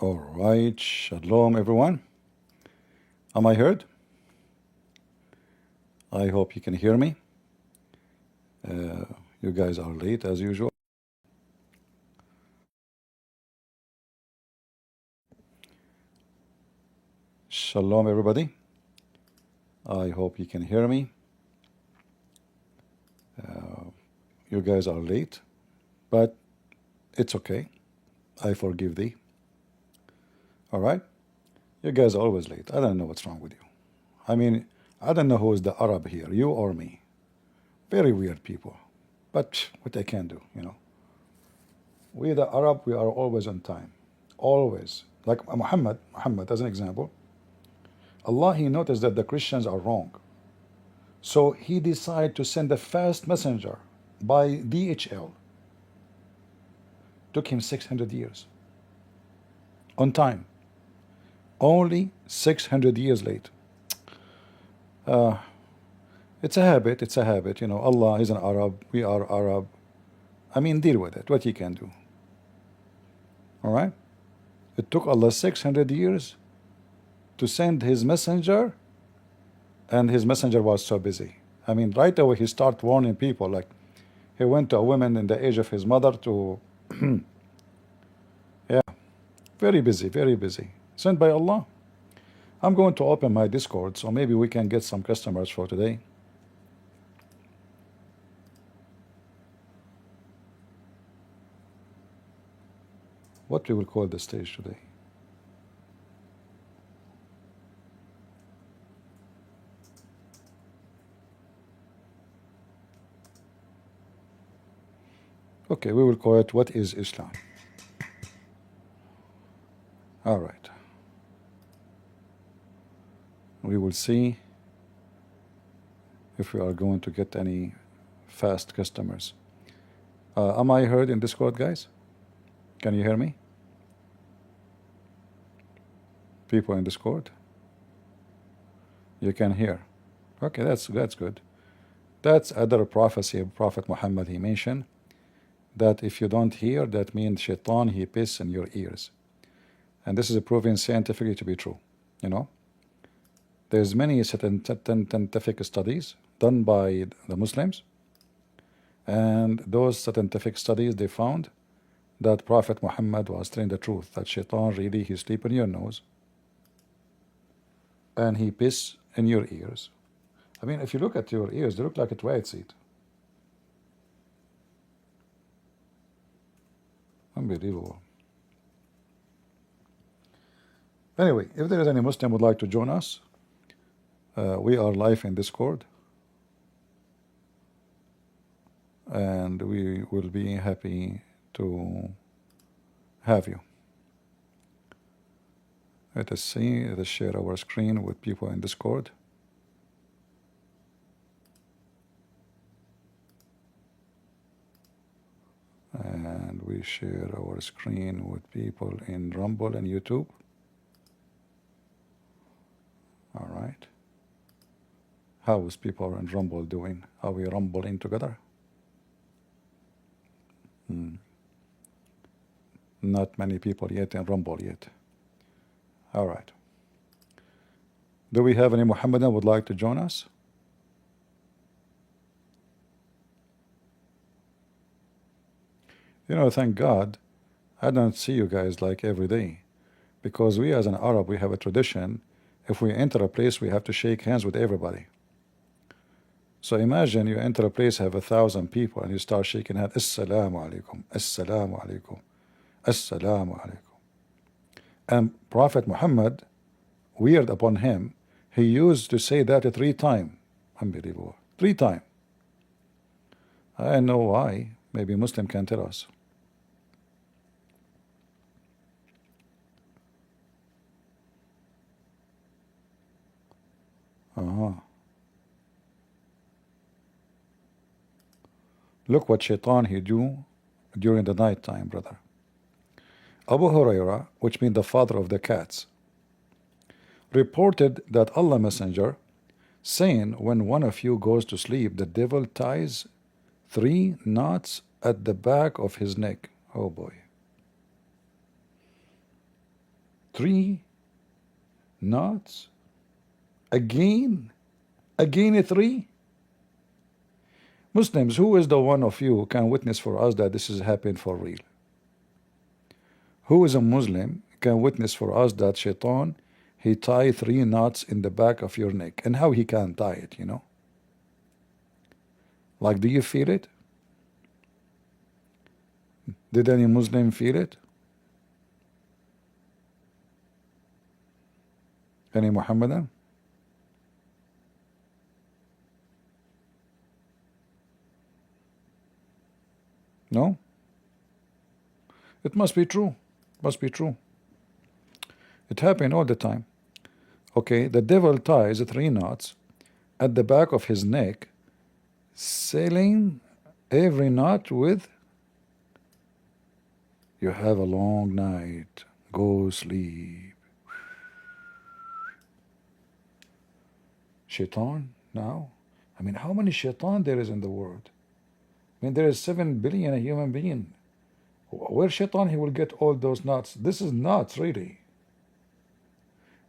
All right, shalom everyone. Am I heard? I hope you can hear me. You guys are late as usual. Shalom everybody. I hope you can hear me. You guys are late, but it's okay. I forgive thee. All right? You guys are always late. I don't know what's wrong with you. I mean, I don't know who is the Arab here, you or me. Very weird people. But what I can do, you know. We the Arab, we are always on time. Always. Like Muhammad, as an example. Allah, he noticed that the Christians are wrong. So he decided to send a fast messenger by DHL. Took him 600 years. On time. Only 600 years late. It's a habit, you know. Allah is an Arab, we are Arab. I mean, deal with it, what he can do. All right? It took Allah 600 years to send his messenger, and his messenger was so busy. I mean, right away he started warning people, like he went to a woman in the age of his mother to, yeah, very busy, very busy. Sent by Allah. I'm going to open my Discord, so maybe we can get some customers for today. What we will call the stage today? Okay, we will call it What is Islam? All right. We will see if we are going to get any fast customers. Am I heard in Discord, guys? Can you hear me? People in Discord? You can hear. Okay, that's good. That's other prophecy of Prophet Muhammad. He mentioned that if you don't hear, that means shaitan, he piss in your ears. And this is proven scientifically to be true, you know. There's many scientific studies done by the Muslims, and those scientific studies, they found that Prophet Muhammad was telling the truth, that shaitan really, he sleep in your nose and he piss in your ears. I mean, if you look at your ears, they look like a toilet seat. Unbelievable. Anyway, if there is any Muslim would like to join us, we are live in Discord, and we will be happy to have you. Let us see, let us share our screen with people in Discord. And we share our screen with people in Rumble and YouTube. All right. How is people in Rumble doing? Are we rumbling together? Not many people yet in Rumble yet. All right. Do we have any Muhammadan would like to join us? You know, thank God, I don't see you guys like every day, because we as an Arab, we have a tradition. If we enter a place, we have to shake hands with everybody. So imagine you enter a place, have 1,000 people, and you start shaking hands. Assalamu alaikum, assalamu alaikum, assalamu alaikum. And Prophet Muhammad, weird upon him, he used to say that 3 times. Unbelievable. 3 times. I know why. Maybe Muslim can tell us. Look what shaitan he do during the night time, brother. Abu Huraira, which means the father of the cats, reported that Allah Messenger saying, when one of you goes to sleep, the devil ties 3 knots at the back of his neck. Oh boy. 3 knots? Again? Again 3? Muslims, who is the one of you who can witness for us that this is happening for real? Who is a Muslim can witness for us that shaitan, he tie 3 knots in the back of your neck? And how he can tie it, you know? Like, do you feel it? Did any Muslim feel it? Any Muhammadan? No? It must be true. Must be true. It happens all the time. Okay, the devil ties 3 knots at the back of his neck, selling every knot with, you have a long night, go sleep. Shaitan now? I mean, how many shaitan there is in the world? I mean, there is 7 billion a human being. Where shaitan he will get all those knots? This is nuts, really.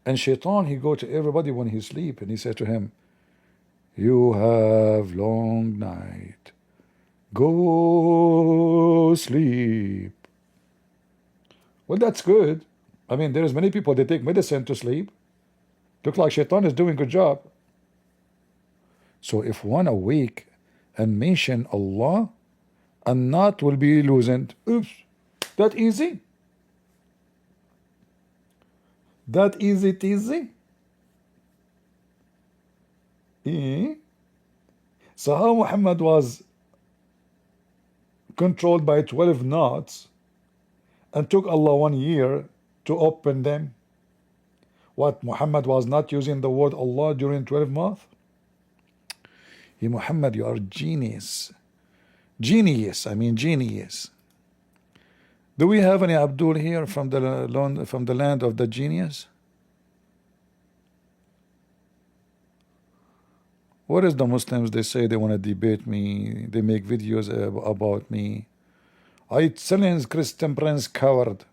And shaitan, he go to everybody when he sleep, and he said to him, you have long night, go sleep. Well, that's good. I mean, there is many people, they take medicine to sleep. Look like shaitan is doing a good job. So if one awake and mention Allah, a knot will be loosened. Oops, that easy? That easy teasy? So how Muhammad was controlled by 12 knots and took Allah 1 year to open them? What, Muhammad was not using the word Allah during 12 months? Yeah, Muhammad, you are genius. Genius, I mean genius. Do we have any Abdul here from the land of the genius? What is the Muslims? They say they want to debate me. They make videos about me. I challenge Christian Prince coward.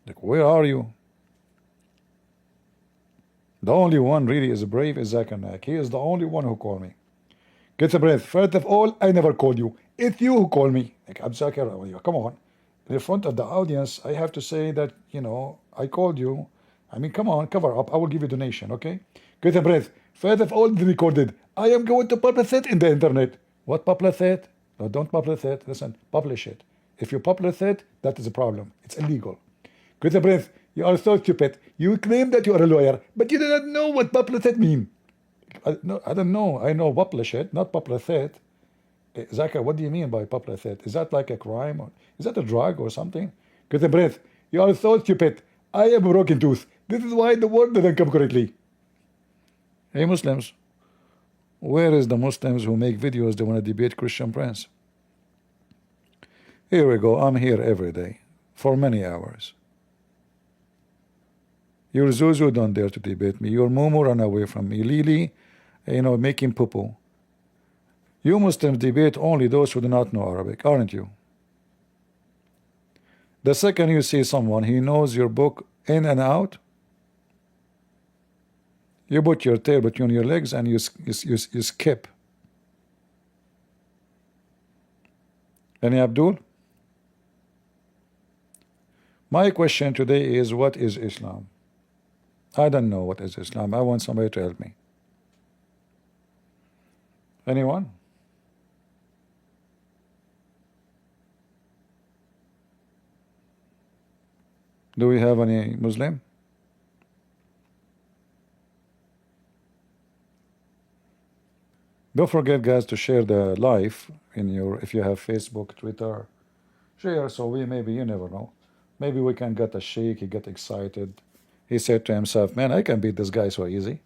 Like, where are you? The only one really is brave is Zakir Naik. He is the only one who called me. Get a breath. First of all, I never called you. It's you who called me. Like, I'm Zakir, come on. In front of the audience, I have to say that, you know, I called you. I mean, come on, cover up. I will give you donation, okay? Get a breath. First of all, the recorded. I am going to publish it in the internet. What publish it? No, don't publish it. Listen, publish it. If you publish it, that is a problem. It's illegal. Get a breath. You are so stupid. You claim that you are a lawyer, but you do not know what publish it mean. I don't know. I know publish it, not publish it. Zakir, what do you mean by publish it? Is that like a crime? Or is that a drug or something? Get a breath. You are so stupid. I have a broken tooth. This is why the word doesn't come correctly. Hey Muslims, where is the Muslims who make videos they want to debate Christian Prince? Here we go. I'm here every day for many hours. Your Zuzu don't dare to debate me. Your Mumu run away from me. Lili, you know, making poo-poo. You Muslims debate only those who do not know Arabic, aren't you? The second you see someone, he knows your book in and out, you put your tail between your legs and you skip. Any Abdul? My question today is, what is Islam? I don't know what is Islam. I want somebody to help me. Anyone? Do we have any Muslim? Don't forget, guys, to share the live in your, if you have Facebook, Twitter, share, so we maybe, you never know, maybe we can get a sheikh. He get excited. He said to himself, man, I can beat this guy so easy.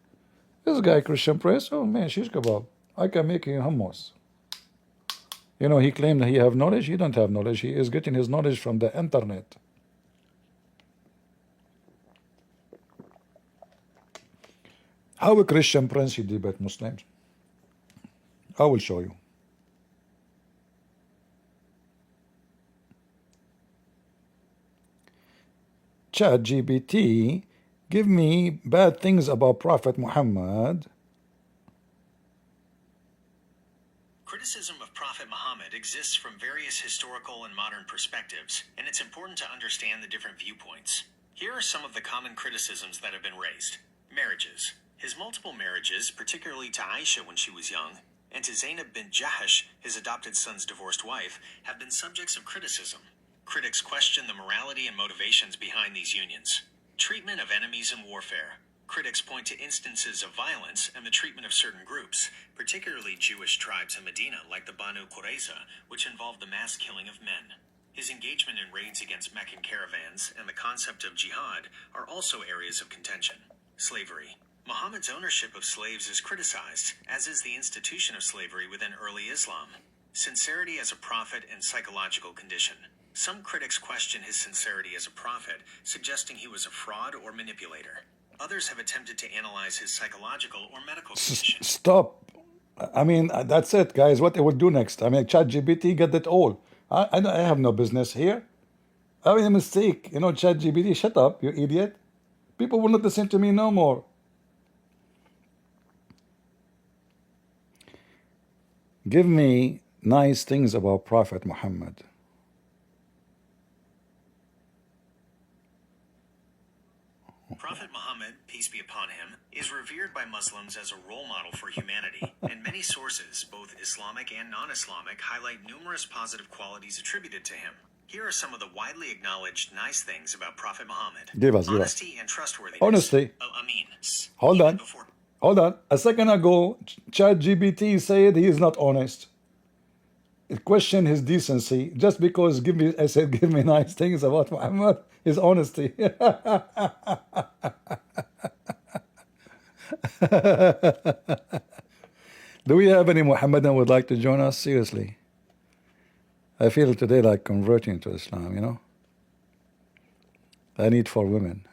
This guy Christian Prince, oh man, shish kebab, I can make him hummus. You know, he claimed that he have knowledge. He don't have knowledge. He is getting his knowledge from the internet. How a Christian Prince he debate Muslims? I will show you. Chat GPT, give me bad things about Prophet Muhammad. Criticism of Prophet Muhammad exists from various historical and modern perspectives, and it's important to understand the different viewpoints. Here are some of the common criticisms that have been raised. Marriages. His multiple marriages, particularly to Aisha when she was young, and to Zainab bint Jahash, his adopted son's divorced wife, have been subjects of criticism. Critics question the morality and motivations behind these unions. Treatment of enemies in warfare. Critics point to instances of violence and the treatment of certain groups, particularly Jewish tribes in Medina like the Banu Qurayza, which involved the mass killing of men. His engagement in raids against Meccan caravans and the concept of jihad are also areas of contention. Slavery. Muhammad's ownership of slaves is criticized, as is the institution of slavery within early Islam. Sincerity as a prophet and psychological condition. Some critics question his sincerity as a prophet, suggesting he was a fraud or manipulator. Others have attempted to analyze his psychological or medical condition. Stop. I mean, that's it, guys. What they would do next? I mean, ChatGPT get it all. I have no business here. I made a mistake. You know, ChatGPT, shut up, you idiot. People will not listen to me no more. Give me nice things about Prophet Muhammad. Prophet Muhammad, peace be upon him, is revered by Muslims as a role model for humanity, and many sources, both Islamic and non-Islamic, highlight numerous positive qualities attributed to him. Here are some of the widely acknowledged nice things about Prophet Muhammad. Give us. Honesty and trustworthiness. Honesty. Hold on. Hold on. A second ago, ChatGPT said he is not honest. It questioned his decency just because I said give me nice things about Muhammad, his honesty. Do we have any Muhammadan who would like to join us? Seriously. I feel today like converting to Islam, you know. I need 4 women.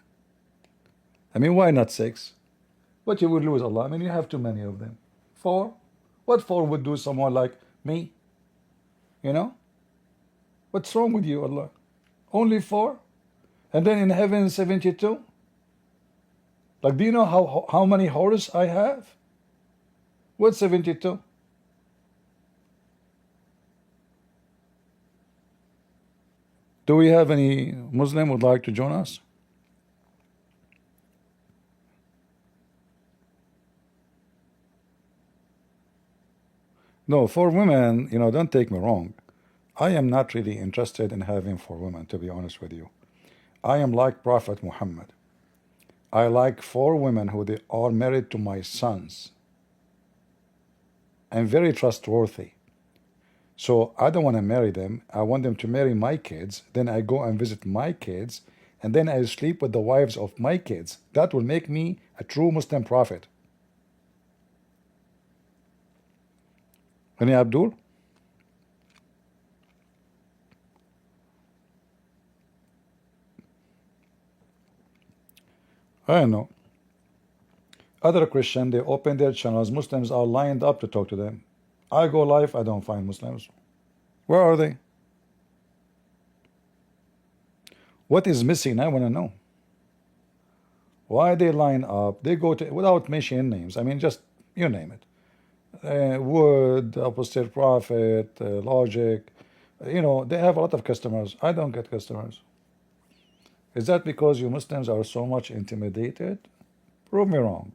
I mean, why not 6? But you would lose Allah. I mean, you have too many of them. 4? What 4 would do someone like me? You know? What's wrong with you, Allah? Only 4? And then in heaven 72? Like, do you know how many horses I have? What's 72? Do we have any Muslim who would like to join us? No, for women, you know, don't take me wrong. I am not really interested in having 4 women, to be honest with you. I am like Prophet Muhammad. I like 4 women who they are married to my sons. I'm very trustworthy. So I don't want to marry them. I want them to marry my kids. Then I go and visit my kids. And then I sleep with the wives of my kids. That will make me a true Muslim prophet. Any Abdul? I don't know. Other Christian, they open their channels. Muslims are lined up to talk to them. I go live, I don't find Muslims. Where are they? What is missing? I want to know. Why they line up? They go to, without mentioning names. I mean, just, you name it. Wood, Apostate Prophet, Logic. You know, they have a lot of customers. I don't get customers. Is that because you Muslims are so much intimidated? Prove me wrong.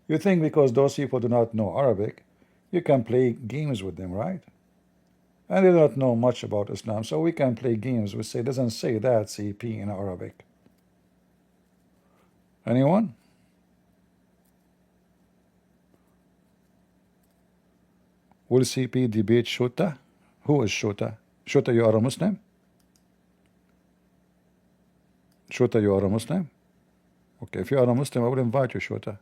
You think because those people do not know Arabic, you can play games with them, right? And they don't know much about Islam, so we can play games. We say, it doesn't say that CP in Arabic. Anyone? Will CP debate Shota? Who is Shota? Shota, you are a Muslim? Shota, you are a Muslim? Okay, if you are a Muslim, I will invite you, Shota.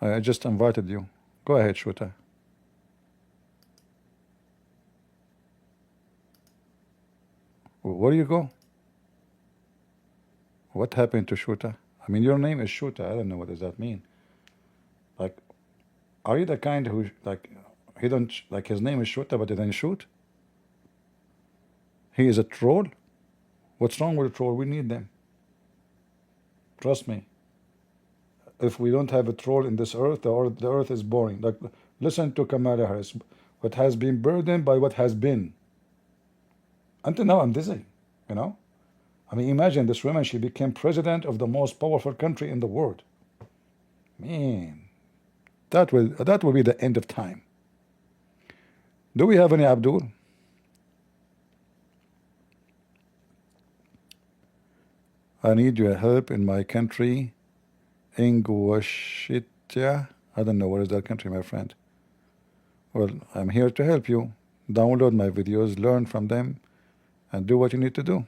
I just invited you. Go ahead, Shota. Where do you go? What happened to Shota? I mean, your name is Shota. I don't know what does that mean. Like, Are you the kind who, like, he don't, like, his name is Shooter, but he doesn't shoot? He is a troll? What's wrong with a troll? We need them. Trust me. If we don't have a troll in this earth, the earth is boring. Like, listen to Kamala Harris. What has been burdened by what has been. Until now, I'm dizzy, you know? I mean, imagine this woman, she became president of the most powerful country in the world. Man, that will be the end of time. Do we have any Abdul? I need your help in my country, Ingushitia. I don't know what is that country, my friend. Well, I'm here to help you. Download my videos, learn from them, and do what you need to do.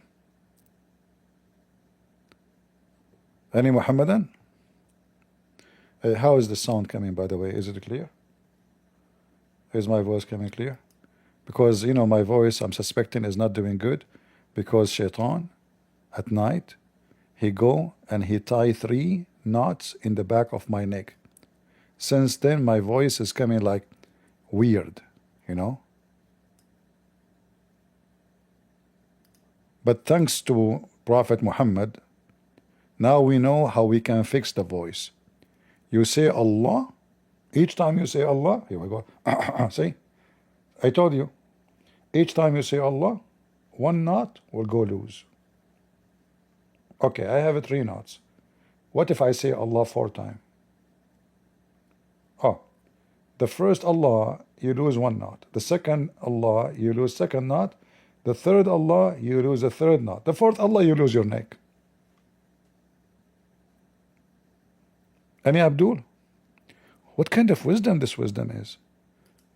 Any Muhammadan? How is the sound coming, by the way? Is it clear? Is my voice coming clear? Because, you know, my voice, I'm suspecting, is not doing good, because Shaitan, at night, he go and he tie 3 knots in the back of my neck. Since then, my voice is coming like weird, you know. But thanks to Prophet Muhammad, now we know how we can fix the voice. You say Allah, each time you say Allah, here we go. See, I told you, each time you say Allah, 1 knot will go loose. Okay, I have 3 knots. What if I say Allah 4 times? Oh, the first Allah, you lose 1 knot. The second Allah, you lose 2nd knot. The third Allah, you lose a 3rd knot. The 4th Allah, you lose your neck. Any Abdul? What kind of wisdom this wisdom is?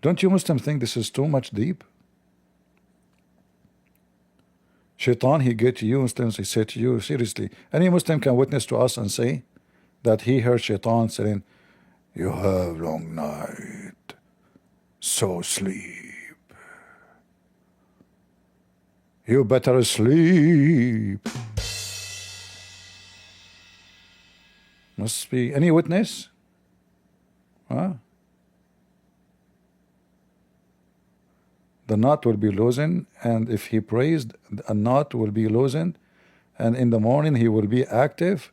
Don't you Muslims think this is too much deep? Shaitan, he get to you Muslims, he said to you, seriously, any Muslim can witness to us and say that he heard Shaitan saying, you have long night, so sleep. You better sleep. Must be any witness? Huh? The knot will be loosened, and if he prays, a knot will be loosened, and in the morning he will be active.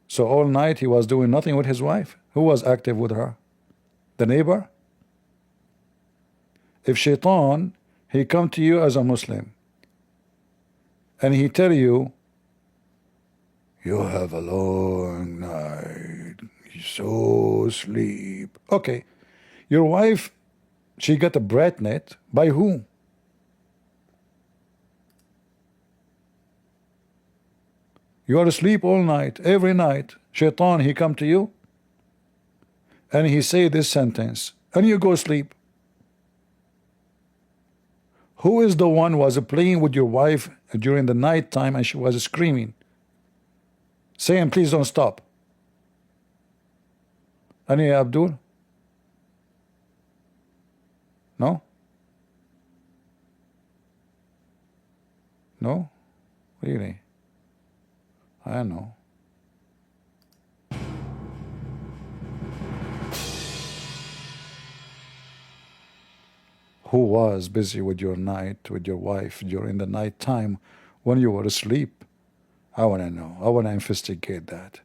So all night he was doing nothing with his wife. Who was active with her? The neighbor? If Shaitan, he come to you as a Muslim, and he tell you, you have a long night, so sleep. Okay, your wife, she got a breath net. By who? You are asleep all night, every night. Shaitan, he come to you, and he say this sentence, and you go sleep. Who is the one who was playing with your wife during the night time and she was screaming, saying, please don't stop? Any Abdul? No? No? Really? I know. Who was busy with your night, with your wife during the night time when you were asleep? I want to know. I want to investigate that.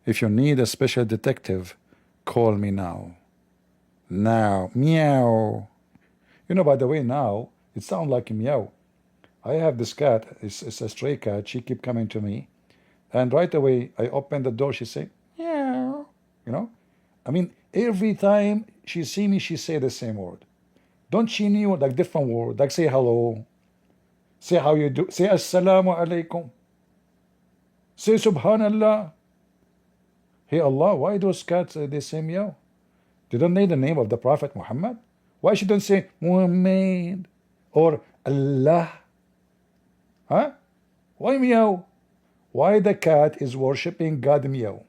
If you need a special detective, call me now. Now. Meow. You know, by the way, now, it sounds like meow. I have this cat. It's a stray cat. She keep coming to me. And right away, I open the door. She say, meow. You know? I mean, every time she see me, she say the same word. Don't she know like different word? Like say hello. Say how you do. Say assalamu alaikum. Say subhanallah. Hey Allah, why those cats they say meow? They don't know the name of the Prophet Muhammad? Why she don't say Muhammad or Allah? Huh? Why meow? Why the cat is worshipping God meow?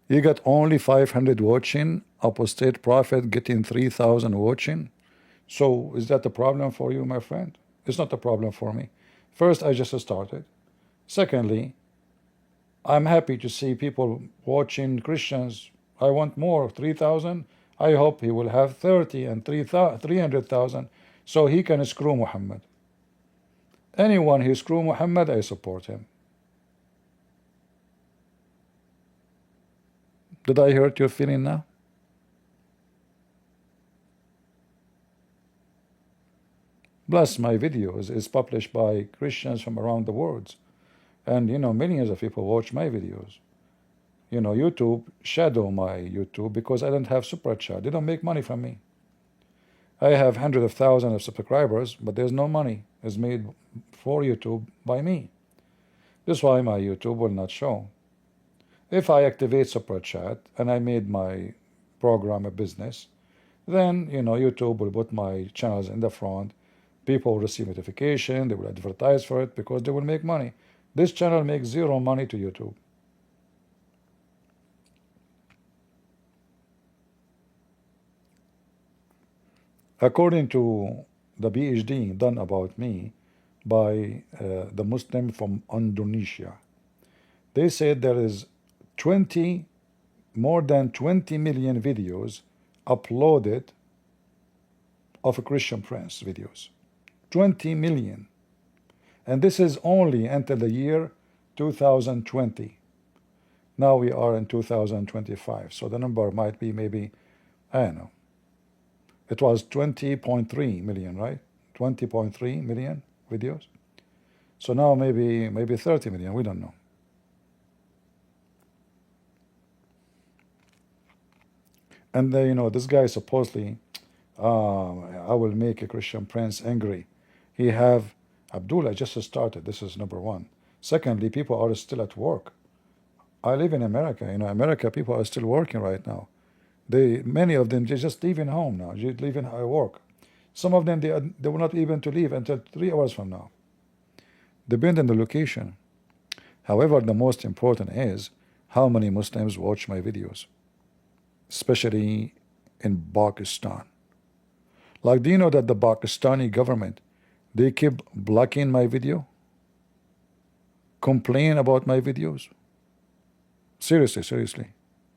You got only 500 watching, apostate prophet getting 3,000 watching. So is that a problem for you, my friend? It's not a problem for me. First, I just started. Secondly, I'm happy to see people watching Christians. I want more, 3,000. I hope he will have 30 and 300,000 so he can screw Muhammad. Anyone who screw Muhammad, I support him. Did I hurt your feeling now? Plus, my videos is published by Christians from around the world. And, millions of people watch my videos. YouTube shadow my YouTube because I don't have super chat. They don't make money from me. I have hundreds of thousands of subscribers, but there's no money. It's made for YouTube by me. That's why my YouTube will not show. If I activate super chat and I made my program a business, then YouTube will put my channels in the front. People will receive notification. They will advertise for it because they will make money. This channel makes zero money to YouTube. According to the PhD done about me by the Muslim from Indonesia, they said there is more than 20 million videos uploaded of a Christian Prince videos. 20 million. And this is only until the year 2020. Now we are in 2025, so the number might be maybe, I don't know. It was 20.3 million, right? 20.3 million videos. So now maybe 30 million, we don't know. And this guy supposedly, I will make a Christian Prince angry. He have, Abdul, I just started. This is number one. Secondly, people are still at work. I live in America. America people are still working right now. Many of them, they're just leaving home now. They're leaving work. Some of them, they will not even to leave until 3 hours from now. Depend on the location. However, the most important is how many Muslims watch my videos, especially in Pakistan. Like, do you know that the Pakistani government, they keep blocking my video, complain about my videos? Seriously.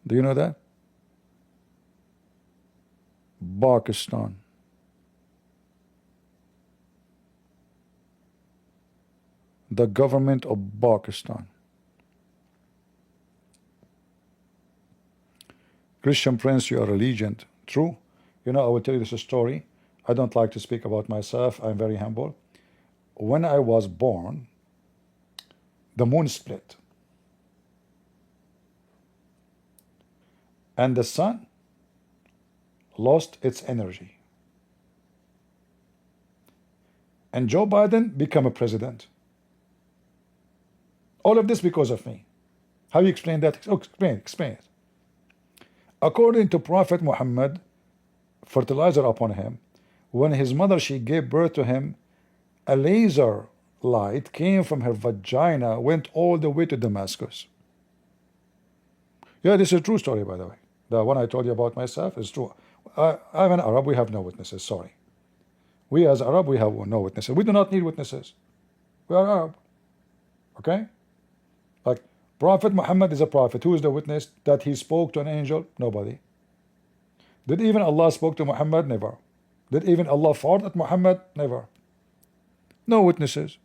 Do you know that? Pakistan. The government of Pakistan. Christian Prince, you are a legend. True. I will tell you this story. I don't like to speak about myself. I'm very humble. When I was born, the moon split. And the sun lost its energy. And Joe Biden became a president. All of this because of me. How you explain that? Oh, explain it. According to Prophet Muhammad, fertilizer upon him, when his mother, she gave birth to him, a laser light came from her vagina, went all the way to Damascus. Yeah, this is a true story, by the way. The one I told you about myself is true. I'm an Arab, we have no witnesses, sorry. We as Arab, we have no witnesses. We do not need witnesses. We are Arab. Okay? Like, Prophet Muhammad is a prophet. Who is the witness that he spoke to an angel? Nobody. Did even Allah spoke to Muhammad? Never. Did even Allah fought at Muhammad? Never. No witnesses.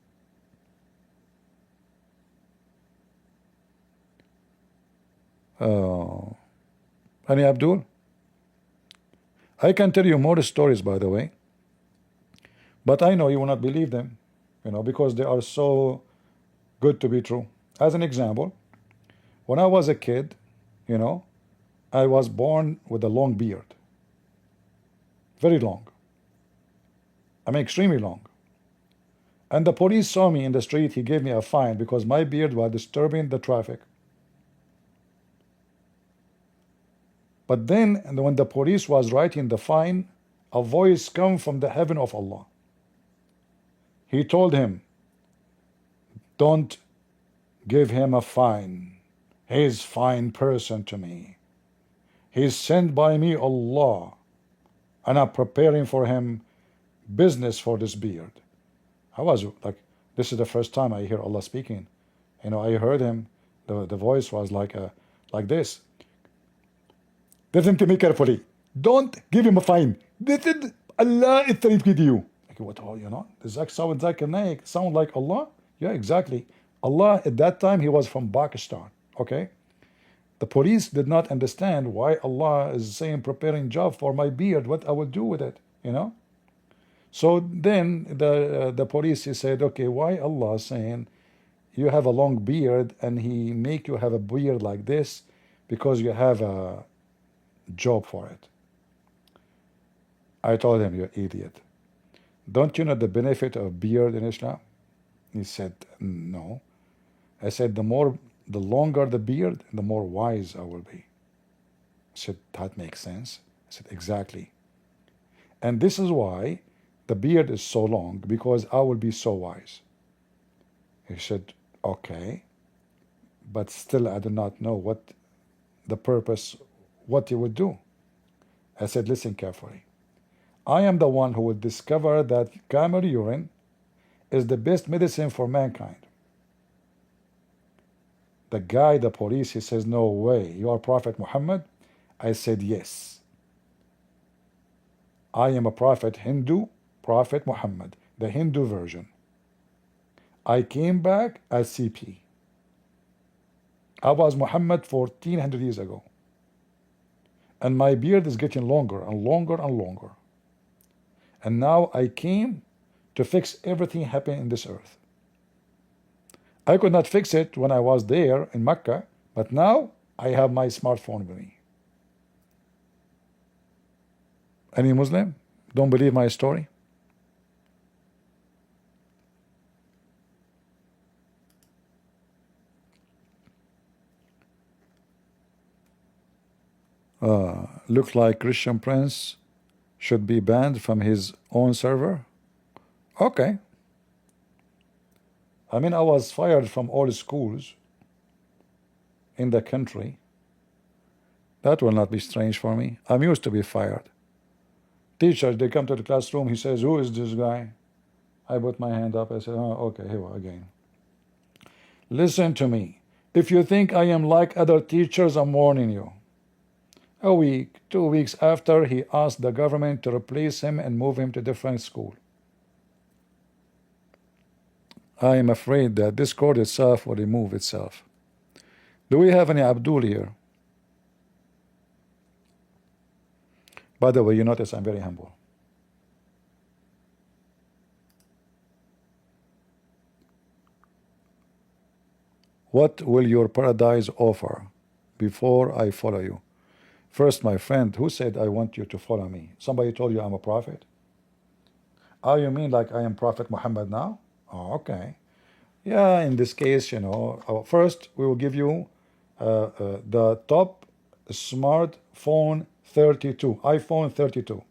Any Abdul? I can tell you more stories, by the way, but I know you will not believe them, because they are so good to be true. As an example, when I was a kid, I was born with a long beard. Very long. I mean, extremely long. And the police saw me in the street. He gave me a fine because my beard was disturbing the traffic. But then, when the police was writing the fine, a voice come from the heaven of Allah. He told him, don't give him a fine. He's fine person to me. He's sent by me, Allah, and I'm preparing for him business for this beard. I was like, This is the first time I hear Allah speaking. You know, I heard him. The voice was like this. Listen to me carefully. Don't give him a fine. This is Allah is Tariq with you. Like, what? Oh, you know, does that sound Zakir Naik sound like Allah? Yeah, exactly. Allah at that time he was from Pakistan. Okay. The police did not understand why Allah is saying preparing job for my beard. What I will do with it, you know? So then the police he said, okay, why Allah saying you have a long beard and he make you have a beard like this because you have a job for it. I told him, you idiot. Don't you know the benefit of beard in Islam? He said, no. I said, the longer the beard, the more wise I will be. I said, that makes sense. I said, exactly. And this is why the beard is so long, because I will be so wise. He said, okay, but still I do not know what the purpose, what you would do. I said, listen carefully. I am the one who will discover that camel urine is the best medicine for mankind. The guy, the police, he says, no way, you are Prophet Muhammad? I said, yes. I am a prophet, Hindu, Prophet Muhammad, the Hindu version. I came back as CP. I was Muhammad 1400 years ago. And my beard is getting longer and longer and longer. And now I came to fix everything happening in this earth. I could not fix it when I was there in Mecca, but now I have my smartphone with me. Any Muslim? Don't believe my story? Looks like Christian Prince should be banned from his own server. Okay. I mean, I was fired from all schools in the country. That will not be strange for me. I'm used to be fired. Teachers, they come to the classroom, he says, who is this guy? I put my hand up, I said, oh, okay, here we go again. Listen to me. If you think I am like other teachers, I'm warning you. A week, 2 weeks after, he asked the government to replace him and move him to a different school. I am afraid that this court itself will remove itself. Do we have any Abdul here? By the way, you notice I'm very humble. What will your paradise offer before I follow you? First, my friend, who said I want you to follow me? Somebody told you I'm a prophet? Oh, you mean like I am Prophet Muhammad now? Oh, okay. Yeah, in this case, you know, first we will give you the top smartphone 32, iPhone 32.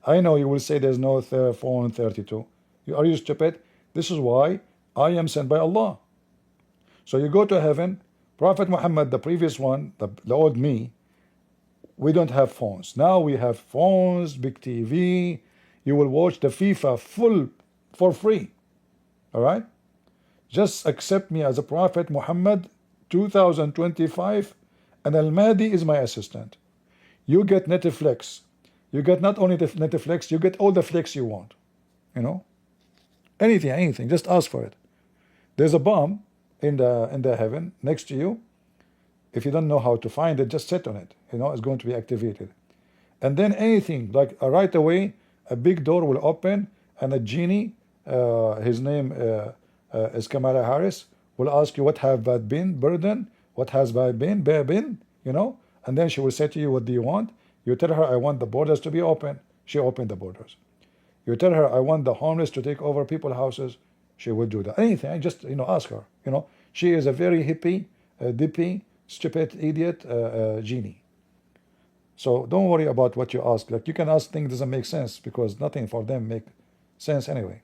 I know you will say there's no phone 32. Are you stupid? This is why I am sent by Allah. So you go to heaven, Prophet Muhammad, the previous one, the old me, we don't have phones. Now we have phones, big TV. You will watch the FIFA full for free. All right? Just accept me as a Prophet Muhammad 2025, and Al-Mahdi is my assistant. You get Netflix. You get not only the Netflix, you get all the flicks you want. You know? Anything, just ask for it. There's a bomb in the heaven next to you. If you don't know how to find it, just sit on it. You know, it's going to be activated. And then anything, like right away, a big door will open and a genie, his name is Kamala Harris, will ask you what have that been, burden, what has that been, you know, and then she will say to you, what do you want? You tell her, I want the borders to be open. She opened the borders. You tell her, I want the homeless to take over people's houses. She will do that. Anything, just, you know, ask her. You know, she is a very hippie, dippy, stupid, idiot genie. So don't worry about what you ask. Like, you can ask things doesn't make sense because nothing for them make sense anyway.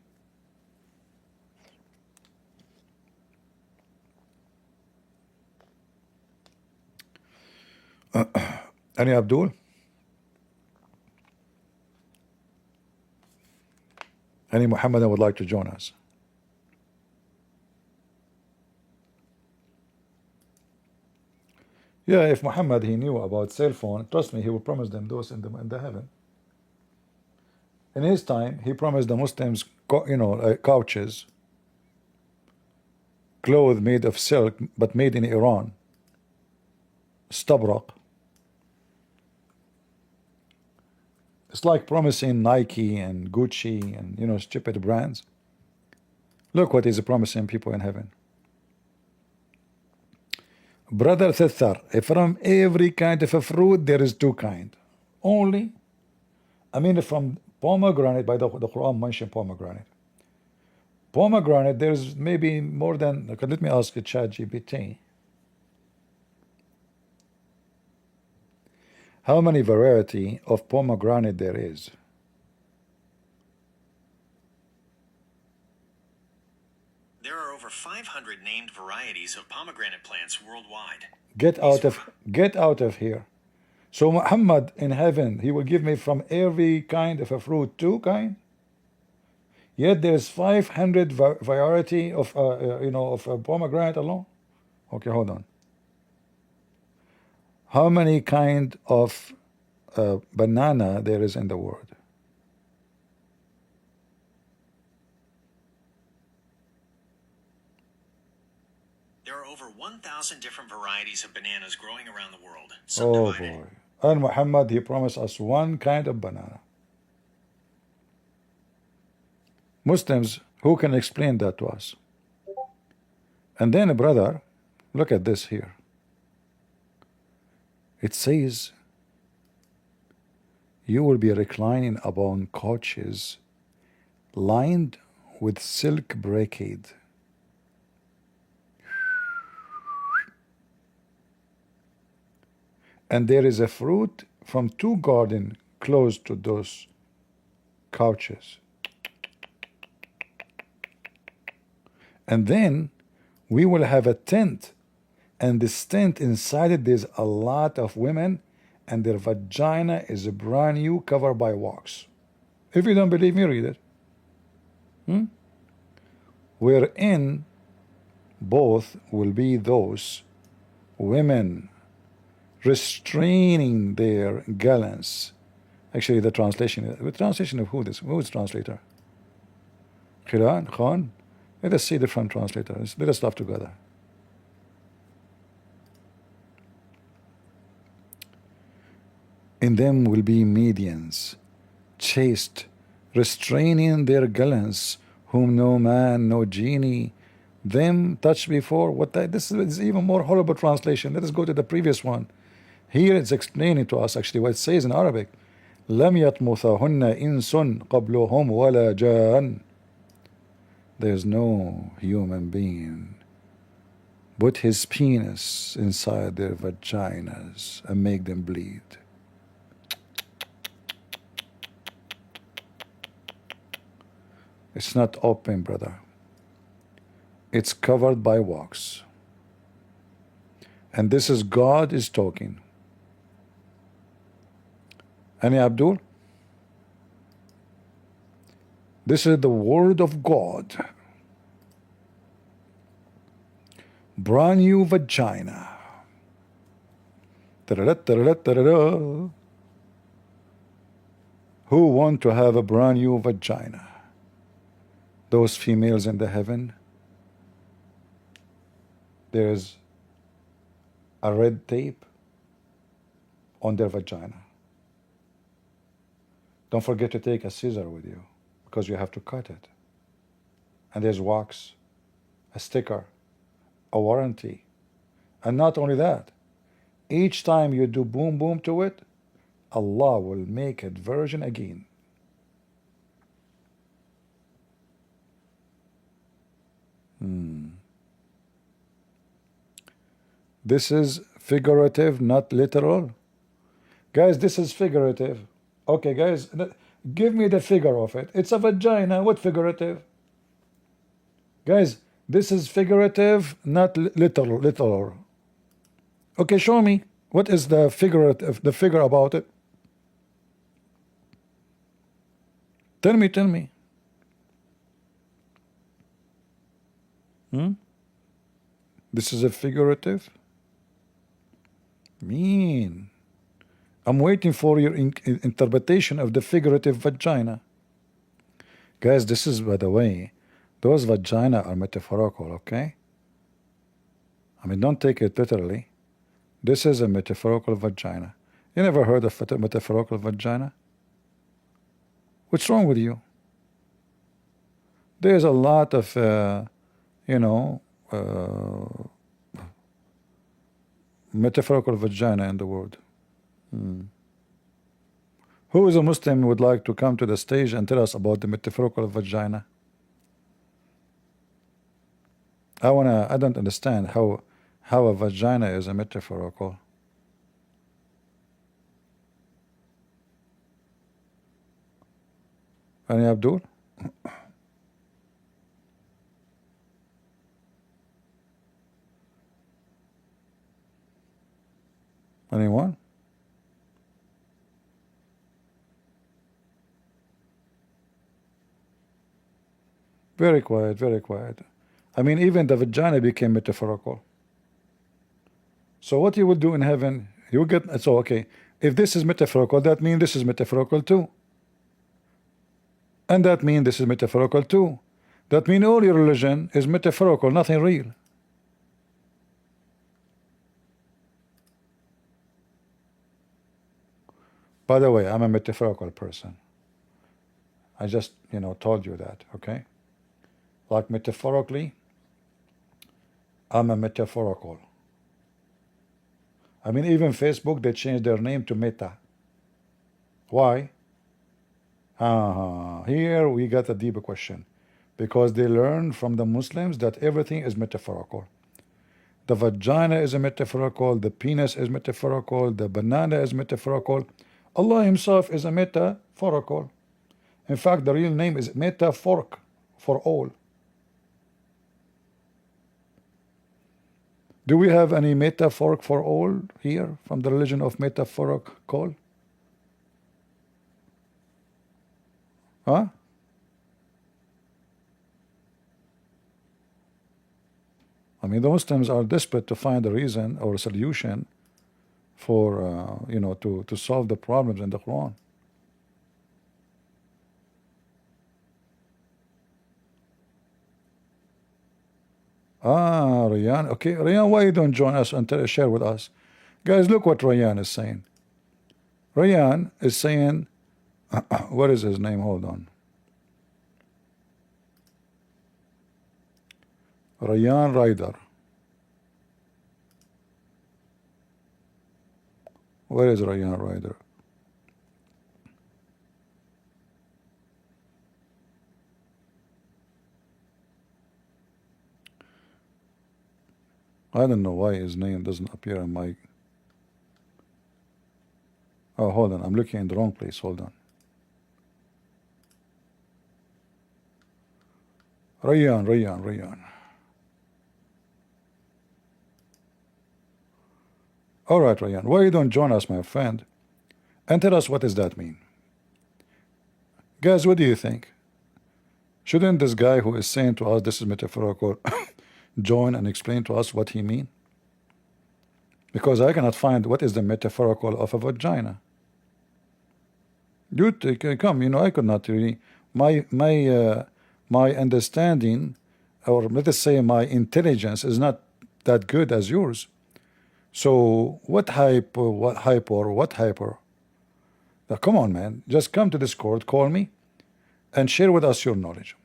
Any Abdul? Any Muhammad would like to join us? Yeah, if Muhammad he knew about cell phone, trust me, he will promise them those in the heaven. In his time, he promised the Muslims, couches, clothes made of silk, but made in Iran, stabraq. It's like promising Nike and Gucci and stupid brands. Look what he's promising people in heaven. Brother Thithar, from every kind of a fruit there is two kind. Only, I mean from pomegranate, by the Quran mentioned pomegranate. Pomegranate, there's maybe more than, okay, let me ask ChatGPT. How many variety of pomegranate there is? There are over 500 named varieties of pomegranate plants worldwide. Get out of here. So Muhammad in heaven, he will give me from every kind of a fruit two kind. Yet there's 500 variety of pomegranate alone. Okay, hold on. How many kind of banana there is in the world? There are over 1,000 different varieties of bananas growing around the world. Oh boy. And Muhammad, he promised us one kind of banana. Muslims, who can explain that to us? And then, brother, look at this here. It says, you will be reclining upon couches lined with silk brocade. And there is a fruit from two gardens close to those couches. And then we will have a tent, and this tent inside it there's a lot of women, and their vagina is brand new, covered by wax. If you don't believe me, read it. Wherein both will be those women restraining their gallants. Actually, the translation of who is translator? Quran, Khan. Let us see different translators. Let us stop together. In them will be medians, chaste, restraining their gallants, whom no man, no genie, them touched before. This is even more horrible translation. Let us go to the previous one. Here it's explaining to us actually what it says in Arabic. لم يطمثهن إنس قبلهم ولا جان. There's no human being put his penis inside their vaginas and make them bleed. It's not open, brother. It's covered by wax. And this is God is talking. Any Abdul? This is the word of God. Brand new vagina. Who want to have a brand new vagina? Those females in the heaven, there's a red tape on their vagina. Don't forget to take a scissor with you, because you have to cut it. And there's wax, a sticker, a warranty. And not only that, each time you do boom boom to it, Allah will make it virgin again. This is figurative, not literal. Guys, this is figurative. Okay, guys, give me the figure of it. It's a vagina. What figurative? Guys, this is figurative, not literal. Okay, show me. What is the figurative, the figure about it? Tell me. This is a figurative. Mean. I'm waiting for your interpretation of the figurative vagina. Guys, this is, by the way, those vagina are metaphorical, okay? I mean, don't take it literally. This is a metaphorical vagina. You never heard of a metaphorical vagina? What's wrong with you? There's a lot of, you know, metaphorical vagina in the world. Who is a Muslim would like to come to the stage and tell us about the metaphorical vagina? I don't understand how a vagina is a metaphorical. Any Abdul? Anyone? Very quiet, very quiet. I mean, even the vagina became metaphorical. So what you will do in heaven, you get, so okay, if this is metaphorical, that means this is metaphorical too. And that means this is metaphorical too. That means all your religion is metaphorical, nothing real. By the way, I'm a metaphorical person. I just, you know, told you that, okay? Like metaphorically, I'm a metaphorical. I mean, even Facebook, they changed their name to Meta. Why? Here we got a deeper question. Because they learn from the Muslims that everything is metaphorical. The vagina is a metaphorical, the penis is metaphorical, the banana is metaphorical. Allah himself is a metaphorical. In fact, the real name is metaphoric for all. Do we have any metaphoric for all here from the religion of metaphorical? Huh? I mean, the Muslims are desperate to find a reason or a solution for, you know, to solve the problems in the Quran. Rayyan. Okay, Rayyan, why you don't join us and share with us? Guys, look what Rayyan is saying. Rayyan is saying, what is his name? Hold on. Rayyan Ryder. Where is Rayyan Ryder? I don't know why his name doesn't appear in my... Oh, hold on. I'm looking in the wrong place. Hold on. Rayyan. All right, Rayyan. Why you don't join us, my friend, and tell us what does that mean? Guys, what do you think? Shouldn't this guy who is saying to us this is metaphorical join and explain to us what he mean? Because I cannot find what is the metaphorical of a vagina. You come, you know, I could not really, my understanding, or let us say my intelligence, is not that good as yours. So what hyper? Now, come on, man, just come to Discord, call me, and share with us your knowledge.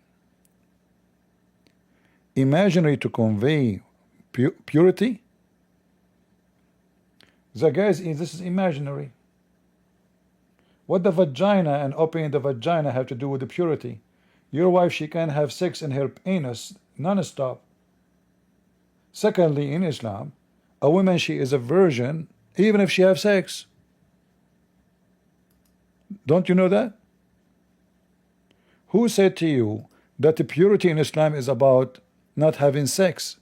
Imaginary to convey purity. The guys, this is imaginary. What the vagina and opening the vagina have to do with the purity? Your wife, she can have sex in her anus non-stop. Secondly, in Islam, a woman, she is a virgin even if she have sex. Don't you know that? Who said to you that the purity in Islam is about not having sex?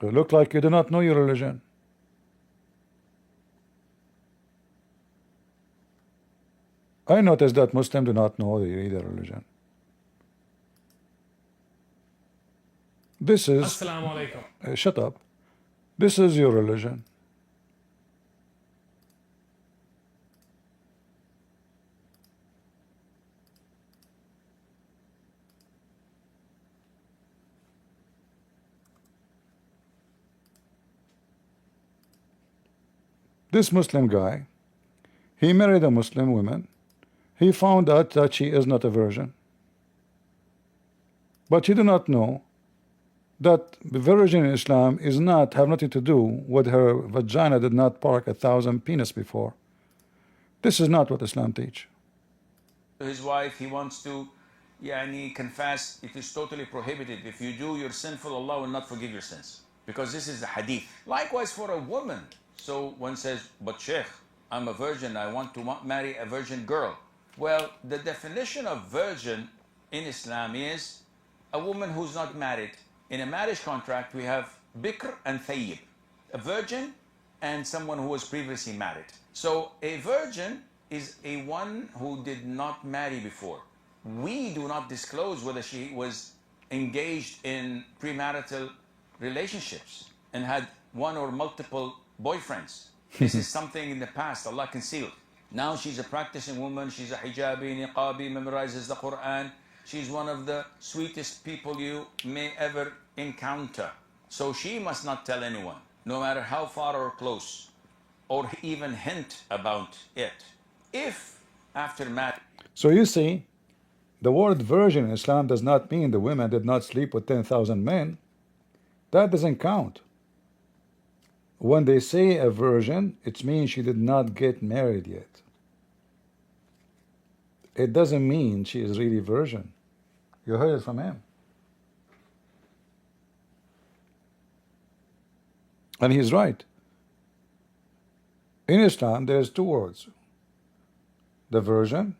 You look like you do not know your religion. I noticed that Muslims do not know either religion. This is, Assalamu alaikum. shut up. This is your religion. This Muslim guy, he married a Muslim woman. He found out that she is not a virgin. But he did not know that the virgin in Islam is not, have nothing to do with her vagina did not park 1,000 penis before. This is not what Islam teach. His wife, he wants to confess, it is totally prohibited. If you do, you're sinful, Allah will not forgive your sins. Because this is the hadith. Likewise for a woman. So one says, but Sheikh, I'm a virgin, I want to marry a virgin girl. Well, the definition of virgin in Islam is a woman who's not married. In a marriage contract, we have bikr and thayyib, a virgin and someone who was previously married. So a virgin is a one who did not marry before. We do not disclose whether she was engaged in premarital relationships and had one or multiple boyfriends. This is something in the past Allah concealed. Now she's a practicing woman, she's a hijabi, niqabi, memorizes the Quran. She's one of the sweetest people you may ever encounter. So she must not tell anyone, no matter how far or close, or even hint about it. If after marriage. So you see, the word virgin in Islam does not mean the women did not sleep with 10,000 men. That doesn't count. When they say a virgin, it means she did not get married yet. It doesn't mean she is really virgin. You heard it from him. And he's right. In Islam, there's two words. The virgin,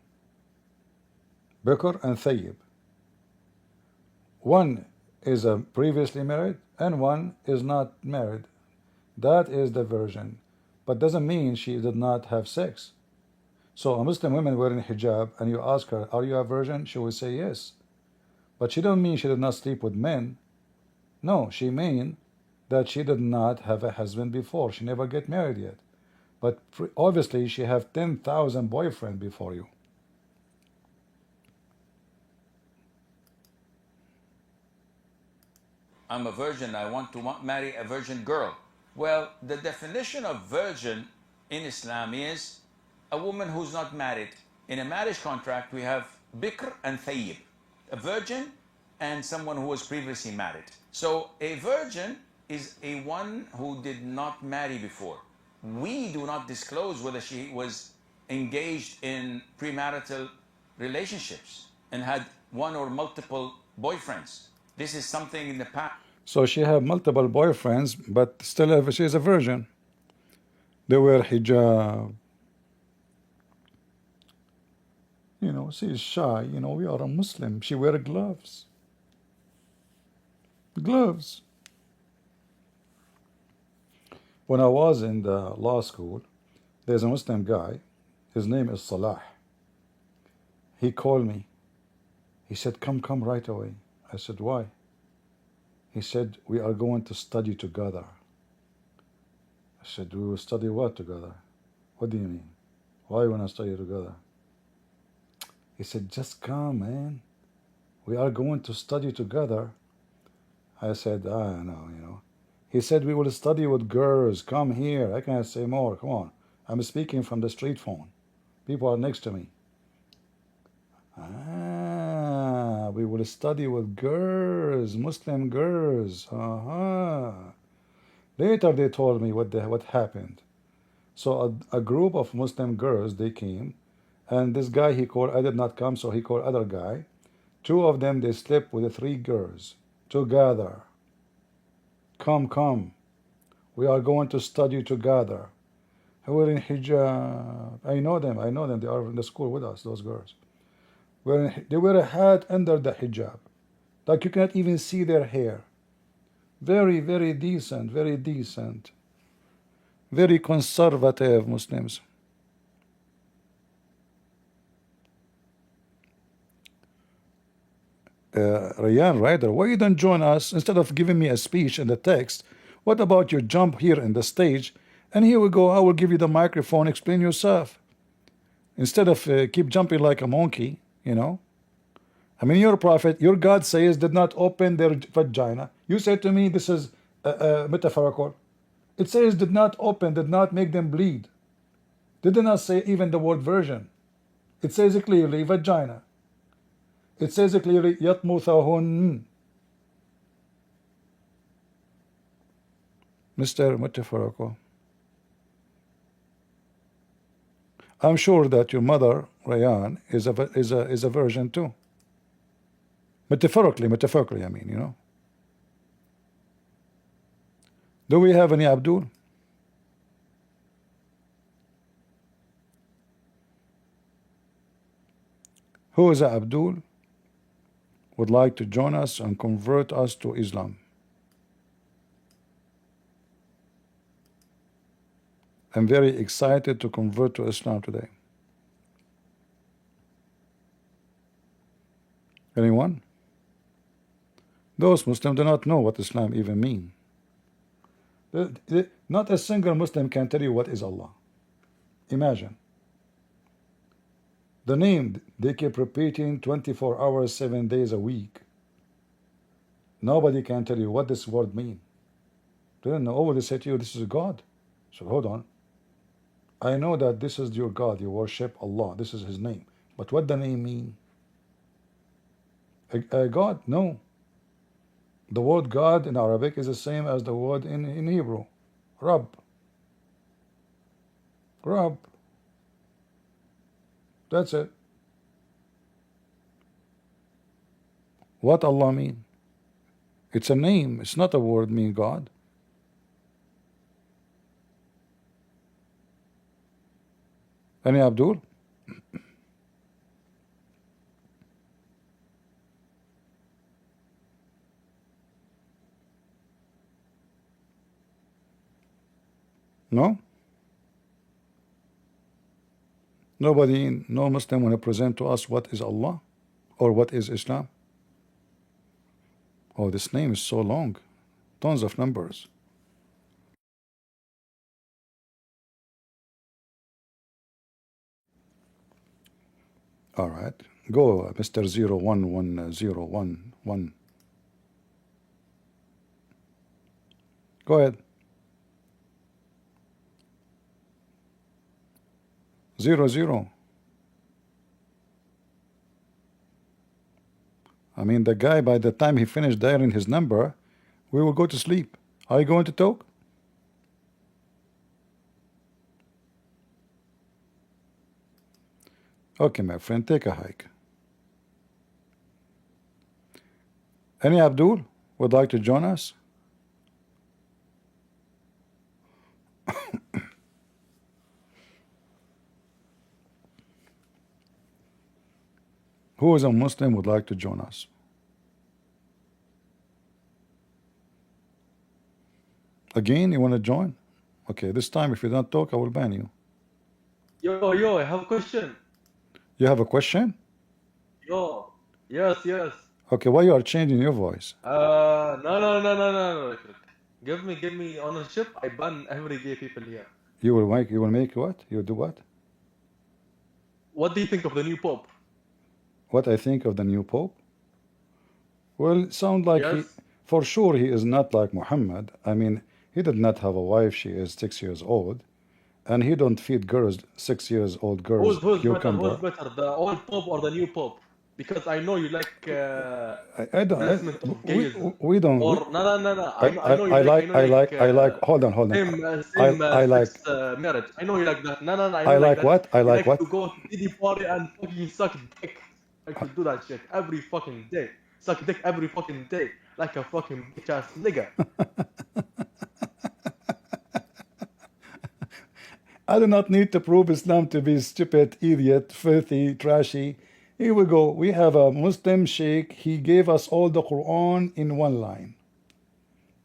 bikr and thayyib. One is a previously married and one is not married. That is the virgin. But doesn't mean she did not have sex. So a Muslim woman wearing hijab and you ask her, are you a virgin? She will say yes. But she don't mean she did not sleep with men. No, she mean that she did not have a husband before. She never get married yet. But obviously she have 10,000 boyfriends before you. I'm a virgin, I want to marry a virgin girl. Well, the definition of virgin in Islam is a woman who's not married. In a marriage contract, we have bikr and thayyib, a virgin and someone who was previously married. So a virgin is a one who did not marry before. We do not disclose whether she was engaged in premarital relationships and had one or multiple boyfriends. This is something in the past. So she had multiple boyfriends, but still she is a virgin. They wear hijab. You know, she is shy. You know, we are a Muslim. She wear gloves. Gloves. When I was in the law school, there's a Muslim guy. His name is Salah. He called me. He said, come right away. I said, why? He said, we are going to study together. I said, we will study what together? What do you mean? Why you want to study together? He said, just come, man. We are going to study together. I said, no, you know. He said, we will study with girls. Come here. I can't say more. Come on. I'm speaking from the street phone. People are next to me. We will study with girls, Muslim girls. Later they told me what happened. So a group of Muslim girls, they came, and this guy he called, I did not come, so he called other guy. Two of them, they slept with the three girls together. Come. We are going to study together. They were in hijab. I know them. They are in the school with us, those girls. They wear a hat under the hijab. Like you cannot even see their hair. Very, very decent, very decent. Very conservative Muslims. Rayyan Ryder, why you don't join us instead of giving me a speech in the text? What about you jump here in the stage, and here we go, I will give you the microphone, explain yourself. Instead of keep jumping like a monkey, you know. I mean, your prophet, your God says did not open their vagina. You say to me this is metaphorical. It says did not open, did not make them bleed. Did not say even the word virgin. It says it clearly vagina. It says it clearly yatmuthahun. Mr. Metaphorical. I'm sure that your mother, Rayyan, is a virgin too. Metaphorically, I mean, you know. Do we have any Abdul? Who is Abdul? Would like to join us and convert us to Islam. I'm very excited to convert to Islam today. Anyone? Those Muslims do not know what Islam even means. Not a single Muslim can tell you what is Allah. Imagine. The name they keep repeating 24 hours, 7 days a week. Nobody can tell you what this word means. They don't know. Oh, they say to you, this is God. So hold on. I know that this is your God. You worship Allah. This is His name. But what the name mean? God? No. The word God in Arabic is the same as the word in Hebrew. Rabb. Rabb. That's it. What Allah mean? It's a name. It's not a word mean God. Any Abdul? No? Nobody, no Muslim want to present to us what is Allah or what is Islam. Oh, this name is so long. Tons of numbers. All right. Go, Mr. 011011. Go ahead. 00. I mean, the guy, by the time he finished dialing his number, we will go to sleep. Are you going to talk? Okay, my friend, take a hike. Any Abdul would like to join us? Who is a Muslim would like to join us? Again, you want to join? Okay, this time if you don't talk, I will ban you. Yo, I have a question. You have a question? Yo, yes. Okay, why you are changing your voice? No. Give me ownership. I ban every gay people here. You will make what? You will do what? What do you think of the new pope? What I think of the new pope? Well, it sounds like Yes. for sure he is not like Mohammed. I mean, he did not have a wife. She is 6 years old, and he don't feed girls, 6 years old girls, Who's cucumber. better, the old pope or the new pope? Because I know you like I don't. blessment of gays. We don't. Or no. I know you I like. Hold on. Same I like. sex marriage. I know you like that. No. I like what? I like what? To go to the party and fucking suck dick. I could do that shit every fucking day. Suck dick every fucking day. Like a fucking bitch ass nigga. I do not need to prove Islam to be stupid, idiot, filthy, trashy. Here we go. We have a Muslim sheikh. He gave us all the Quran in one line.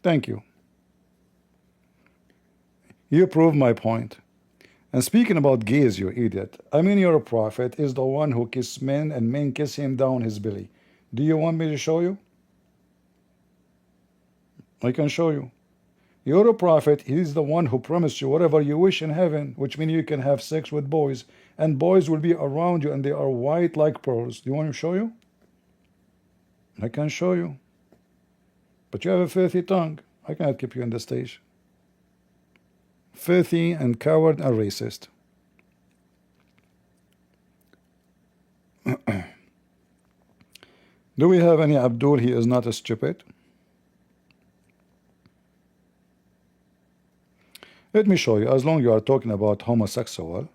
Thank you. You prove my point. And speaking about gays, you idiot, I mean your prophet is the one who kissed men and men kiss him down his belly. Do you want me to show you? I can show you. You're a prophet. He's the one who promised you whatever you wish in heaven, which means you can have sex with boys, and boys will be around you, and they are white like pearls. Do you want me to show you? I can show you. But you have a filthy tongue. I cannot keep you in the stage. Filthy and coward and racist. Do we have any Abdul? He is not a stupid. Let me show you. As long as you are talking about homosexual,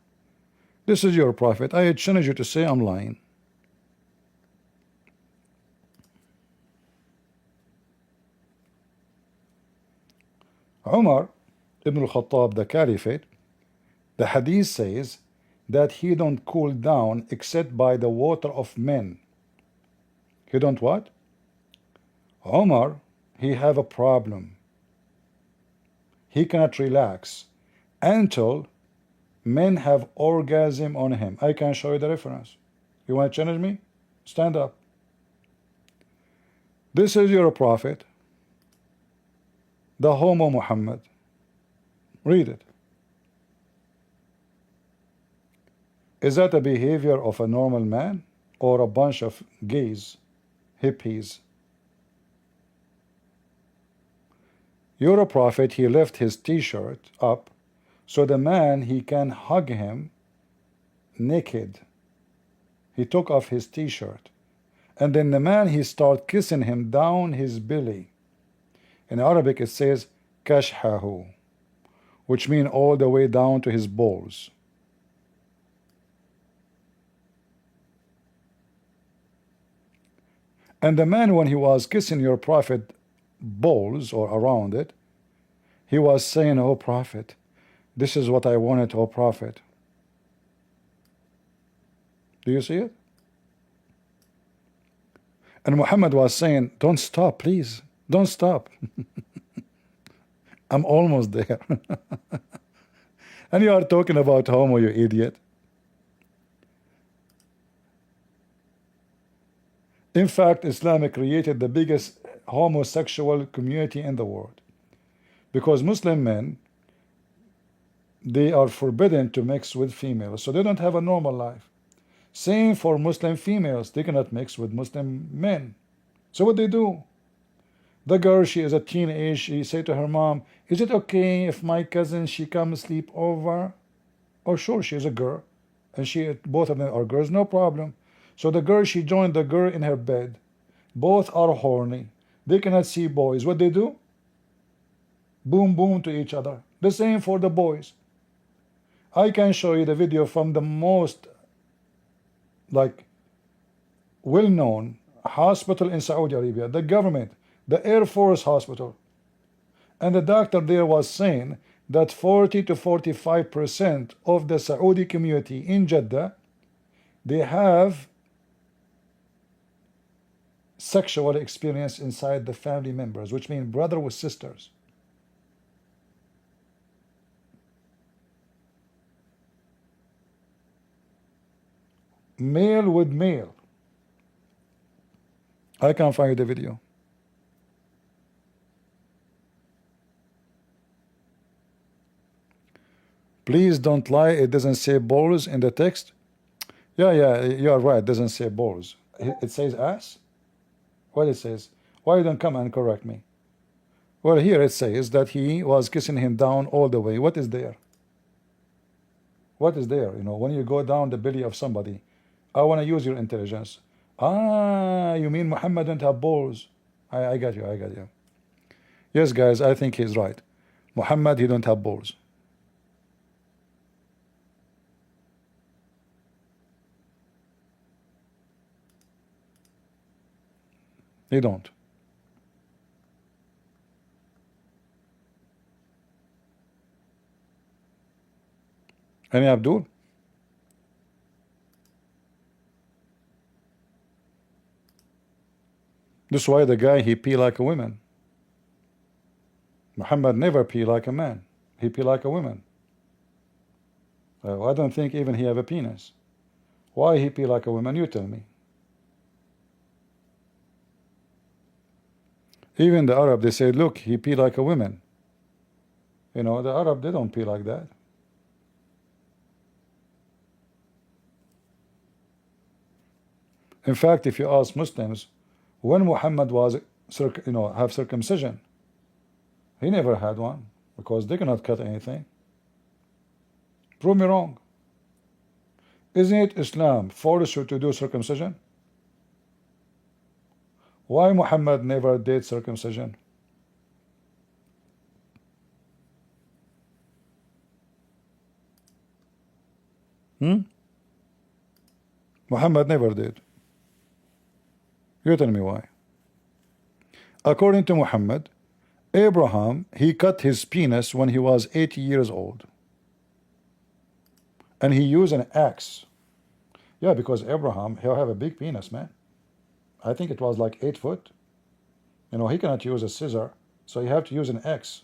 this is your prophet. I challenge you to say I'm lying. Umar ibn al-Khattab, the caliphate, the hadith says that he don't cool down except by the water of men. He don't what? Umar, he have a problem. He cannot relax until men have orgasm on him. I can show you the reference. You want to challenge me? Stand up. This is your prophet, the homo Muhammad. Read it. Is that a behavior of a normal man or a bunch of gays, hippies? You're a prophet. He left his t-shirt up so the man, he can hug him naked. He took off his t-shirt, and then the man, he start kissing him down his belly. In Arabic it says kashhahu, which mean all the way down to his balls. And the man, when he was kissing your prophet balls or around it, he was saying, "Oh prophet, this is what I wanted, oh prophet." Do you see it? And Muhammad was saying, "Don't stop, please, don't stop." I'm almost there. And you are talking about homo, you idiot. In fact, Islam created the biggest homosexual community in the world, because Muslim men, they are forbidden to mix with females, so they don't have a normal life. Same for Muslim females, they cannot mix with Muslim men. So what they do? The girl, she is a teenage, she say to her mom, "Is it okay if my cousin, she comes sleep over?" Oh sure, she is a girl, and both of them are girls, no problem. So the girl, she joined the girl in her bed. Both are horny. They cannot see boys. What they do? Boom, boom to each other. The same for the boys. I can show you the video from the most well-known hospital in Saudi Arabia, the government, the Air Force hospital. And the doctor there was saying that 40 to 45% of the Saudi community in Jeddah, they have sexual experience inside the family members, which means brother with sisters. Male with male. I can't find the video. Please don't lie, it doesn't say balls in the text. Yeah, you are right, it doesn't say balls. It says ass. What it says? Why you don't come and correct me? Well, here it says that he was kissing him down all the way. What is there? What is there? You know, when you go down the belly of somebody, I want to use your intelligence. Ah, you mean Muhammad don't have balls? I got you, I got you. Yes, guys, I think he's right. Muhammad, he don't have balls. He don't. Any Abdul? This is why the guy, he pee like a woman. Muhammad never pee like a man. He pee like a woman. I don't think even he have a penis. Why he pee like a woman? You tell me. Even the Arab, they say, look, he pee like a woman. You know, the Arab, they don't pee like that. In fact, if you ask Muslims, when Muhammad was, have circumcision, he never had one because they cannot cut anything. Prove me wrong. Isn't it Islam forced you to do circumcision? Why Muhammad never did circumcision? Muhammad never did. You tell me why. According to Muhammad, Abraham, he cut his penis when he was 80 years old. And he used an axe. Yeah, because Abraham, he'll have a big penis, man. I think it was like 8 foot. You know, he cannot use a scissor, so you have to use an axe.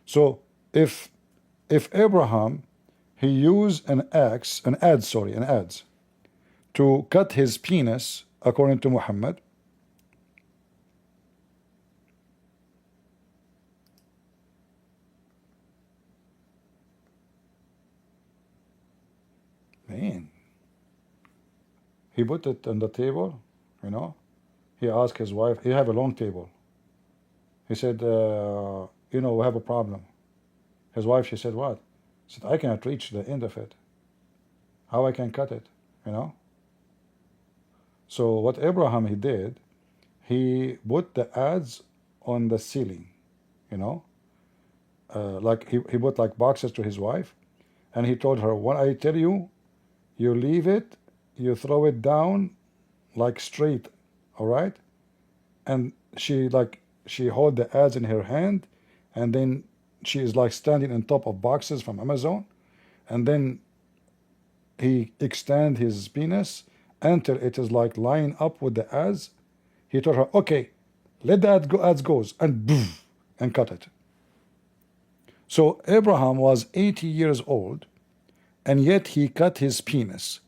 So if Abraham, he used an adze to cut his penis, according to Muhammad, man, he put it on the table, you know. He asked his wife, he have a long table. He said, we have a problem. His wife, she said, what? She said, I cannot reach the end of it. How I can cut it, you know? So what Abraham, he did, he put the adze on the ceiling, you know? Like he put like boxes to his wife, and he told her, when I tell you, you leave it, you throw it down like straight, all right? And she hold the adze in her hand, and then she is like standing on top of boxes from Amazon, and then he extend his penis until it is like lying up with the adze. He told her, okay, let the adze goes, and boom, and cut it. So Abraham was 80 years old, and yet he cut his penis.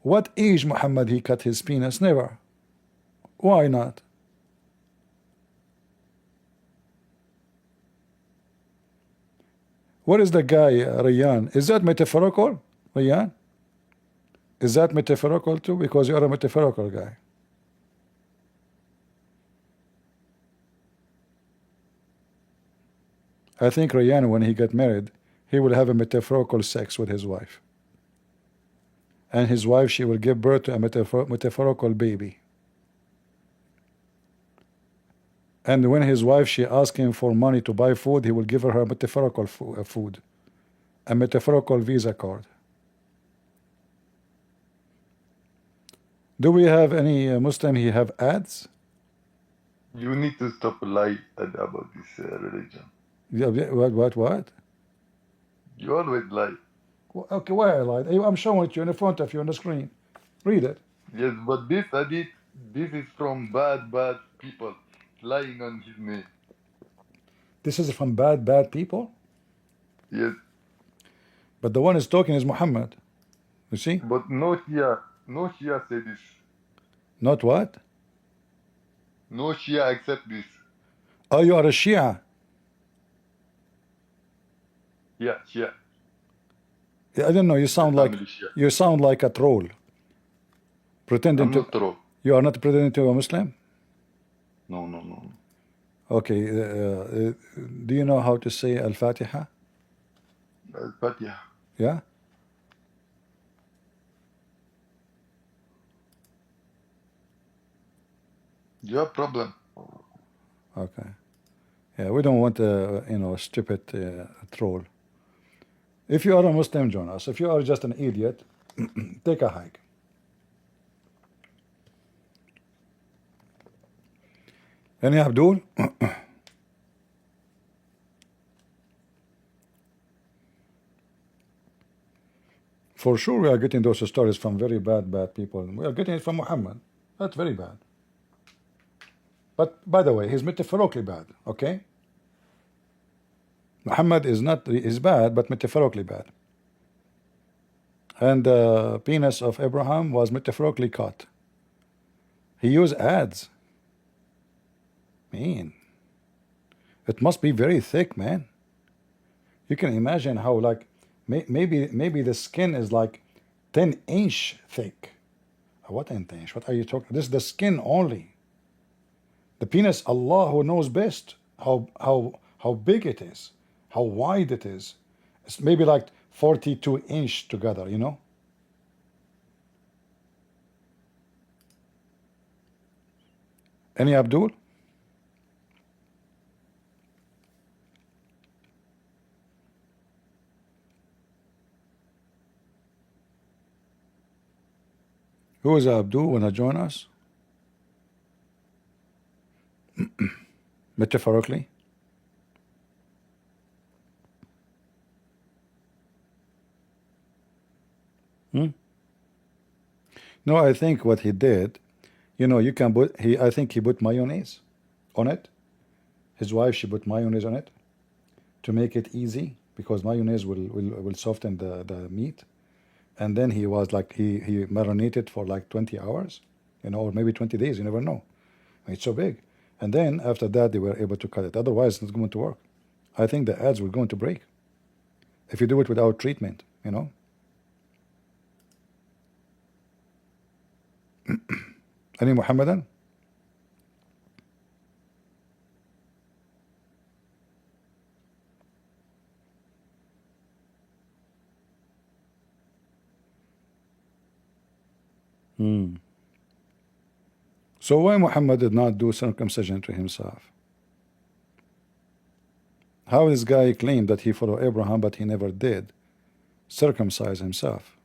What age Muhammad he cut his penis? Never. Why not? What is the guy, Rayyan? Is that metaphorical, Rayyan? Is that metaphorical too? Because you are a metaphorical guy. I think Rayyan, when he got married, he will have a metaphorical sex with his wife. And his wife, she will give birth to a metaphorical baby. And when his wife, she asks him for money to buy food, he will give her a metaphorical food, a metaphorical Visa card. Do we have any Muslim he have ads? You need to stop lying about this religion. Yeah, what? You always lie. Okay, why I lied? I'm showing it you in front of you on the screen. Read it. Yes, but this is from bad people lying on his name. This is from bad people? Yes. But the one is talking is Muhammad. You see? But no Shia say this. Not what? No Shia accept this. Oh, you are a Shia. Yeah, Shia. I don't know. You sound like a troll. Pretending I'm not troll. You are not pretending to be a Muslim? No. Okay. Do you know how to say Al-Fatiha? Al-Fatiha. Yeah? You have problem. Okay. Yeah, we don't want a stupid troll. If you are a Muslim, join us. If you are just an idiot, take a hike. Any Abdul? For sure we are getting those stories from very bad people. We are getting it from Muhammad. That's very bad. But by the way, he's metaphorically bad, okay? Muhammad is bad, but metaphorically bad. And the penis of Abraham was metaphorically cut. He used ads. Man, it must be very thick, man. You can imagine how, like, maybe the skin is like 10-inch thick. What 10-inch? What are you talking? This is the skin only. The penis, Allah who knows best how big it is, how wide it is. It's maybe like 42-inch together, you know? Any Abdul? Who is Abdul? Wanna join us? Metaphorically? Hmm? No, I think what he did, you know, you can put, I think he put mayonnaise on it. His wife, she put mayonnaise on it to make it easy, because mayonnaise will soften the meat. And then he was like, he marinated for like 20 hours, you know, or maybe 20 days, you never know. It's so big. And then after that, they were able to cut it. Otherwise, it's not going to work. I think the ads were going to break if you do it without treatment, you know. Any Muhammadan? So why Muhammad did not do circumcision to himself? How this guy claimed that he followed Abraham, but he never did circumcise himself?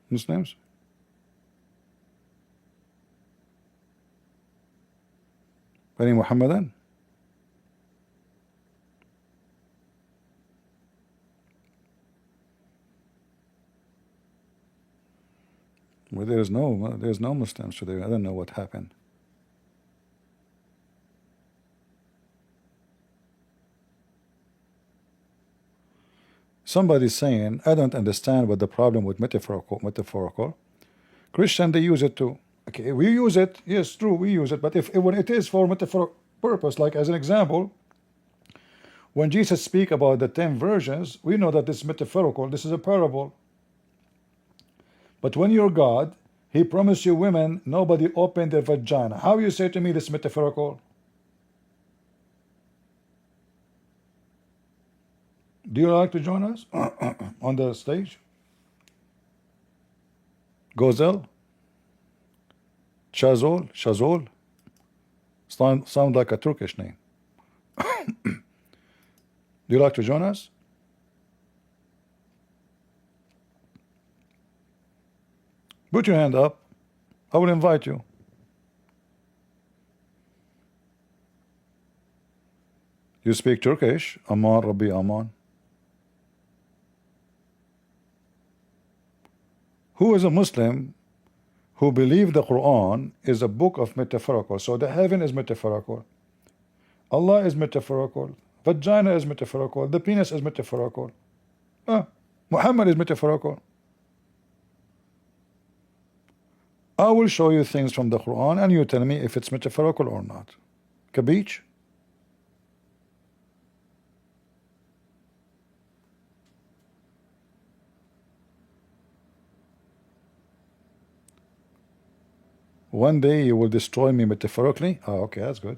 Muslims? Any Muhammadan? Well, there's no Muslims today. I don't know what happened. Somebody's saying, I don't understand what the problem with metaphorical. Christian, they use it too. Okay, we use it. Yes, true, we use it. But when it is for metaphorical purpose, like as an example, when Jesus speak about the 10 virgins, we know that this is metaphorical. This is a parable. But when you're God, he promised you women, nobody opened their vagina. How you say to me this is metaphorical? Do you like to join us on the stage? Gozel? Shazol? Sound like a Turkish name. Do you like to join us? Put your hand up. I will invite you. You speak Turkish? Aman, Rabbi Aman. Who is a Muslim who believe the Quran is a book of metaphorical? So the heaven is metaphorical. Allah is metaphorical. Vagina is metaphorical. The penis is metaphorical. Muhammad is metaphorical. I will show you things from the Quran and you tell me if it's metaphorical or not. Kabich? One day you will destroy me metaphorically? Oh, okay, that's good.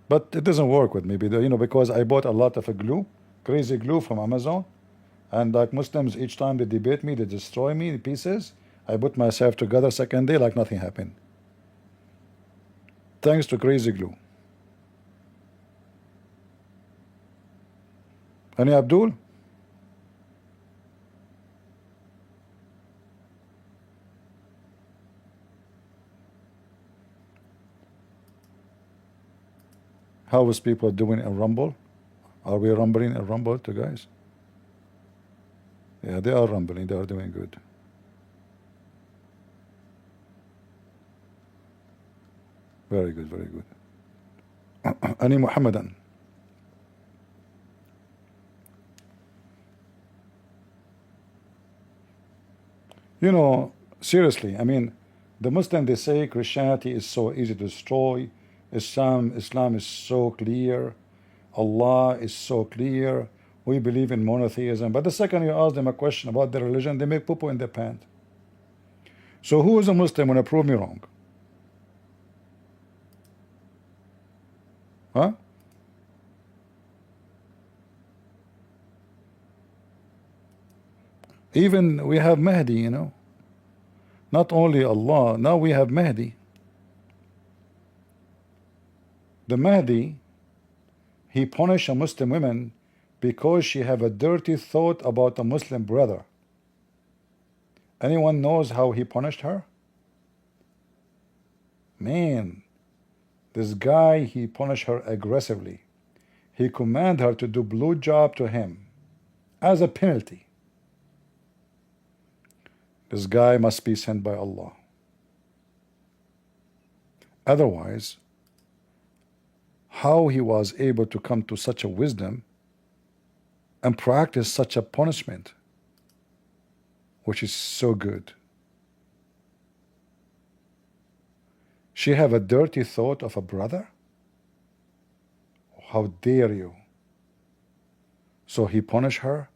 But it doesn't work with me, you know, because I bought a lot of glue, crazy glue from Amazon. And like Muslims, each time they debate me, they destroy me in pieces. I put myself together second day like nothing happened. Thanks to crazy glue. Any Abdul? How is people doing in Rumble? Are we rumbling in Rumble to guys? Yeah, they are rumbling. They are doing good. Very good, very good. Any Muhammadan? You know, seriously, I mean, the Muslim, they say Christianity is so easy to destroy. Islam is so clear. Allah is so clear. We believe in monotheism. But the second you ask them a question about their religion, they make poo-poo in their pants. So who is a Muslim when I prove me wrong? Huh? Even we have Mahdi, you know. Not only Allah, now we have Mahdi. The Mahdi, he punished a Muslim woman because she have a dirty thought about a Muslim brother. Anyone knows how he punished her? Man, this guy, he punished her aggressively. He commanded her to do blue job to him as a penalty. This guy must be sent by Allah. Otherwise, how he was able to come to such a wisdom and practice such a punishment, which is so good. She have a dirty thought of a brother? How dare you? So he punished her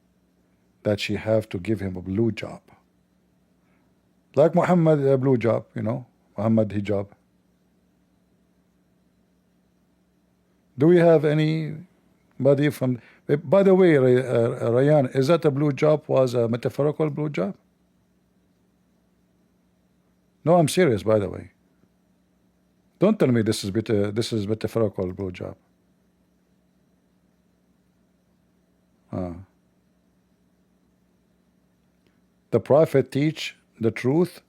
that she have to give him a blue job. Like Mohammed, a blue job, you know, Mohammed Hijab. Do we have anybody from... By the way, Ryan, is that a blue job was a metaphorical blue job? No, I'm serious, by the way. Don't tell me this is metaphorical blue job. The Prophet teach the truth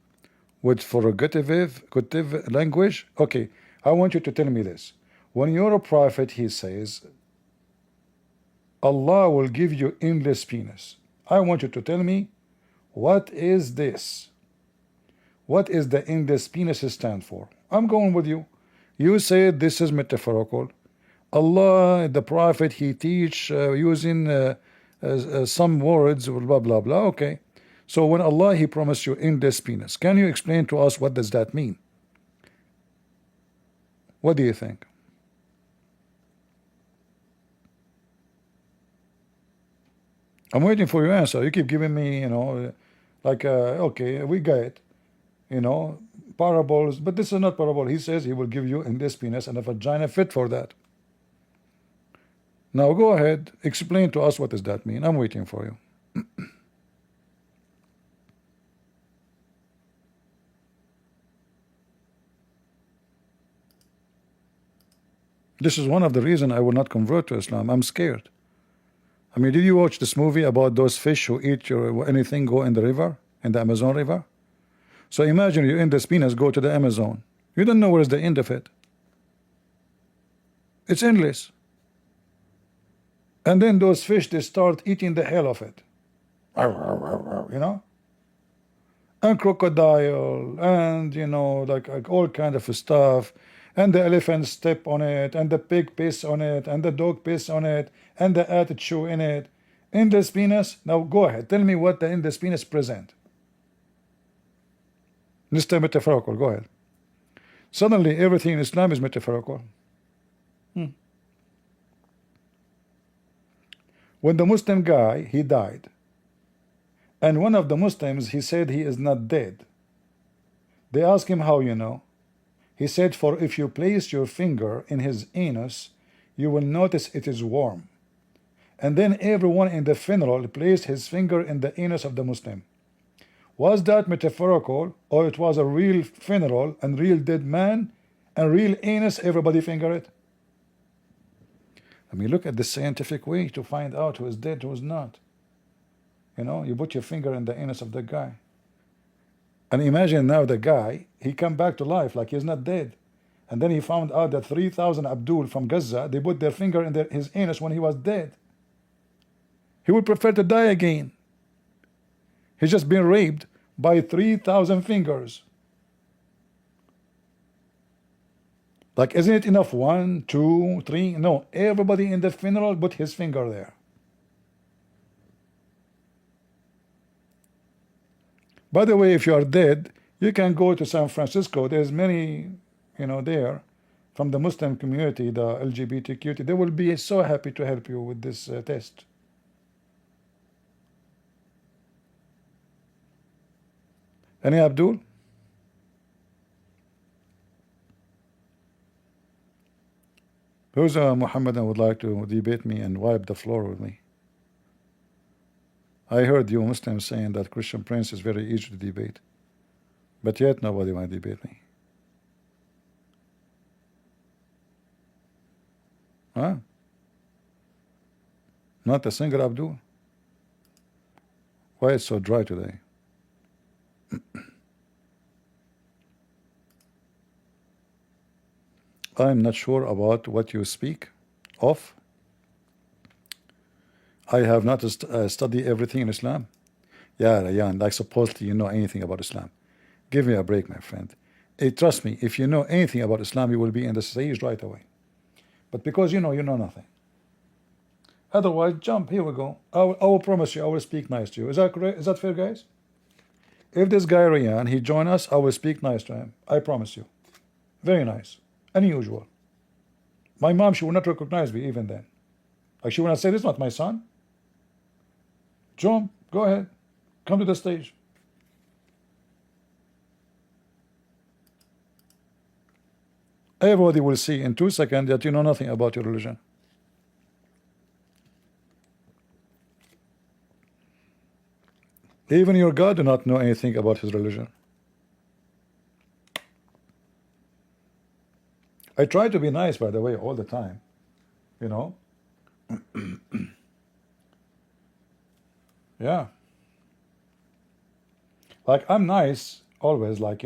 with figurative language. Okay, I want you to tell me this. When you're a prophet, he says, Allah will give you endless penis. I want you to tell me, what is this? What is the endless penis stand for? I'm going with you. You said this is metaphorical. Allah, the Prophet, he teach using some words, blah, blah, blah. Okay. So when Allah, he promised you endless penis, can you explain to us what does that mean? What do you think? I'm waiting for your answer. You keep giving me, you know, like, okay, we got it. You know, parables, but this is not parable. He says he will give you endless penis and a vagina fit for that. Now go ahead, explain to us what does that mean. I'm waiting for you. This is one of the reasons I will not convert to Islam. I'm scared. I mean, did you watch this movie about those fish who eat anything go in the river, in the Amazon River? So imagine you in this penis go to the Amazon. You don't know where is the end of it. It's endless. And then those fish, they start eating the hell of it. You know? And crocodile, and you know, like all kind of stuff. And the elephant step on it, and the pig piss on it, and the dog piss on it, and the ant chew in it. Endless penis. Now go ahead, tell me what the endless penis present. This time metaphorical, go ahead. Suddenly everything in Islam is metaphorical. When the Muslim guy, he died, and one of the Muslims, he said he is not dead. They asked him, how you know? He said, for if you place your finger in his anus, you will notice it is warm. And then everyone in the funeral placed his finger in the anus of the Muslim. Was that metaphorical, or it was a real funeral and real dead man and real anus, everybody finger it? I mean, look at the scientific way to find out who is dead, who is not. You know, you put your finger in the anus of the guy. And imagine now the guy, he come back to life like he's not dead. And then he found out that 3,000 Abdul from Gaza, they put their finger in his anus when he was dead. He would prefer to die again. He's just been raped by 3,000 fingers. Like, isn't it enough? 1, 2, 3? No, everybody in the funeral put his finger there. By the way, if you are dead, you can go to San Francisco. There's many, there from the Muslim community, the LGBTQ. They will be so happy to help you with this test. Any Abdul? Who's Mohammed and would like to debate me and wipe the floor with me? I heard you Muslims saying that Christian Prince is very easy to debate, but yet nobody want to debate me. Huh? Not a single Abdul? Why it's so dry today? I'm not sure about what you speak of. I have not studied everything in Islam. Yeah, Rayan, like supposedly you know anything about Islam. Give me a break, my friend. Trust me, if you know anything about Islam, you will be in the stage right away. But because you know nothing. Otherwise, jump. Here we go. I will promise you, I will speak nice to you. Is that correct? Is that fair, guys? If this guy Rayan, he join us, I will speak nice to him. I promise you. Very nice. Unusual. My mom, she will not recognize me even then. Like she will not say, this is not my son. Jump. Go ahead. Come to the stage. Everybody will see in 2 seconds that you know nothing about your religion. Even your God do not know anything about his religion. I try to be nice, by the way, all the time. Yeah. Like I'm nice always, like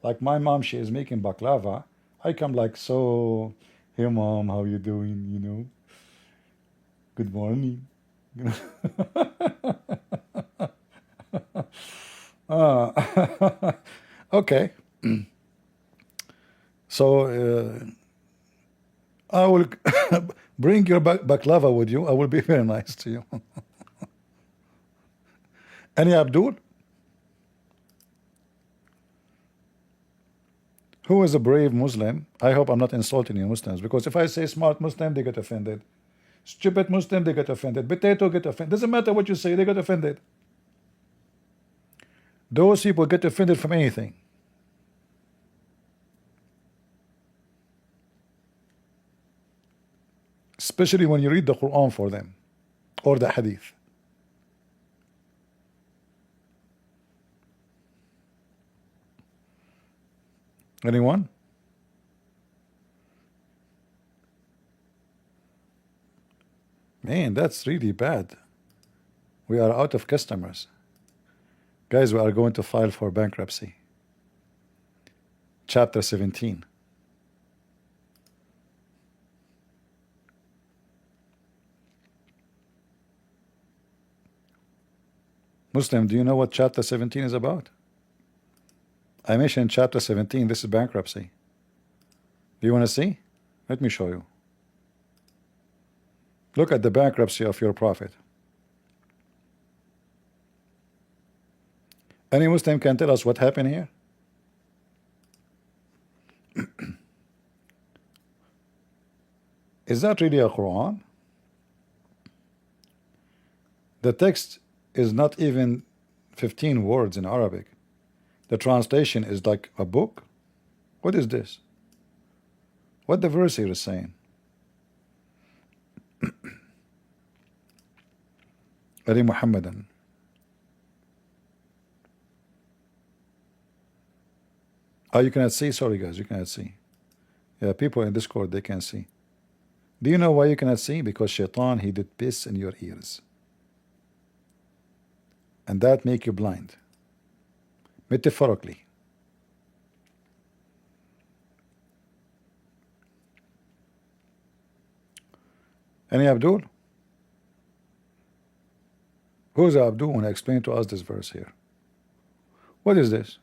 like my mom, she is making baklava. I come like, so, hey mom, how you doing? Good morning. Okay. So I will bring your baklava with you. I will be very nice to you. Any Abdul? Who is a brave Muslim? I hope I'm not insulting you Muslims, because if I say smart Muslim, they get offended. Stupid Muslim, they get offended. Potato get offended. Doesn't matter what you say, they get offended. Those people get offended from anything. Especially when you read the Quran for them or the Hadith. Anyone? Man, that's really bad. We are out of customers. Guys, we are going to file for bankruptcy. Chapter 17. Muslim, do you know what chapter 17 is about? I mentioned chapter 17, this is bankruptcy. Do you want to see? Let me show you. Look at the bankruptcy of your prophet. Any Muslim can tell us what happened here? Is that really a Quran? The text is not even 15 words in Arabic. The translation is like a book. What is this? What the verse here is saying? Ali Muhammadan. Oh, you cannot see? Sorry guys, you cannot see. Yeah, people in Discord, they can see. Do you know why you cannot see? Because Shaitan, he did piss in your ears. And that make you blind. Metaphorically. Any Abdul? Who's Abdul? Want to explain to us this verse here? What is this?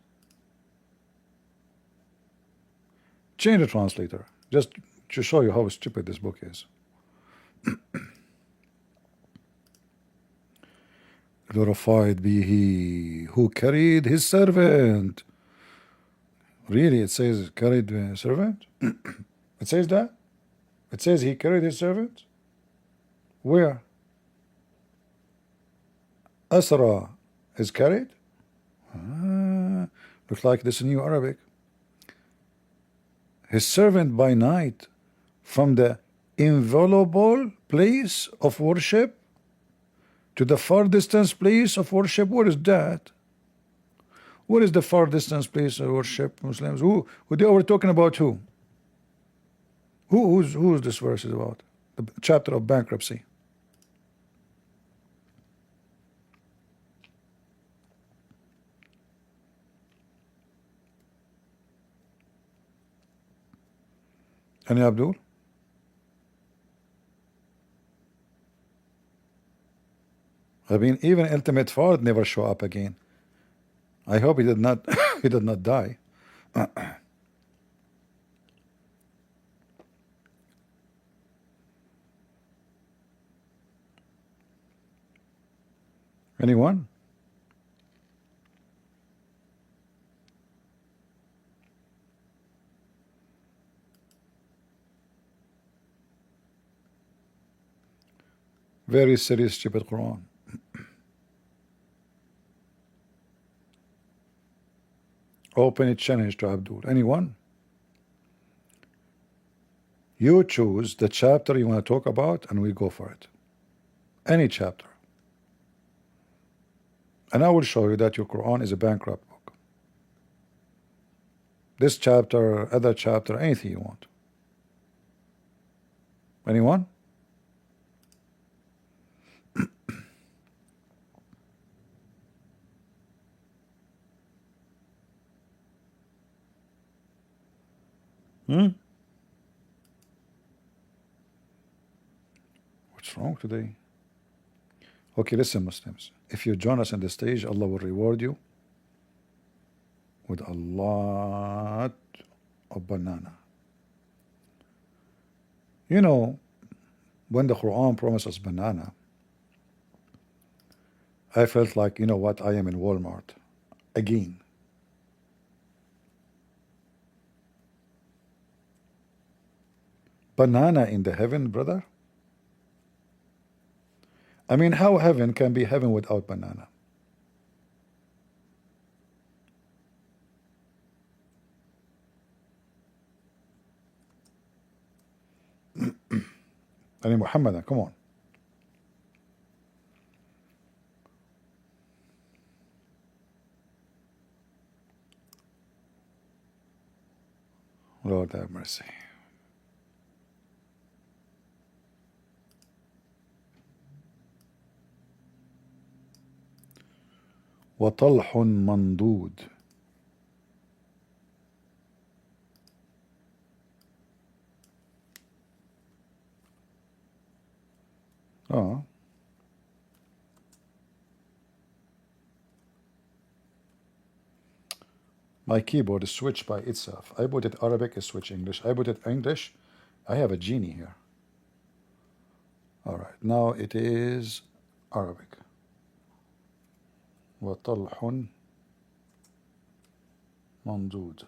Change the translator, just to show you how stupid this book is. Glorified be he who carried his servant. Really, it says carried the servant? It says that? It says he carried his servant? Where? Asra is carried? Ah, looks like this is New Arabic. His servant by night from the inviolable place of worship to the far distance place of worship. What is that? What is the far distance place of worship, Muslims? Who they were talking about? Who's this verse is about? The chapter of bankruptcy. Any Abdul? I mean, even Ultimate Fard never show up again. I hope he did not he did not die. Anyone? Very serious, stupid Quran. Open a challenge to Abdul. Anyone? You choose the chapter you want to talk about and we go for it. Any chapter. And I will show you that your Quran is a bankrupt book. This chapter, other chapter, anything you want. Anyone? What's wrong today? Okay, listen, Muslims. If you join us on the stage, Allah will reward you with a lot of banana. You know, when the Quran promises banana, I felt like, you know what, I am in Walmart again. Banana in the heaven, brother? I mean, how heaven can be heaven without banana? I mean, Muhammad, come on. Lord have mercy. وطلح منضود. Oh. My keyboard is switched by itself. I put it Arabic, it switch English. I put it English. I have a genie here. All right, now it is Arabic. وطلح منضود.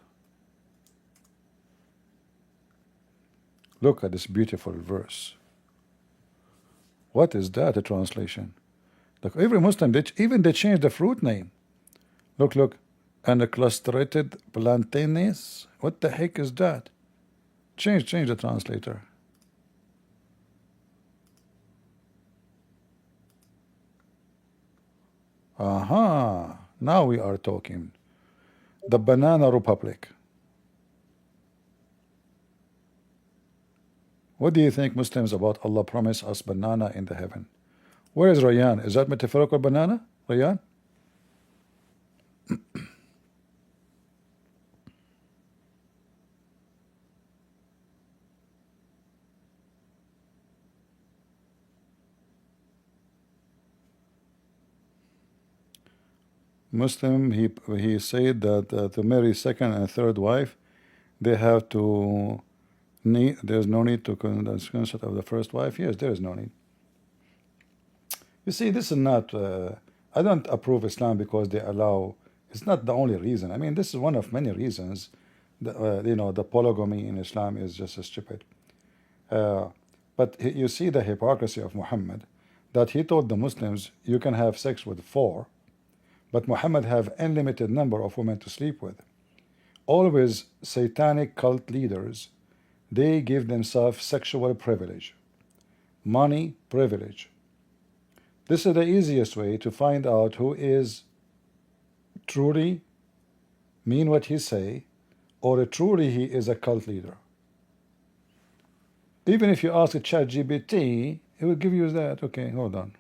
Look at this beautiful verse. What is that, a translation? Look, every Muslim, even they change the fruit name. Look. And the clusterated plantains. What the heck is that? Change the translator. Aha, now we are talking. The Banana Republic. What do you think, Muslims, about Allah promise us banana in the heaven? Where is Rayyan? Is that metaphorical banana, Rayyan? Muslim, he said that to marry second and third wife, they have to need. There's no need to consent of the first wife. Yes, there is no need. You see, this is not. I don't approve Islam because they allow. It's not the only reason. I mean, this is one of many reasons. You know, the polygamy in Islam is just stupid. But you see the hypocrisy of Muhammad, that he told the Muslims you can have sex with 4, but Muhammad have unlimited number of women to sleep with. Always satanic cult leaders, they give themselves sexual privilege, money privilege. This is the easiest way to find out who is truly mean what he say, or truly he is a cult leader. Even if you ask a ChatGPT, it will give you that. Okay, hold on.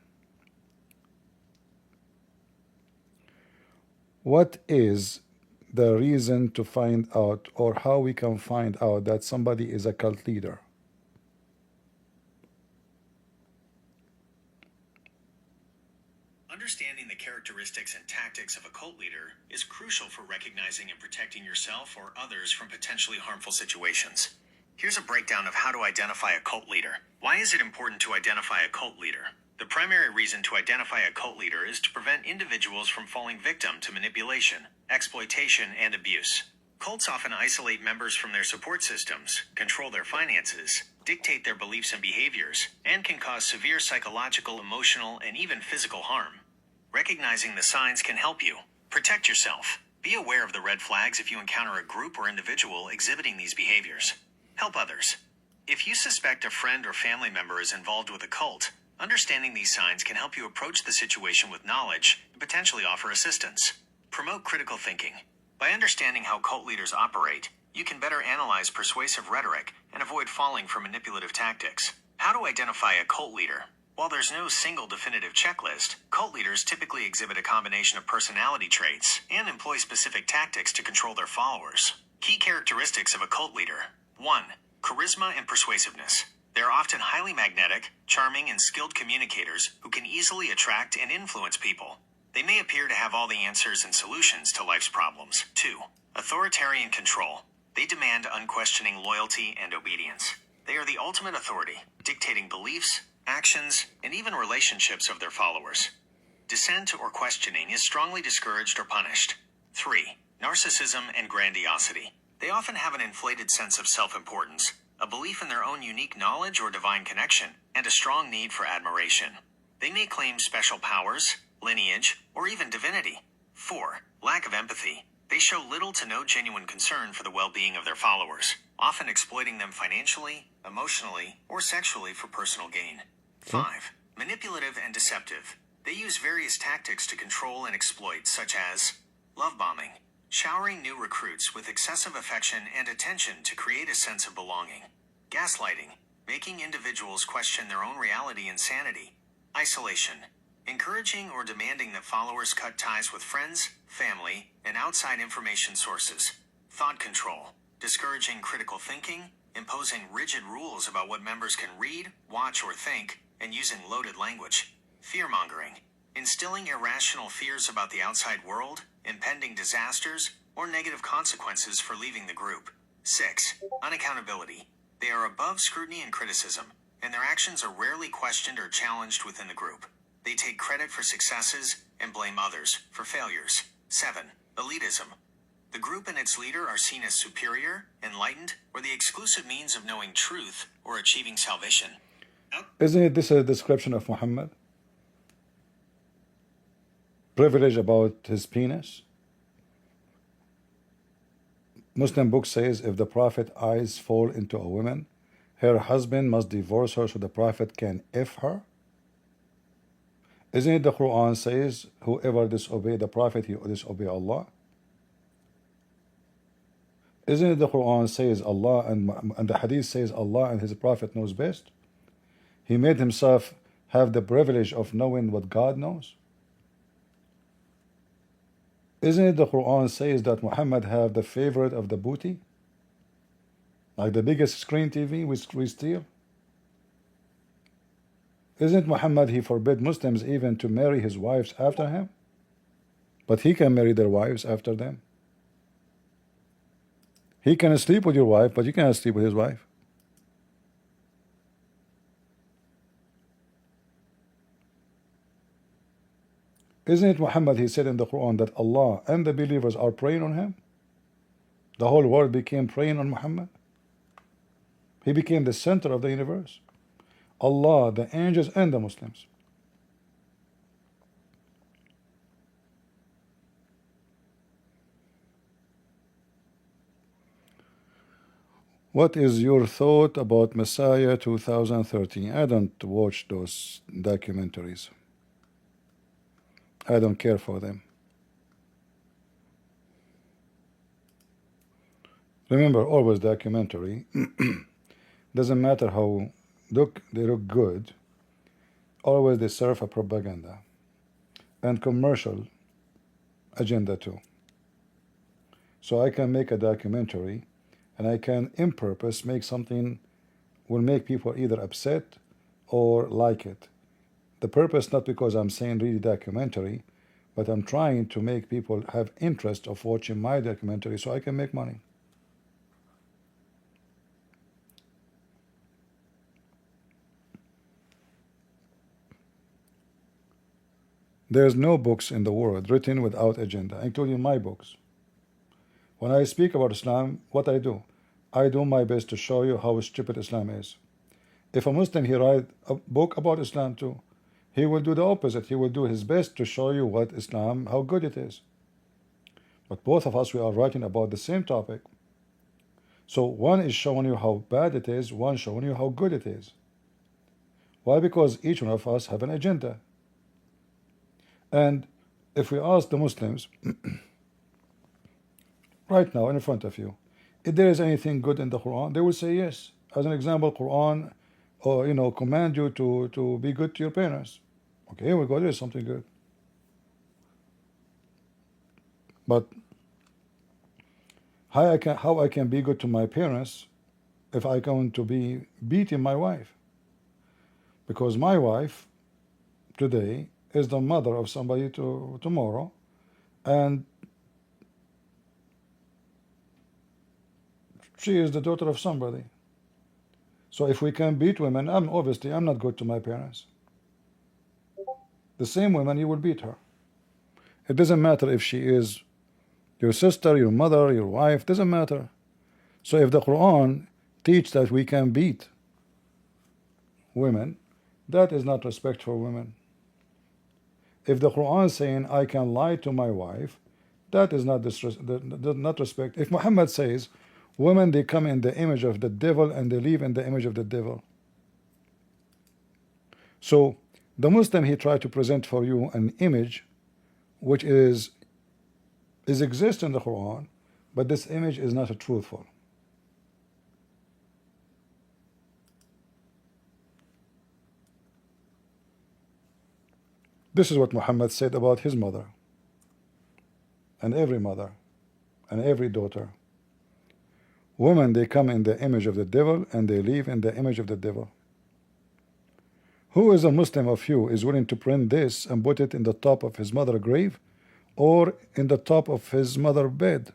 What is the reason to find out, or how we can find out that somebody is a cult leader? Understanding the characteristics and tactics of a cult leader is crucial for recognizing and protecting yourself or others from potentially harmful situations. Here's a breakdown of how to identify a cult leader. Why is it important to identify a cult leader? The primary reason to identify a cult leader is to prevent individuals from falling victim to manipulation, exploitation, and abuse. Cults often isolate members from their support systems, control their finances, dictate their beliefs and behaviors, and can cause severe psychological, emotional, and even physical harm. Recognizing the signs can help you. Protect yourself. Be aware of the red flags if you encounter a group or individual exhibiting these behaviors. Help others. If you suspect a friend or family member is involved with a cult, understanding these signs can help you approach the situation with knowledge and potentially offer assistance. Promote critical thinking. By understanding how cult leaders operate, you can better analyze persuasive rhetoric and avoid falling for manipulative tactics. How to identify a cult leader? While there's no single definitive checklist, cult leaders typically exhibit a combination of personality traits and employ specific tactics to control their followers. Key characteristics of a cult leader. 1. Charisma and persuasiveness. They are often highly magnetic, charming, and skilled communicators who can easily attract and influence people. They may appear to have all the answers and solutions to life's problems. 2. Authoritarian control. They demand unquestioning loyalty and obedience. They are the ultimate authority, dictating beliefs, actions, and even relationships of their followers. Dissent or questioning is strongly discouraged or punished. 3. Narcissism and grandiosity. They often have an inflated sense of self-importance, a belief in their own unique knowledge or divine connection, and a strong need for admiration. They may claim special powers, lineage, or even divinity. 4. Lack of empathy. They show little to no genuine concern for the well-being of their followers, often exploiting them financially, emotionally, or sexually for personal gain. 5. Manipulative and deceptive. They use various tactics to control and exploit, such as love bombing, showering new recruits with excessive affection and attention to create a sense of belonging. Gaslighting, making individuals question their own reality and sanity. Isolation, encouraging or demanding that followers cut ties with friends, family, and outside information sources. Thought control, discouraging critical thinking, imposing rigid rules about what members can read, watch, or think, and using loaded language. Fear-mongering, instilling irrational fears about the outside world, impending disasters, or negative consequences for leaving the group. 6. Unaccountability. They are above scrutiny and criticism, and their actions are rarely questioned or challenged within the group. They take credit for successes and blame others for failures. 7. Elitism. The group and its leader are seen as superior, enlightened, or the exclusive means of knowing truth or achieving salvation. Isn't it this a description of Muhammad? Privilege about his penis. Muslim book says if the Prophet eyes fall into a woman, her husband must divorce her so the Prophet can F her. Isn't it the Quran says whoever disobey the Prophet, he disobey Allah? Isn't it the Quran says Allah and the Hadith says Allah and his Prophet knows best? He made himself have the privilege of knowing what God knows. Isn't it the Quran says that Muhammad have the favorite of the booty? Like the biggest screen TV we steal? Isn't Muhammad, he forbid Muslims even to marry his wives after him? But he can marry their wives after them. He can sleep with your wife, but you cannot sleep with his wife. Isn't it Muhammad, he said in the Quran that Allah and the believers are praying on him? The whole world became praying on Muhammad. He became the center of the universe. Allah, the angels, and the Muslims. What is your thought about Messiah 2013? I don't watch those documentaries. I don't care for them. Remember, always documentary. Doesn't matter how they look good. Always they serve a propaganda and commercial agenda too. So I can make a documentary, and I can, in purpose, make something will make people either upset or like it. The purpose not because I'm saying really documentary, but I'm trying to make people have interest of watching my documentary so I can make money. There's no books in the world written without agenda, including my books. When I speak about Islam, what I do my best to show you how stupid Islam is. If a Muslim, he write a book about Islam too, he will do the opposite. He will do his best to show you what Islam, how good it is. But both of us, we are writing about the same topic. So one is showing you how bad it is, one showing you how good it is. Why? Because each one of us have an agenda. And if we ask the Muslims right now in front of you, if there is anything good in the Quran, they will say yes. As an example, Quran, or command you to be good to your parents. Okay, here we go. There is something good. But how I can be good to my parents if I going to be beating my wife? Because my wife today is the mother of somebody tomorrow, and she is the daughter of somebody. So if we can beat women, I'm not good to my parents. The same woman, you will beat her. It doesn't matter if she is your sister, your mother, your wife, doesn't matter. So if the Quran teach that we can beat women, that is not respect for women. If the Quran saying I can lie to my wife, that is not respect. If Muhammad says women, they come in the image of the devil and they live in the image of the devil. So the Muslim, he tried to present for you an image which is exist in the Quran, but this image is not truthful. This is what Muhammad said about his mother and every daughter. Women, they come in the image of the devil and they live in the image of the devil. Who is a Muslim of you is willing to print this and put it in the top of his mother's grave or in the top of his mother's bed?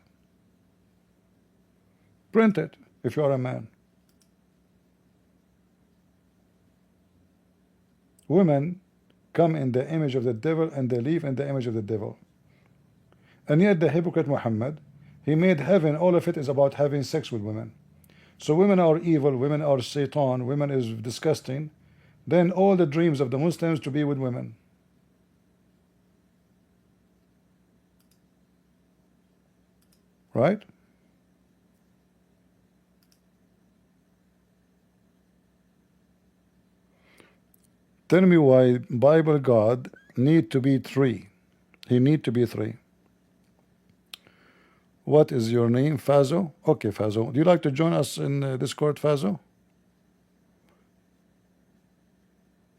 Print it if you are a man. Women come in the image of the devil and they live in the image of the devil. And yet the hypocrite Muhammad, he made heaven, all of it is about having sex with women. So women are evil, women are Satan, women is disgusting. Then all the dreams of the Muslims to be with women. Right? Tell me why Bible God need to be three. He need to be three. What is your name? Fazo? Okay, Fazo. Do you like to join us in Discord, Fazo?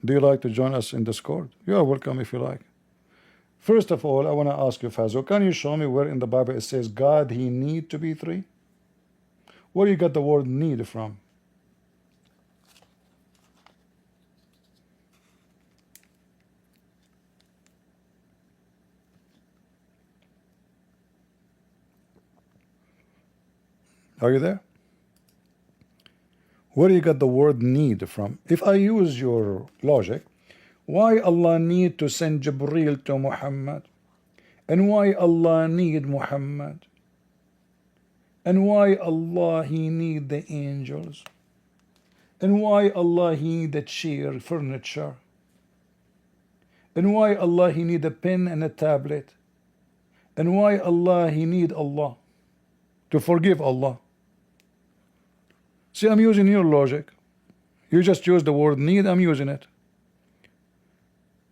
Do you like to join us in Discord? You are welcome if you like. First of all, I want to ask you, Fazo, can you show me where in the Bible it says God, he need to be three? Where you got the word need from? Are you there? Where you got the word need from? If I use your logic, Why Allah need to send Jibreel to Muhammad? And why Allah need Muhammad? And why Allah He need the angels? And why Allah He need the chair, furniture? And why Allah He need a pen and a tablet? And why Allah He need Allah to forgive Allah? See, I'm using your logic. You just use the word need, I'm using it.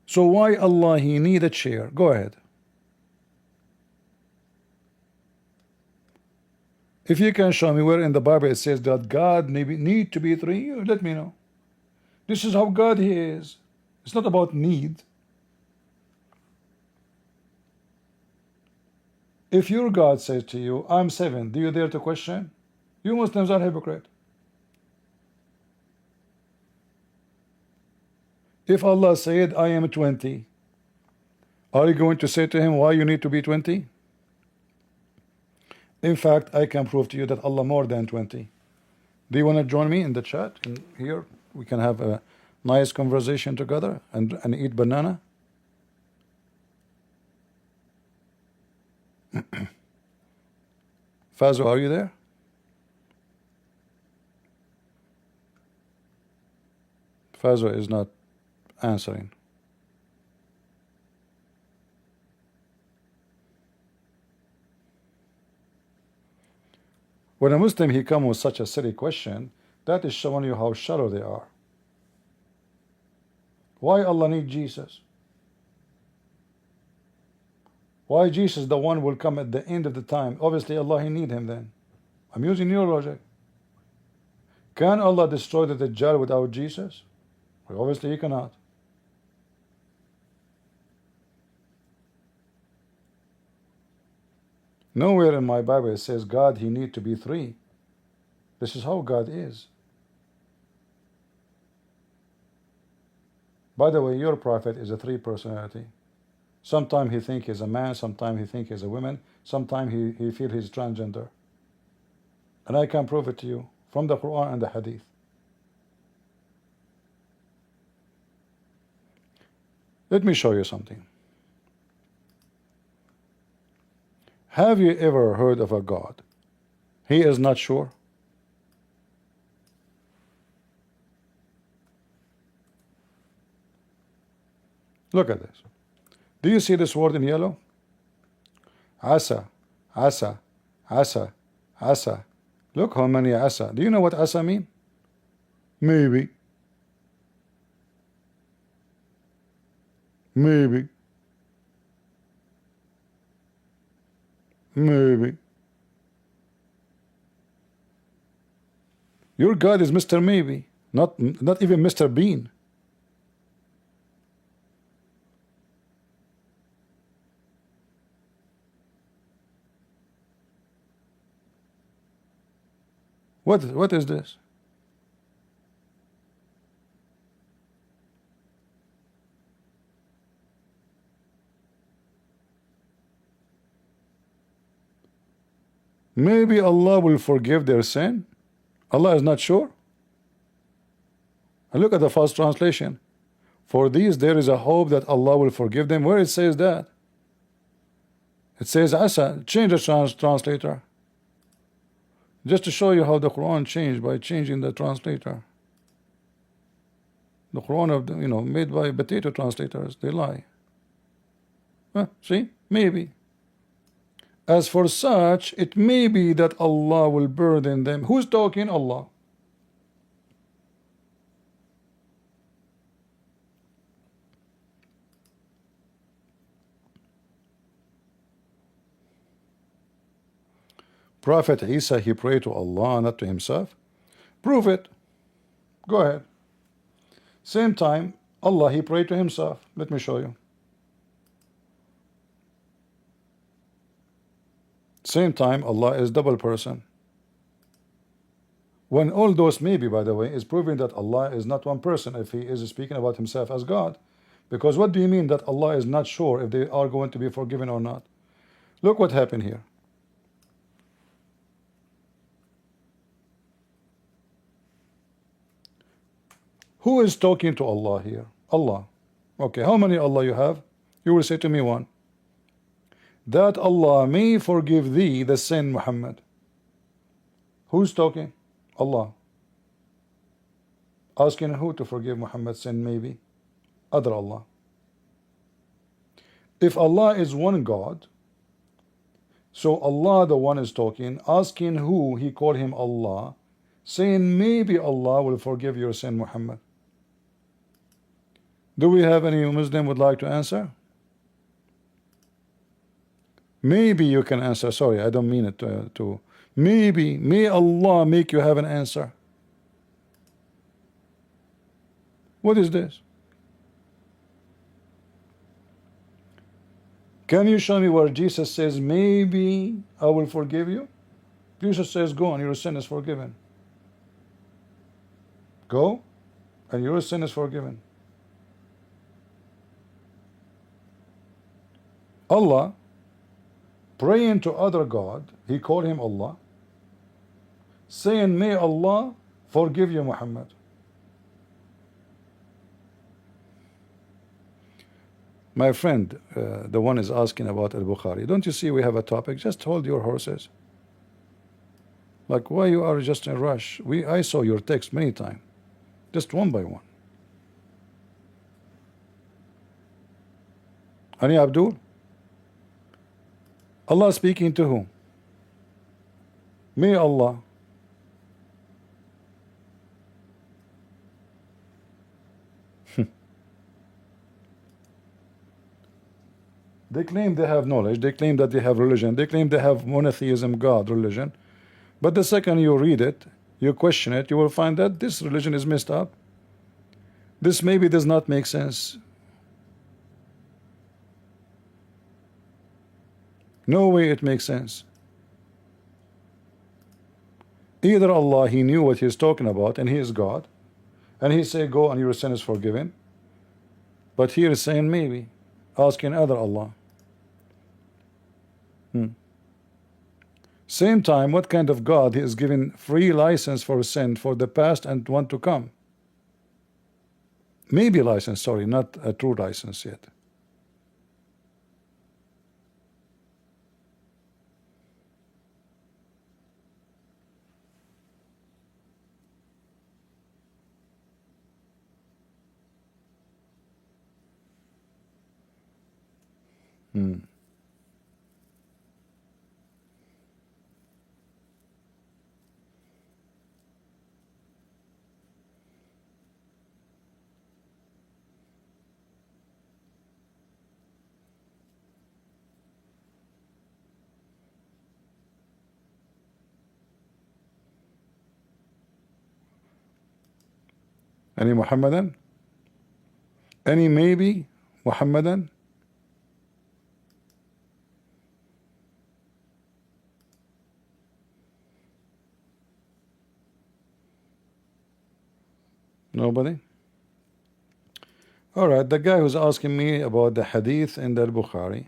So why Allah He need a chair? Go ahead. If you can show me where in the Bible it says that God need to be three, let me know. This is how God He is. It's not about need. If your God says to you, I'm 7, do you dare to question? You Muslims are hypocrite. If Allah said, I am 20, are you going to say to Him, why you need to be 20? In fact, I can prove to you that Allah more than 20. Do you want to join me in the chat? In here, we can have a nice conversation together and eat banana. Fazo, are you there? Fazo is not answering. When a Muslim he comes with such a silly question, that is showing you how shallow they are. Why Allah need Jesus? Why Jesus the one will come at the end of the time? Obviously Allah He need Him then. I'm using your logic. Can Allah destroy the Dajjal without Jesus? Well, obviously He cannot. Nowhere in my Bible it says God He need to be three. This is how God is. By the way, your prophet is a three personality. Sometimes he think he's a man, sometimes he think he's a woman, sometimes he feel he's transgender. And I can prove it to you from the Quran and the Hadith. Let me show you something. Have you ever heard of a God? He is not sure. Look at this. Do you see this word in yellow? Asa, asa, asa, asa. Look how many asa. Do you know what asa mean? Maybe. Maybe. Maybe. Your God is Mr. Maybe, not even Mr. Bean. What is this? Maybe Allah will forgive their sin. Allah is not sure. And look at the first translation. For these there is a hope that Allah will forgive them. Where it says that? It says Asa. Change the translator. Just to show you how the Quran changed by changing the translator. The Quran of the, made by potato translators, they lie. See? Maybe. As for such, it may be that Allah will burden them. Who's talking? Allah. Prophet Isa, he prayed to Allah, not to himself. Prove it. Go ahead. Same time, Allah, he prayed to himself. Let me show you. Same time, Allah is double person. When all those maybe, by the way, is proving that Allah is not one person if He is speaking about Himself as God. Because what do you mean that Allah is not sure if they are going to be forgiven or not? Look what happened here. Who is talking to Allah here? Allah. Okay, how many Allah you have? You will say to me one. That Allah may forgive thee the sin, Muhammad. Who's talking? Allah. Asking who to forgive Muhammad's sin, maybe? Other Allah. If Allah is one God, so Allah the one is talking, asking who, he called him Allah, saying maybe Allah will forgive your sin, Muhammad. Do we have any Muslim would like to answer? Maybe you can answer. Sorry, I don't mean it to maybe. May Allah make you have an answer. What is this? Can you show me where Jesus says maybe I will forgive you? Jesus says go and your sin is forgiven. Go and your sin is forgiven. Allah praying to other God, he called him Allah, saying may Allah forgive you, Muhammad. My friend, the one is asking about Al-Bukhari. Don't you see we have a topic? Just hold your horses. Like why you are just in a rush? I saw your text many times. Just one by one. Ani Abdul? Allah speaking to whom? May Allah. They claim they have knowledge, they claim that they have religion, they claim they have monotheism, God, religion. But the second you read it, you question it, you will find that this religion is messed up. This maybe does not make sense. No way it makes sense. Either Allah, he knew what he's talking about and he is God, and he say go and your sin is forgiven. But here is saying maybe, asking other Allah. Same time, what kind of God is giving free license for sin for the past and one to come? Maybe license, sorry, not a true license yet. Any Muhammadan? Any maybe Muhammadan? Nobody? All right, the guy who's asking me about the hadith in the Bukhari.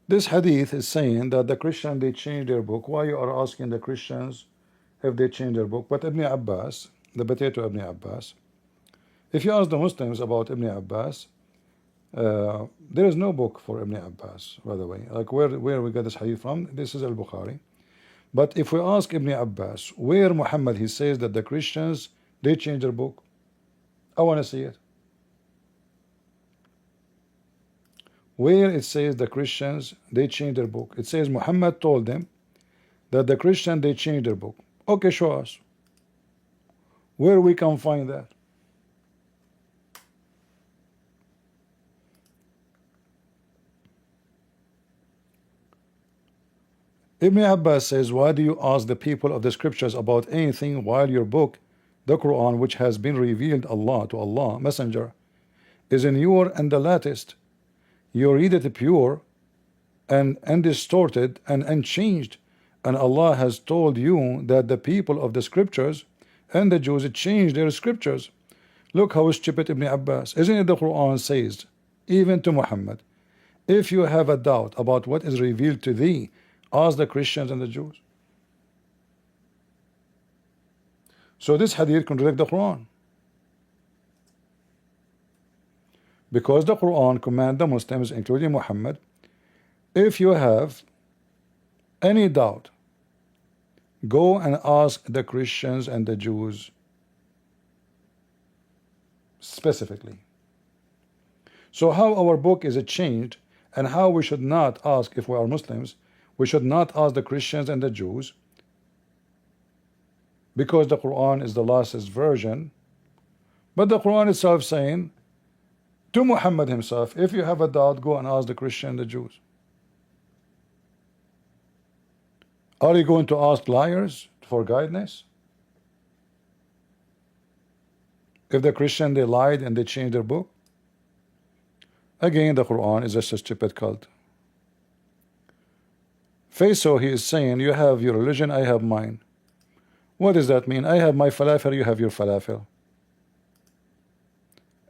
This hadith is saying that the Christian they changed their book. Why you are asking the Christians if they change their book? But Ibn Abbas, the potato Ibn Abbas, if you ask the Muslims about Ibn Abbas, there is no book for Ibn Abbas, by the way. Like where we got this hadith from, this is Al-Bukhari. But if we ask Ibn Abbas, where Muhammad he says that the Christians they change their book, I want to see it. Where it says the Christians they change their book. It says Muhammad told them that the Christian they change their book. Okay, show us where we can find that. Ibn Abbas says, why do you ask the people of the scriptures about anything while your book, the Quran, which has been revealed Allah to Allah Messenger, is in your and the latest? You read it pure and undistorted and unchanged, and Allah has told you that the people of the scriptures and the Jews changed their scriptures. Look how stupid Ibn Abbas. Isn't it the Quran says, even to Muhammad, if you have a doubt about what is revealed to thee, ask the Christians and the Jews. So this hadith contradicts the Quran. Because the Quran commands the Muslims, including Muhammad, if you have any doubt, go and ask the Christians and the Jews specifically. So how our book is changed, and how we should not ask, if we are Muslims, we should not ask the Christians and the Jews, because the Quran is the lastest version. But the Quran itself saying to Muhammad himself, if you have a doubt, go and ask the Christian and the Jews. Are you going to ask liars for guidance? If the Christian, they lied and they changed their book? Again, the Quran is just a stupid cult. So he is saying, you have your religion, I have mine. What does that mean? I have my falafel, you have your falafel.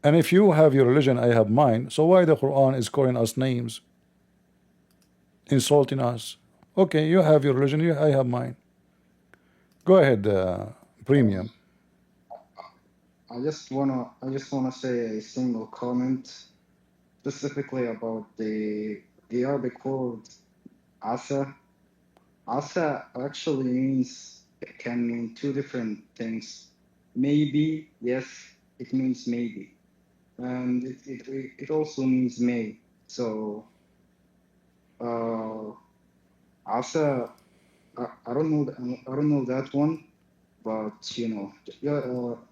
And if you have your religion, I have mine, so why the Quran is calling us names, insulting us? Okay, you have your religion, I have mine. Go ahead, Premium. I just wanna say a single comment, specifically about the Arabic word asa. Asa actually can mean two different things. Maybe, yes, it means maybe, and it also means may. So asa, I don't know that one, but you know, yeah.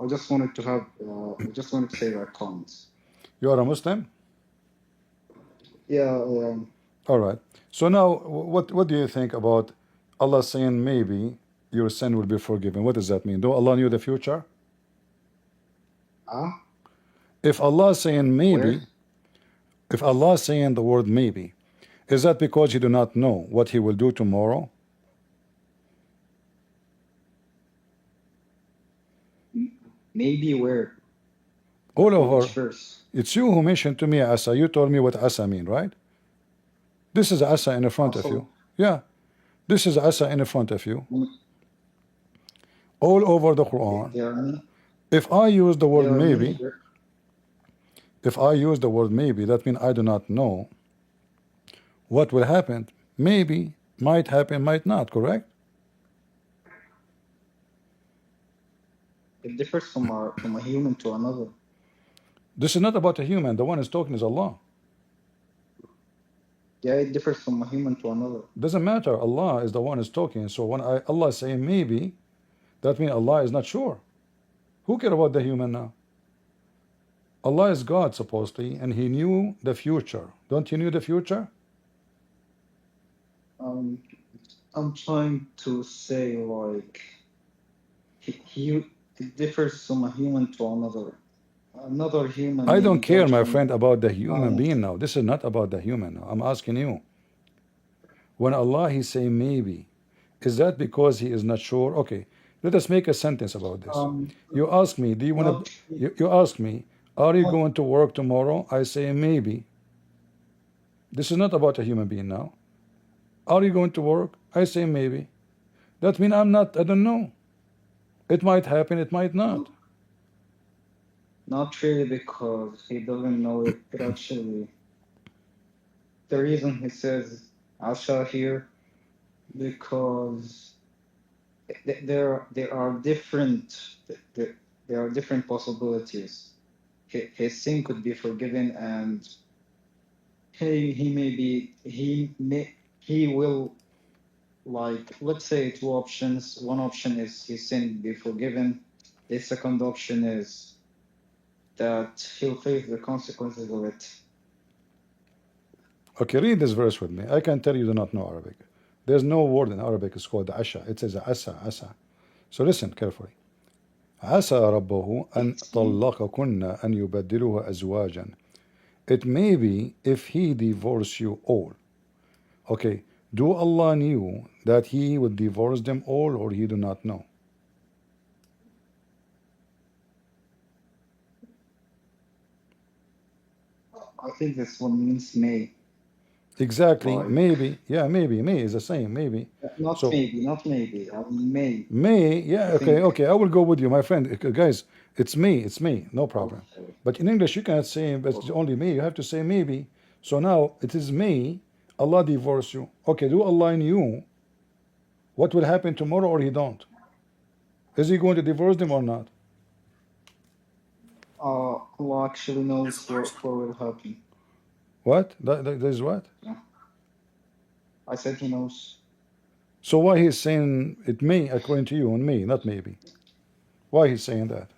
I just wanted to say that comment. You are a Muslim? Yeah. All right. So now, what do you think about Allah saying maybe your sin will be forgiven? What does that mean? Do Allah knew the future? If Allah is saying maybe, Where? if Allah is saying the word maybe, is that because He do not know what He will do tomorrow? Maybe where? All over. Which verse? It's you who mentioned to me asa. You told me what asa mean, right? This is asa in the front of you. Yeah. This is asa in the front of you. All over the Quran. If I use the word maybe, that means I do not know what will happen. Maybe, might happen, might not, correct? It differs from a human to another. This is not about a human. The one who's talking is Allah. Yeah, it differs from a human to another. Doesn't matter. Allah is the one who's talking. So when Allah is saying maybe, that means Allah is not sure. Who cares about the human now? Allah is God, supposedly, and He knew the future. Don't you know the future? I'm trying to say, like, it differs from a human to another. Another human. I don't care, my friend, about the human being now. This is not about the human now. I'm asking you. When Allah He say maybe, is that because He is not sure? Okay, let us make a sentence about this. You ask me, do you want to? You ask me, are you going to work tomorrow? I say maybe. This is not about a human being now. Are you going to work? I say maybe. That means I'm not. I don't know. It might happen. It might not. Not really, because he doesn't know it actually. The reason he says Asha here, because there are different possibilities. His sin could be forgiven, and he will, like, let's say two options. One option is his sin be forgiven. The second option is that he'll face the consequences of it. Okay, read this verse with me. I can tell you do not know Arabic. There's no word in Arabic is called asha. It says asa. So listen carefully. عسى ربه أن طلقكن أن يبدله أزواجا. It may be if He divorce you all. Okay, do Allah knew that He would divorce them all, or He do not know? I think this one means may. Exactly. Like, Maybe. Yeah, maybe. May is the same. Maybe. not So maybe, not maybe. I mean, may. may. Yeah. I Okay. think. Okay. I will go with you, my friend. Guys, it's me. It's me. No problem. Okay. But in English, you cannot say it's Okay. only me. You have to say maybe. So now it is me. Allah divorce you. Okay. Do Allah knew what will happen tomorrow, or He don't? Is He going to divorce them or not? Allah actually knows what will happen. What? That is what? Yeah. I said He knows. So why He's saying it may according to you and me, not maybe? Why He's saying that?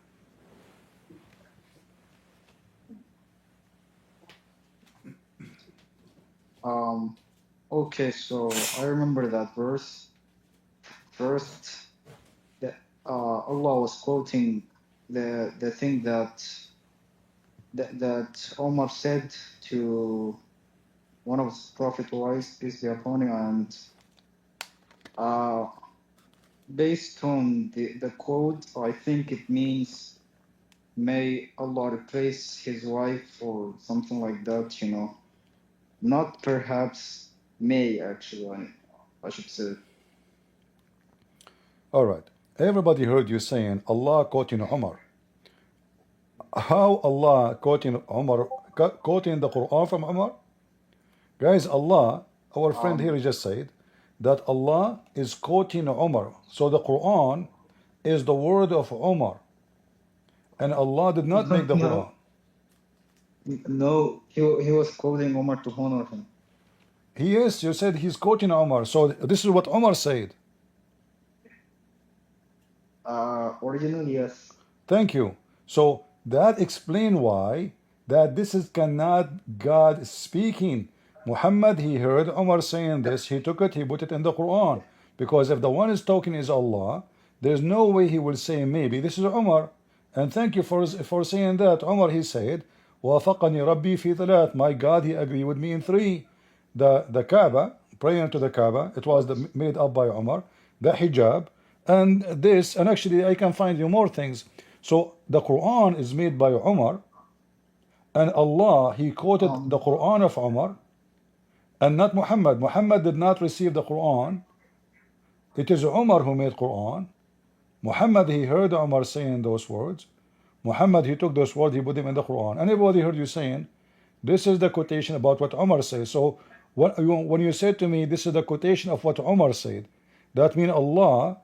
Okay, so I remember that verse. First, that Allah was quoting the thing that Omar said to one of his prophet wives, peace be upon him, and based on the quote, I think it means may Allah replace his wife or something like that, you know. Not perhaps may, actually, I should say. All right. Everybody heard you saying Allah quoting Umar. How Allah quoting Umar, quoting the Quran from Umar? Guys, Allah, our friend here just said that Allah is quoting Umar. So the Quran is the word of Umar. And Allah did not make the Quran. No, he was quoting Omar to honor him. Yes, you said he's quoting Umar. So this is what Umar said. Originally, yes. Thank you. So that explains why that this is cannot God speaking. Muhammad, he heard Umar saying this, he took it, he put it in the Quran. Because if the one is talking is Allah, there's no way he will say maybe. This is Umar. And thank you for saying that. Umar, he said, وَافَقَنِي رَبِّي فِي ثَلَاث. My God, he agreed with me in three. The Kaaba, praying to the Kaaba, it was made up by Umar. The Hijab, and this, and actually I can find you more things. So the Quran is made by Umar, and Allah, he quoted the Quran of Umar, and not Muhammad. Muhammad did not receive the Quran. It is Umar who made Quran. Muhammad, he heard Umar saying those words. Muhammad, he took those words, he put them in the Quran. And everybody heard you saying, this is the quotation about what Umar says. So when you said to me, this is the quotation of what Umar said, that means Allah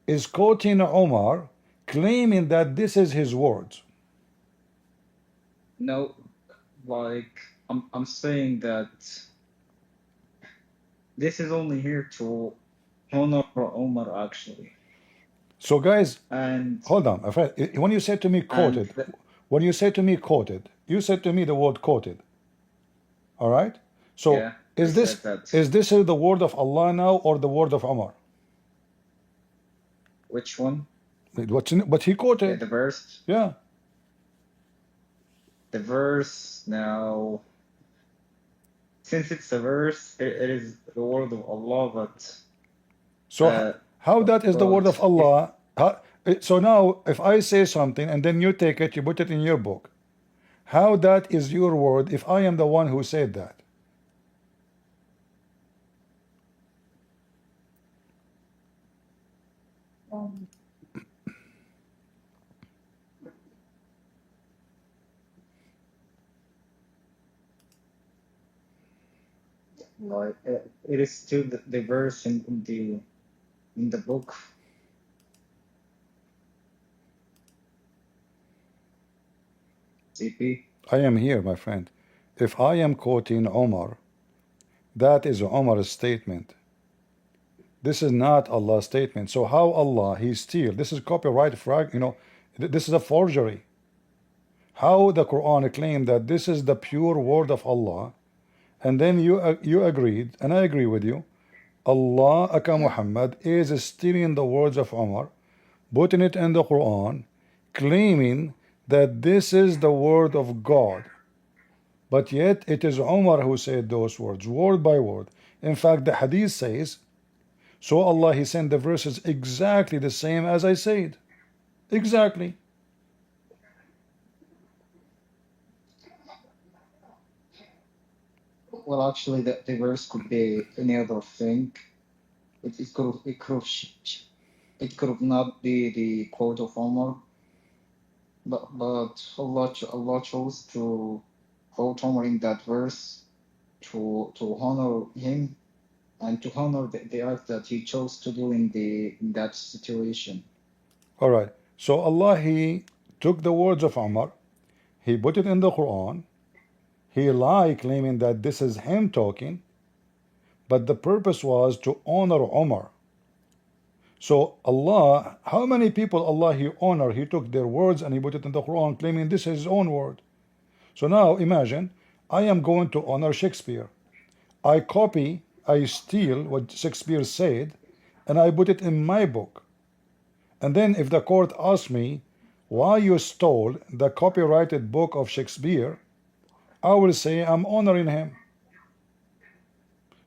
is quoting Umar, claiming that this is his words. No, like I'm saying that this is only here to honor Omar actually. So guys, And hold on. When you said to me quoted, when you said to me quoted, you said to me the word quoted. All right. So yeah, is this the word of Allah now or the word of Umar? Which one? What he quoted? Yeah, the verse. Yeah. The verse now. Since it's a verse, it is the word of Allah, but so how that is the word of Allah? So now if I say something and then you take it, you put it in your book, how that is your word if I am the one who said that? like it is still the verse in the book. CP. I am here, my friend. If I am quoting Omar, that is Omar's statement. This is not Allah's statement. So how Allah, he steal? This is copyright frag, this is a forgery. How the Quran claimed that this is the pure word of Allah, and then you agreed, and I agree with you, Allah aka Muhammad is stealing the words of Umar, putting it in the Quran, claiming that this is the word of God. But yet it is Umar who said those words, word by word. In fact, the hadith says, so Allah, he sent the verses exactly the same as I said. Exactly. Well, actually, the verse could be any other thing. It could have not be the quote of Omar, but Allah chose to quote Omar in that verse to honor him and to honor the act that he chose to do in that situation. All right. So Allah, He took the words of Umar, He put it in the Quran, He lied, claiming that this is Him talking, but the purpose was to honor Umar. So Allah, how many people Allah He honor? He took their words and He put it in the Quran, claiming this is His own word. So now imagine, I am going to honor Shakespeare. I copy, I steal what Shakespeare said, and I put it in my book. And then if the court asks me why you stole the copyrighted book of Shakespeare, I will say I'm honoring him.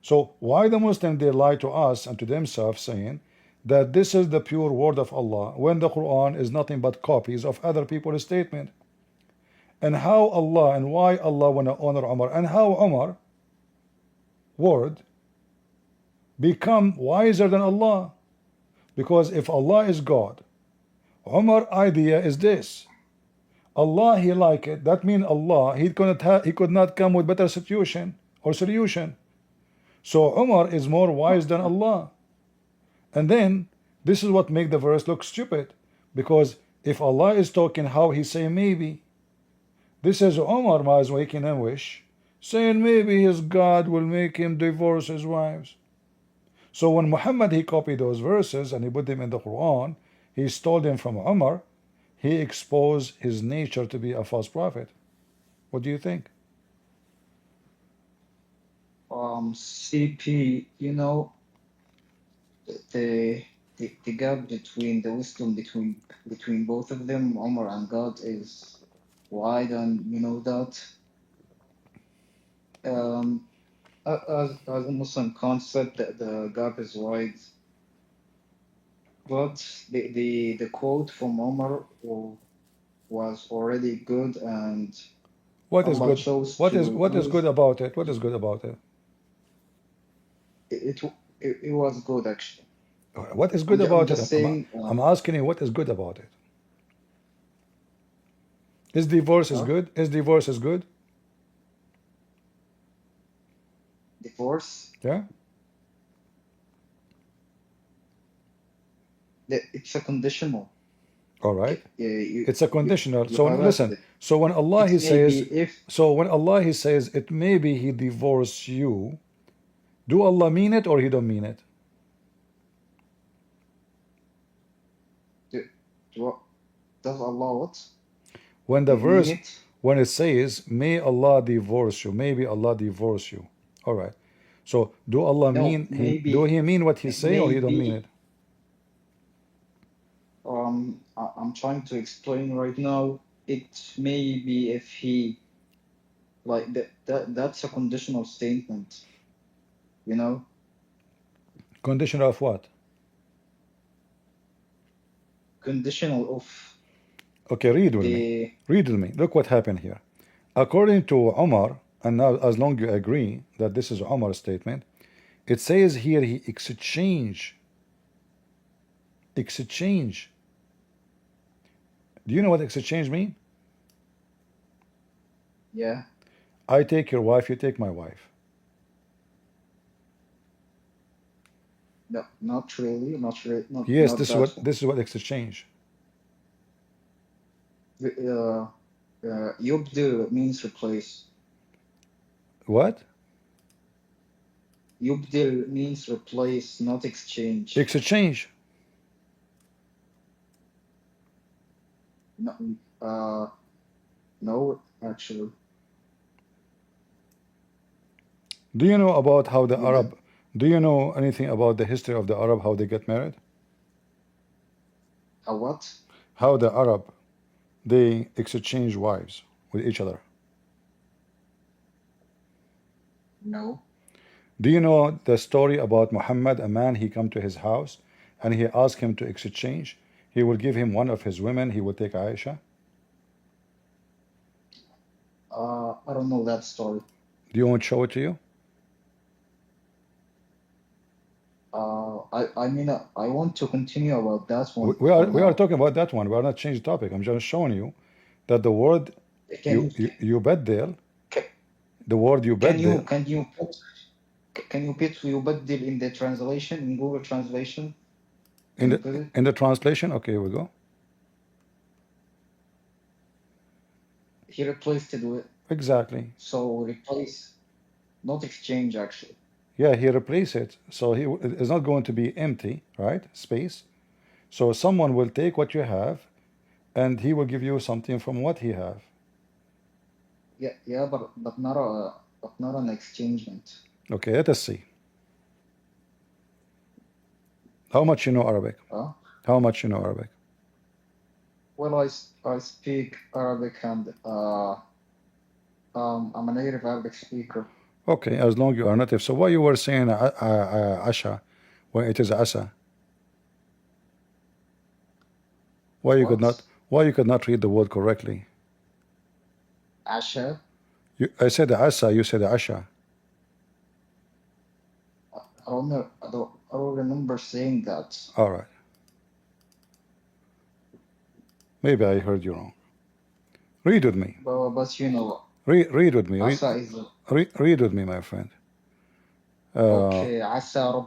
So why the Muslims, they lie to us and to themselves, saying that this is the pure word of Allah, when the Quran is nothing but copies of other people's statement? And how Allah and why Allah want to honor Umar, and how Umar word become wiser than Allah? Because if Allah is God, Umar idea is this: Allah He like it. That means Allah He could not come with better situation or solution. So Umar is more wise than Allah. And then this is what make the verse look stupid, because if Allah is talking, how He say maybe? This is Umar was making a wish, saying maybe his God will make him divorce his wives. So when Muhammad he copied those verses and he put them in the Quran, he stole them from Umar, he exposed his nature to be a false prophet. What do you think? CP, you know, the gap between the wisdom between both of them, Omar and God, is wide, and you know that. As a Muslim concept, the gap is wide. But the quote from Omar was already good, and What is Allah good? chose What to is good about it? What is good about it? it was good actually. What is good I'm about just it? saying. I'm asking you, what is good about it? Is divorce is Huh? good? Is divorce is good? Divorce. Yeah. It's a conditional. All right. It's a conditional. You So listen. it. So when Allah It He may be says, if so when Allah He says it may be He divorced you, do Allah mean it or He don't mean it? does Allah what? When the Mean verse, it? when it says, may Allah divorce you, maybe Allah divorce you. All right. So do Allah No, mean, maybe do He mean what He say or He don't mean maybe it? I'm trying to explain right now. It may be if he like that's a conditional statement, you know? Conditional of what? Conditional of Okay, read with me. the Read with me. Look what happened here. According to Omar, and now as long you agree that this is Omar's statement, it says here he exchange. Exchange. Do you know what exchange mean? yeah. I take your wife, you take my wife. No, not really, not really, Yes, not this is that what one. this is what exchange. Yubdil means replace. What? Yubdil means replace, not exchange. Exchange. No, no, actually. Do you know about how the Yeah. Arab, do you know anything about the history of the Arab, how they get married? A what? How the Arab, they exchange wives with each other. No. Do you know the story about Muhammad, a man, he come to his house and he asked him to exchange? He will give him one of his women, he will take Aisha. I don't know that story. Do you want to show it to you? I mean, I want to continue about that one. We are talking about that one. We are not changing topic. I'm just showing you that the word you بدل, the word you بدل. Can you put يبدل in the translation, in Google Translation? In the translation? Okay, here we go. He replaced it with. Exactly. So replace, not exchange actually. Yeah, he replaced it. So it's not going to be empty, right? Space. So someone will take what you have and he will give you something from what he have. Yeah, but not an exchangement. Okay, let us see. How much you know Arabic? Huh? How much you know Arabic? Well, I speak Arabic and I'm a native Arabic speaker. Okay, as long you are native. So why you were saying Asha when it is Asa? Why you could not read the word correctly? Asha? I said Asa, you said Asha. I don't remember saying that. All right. Maybe I heard you wrong. Read with me. But you know. Read with me. Asa is. Read with me, my friend. Okay. عسى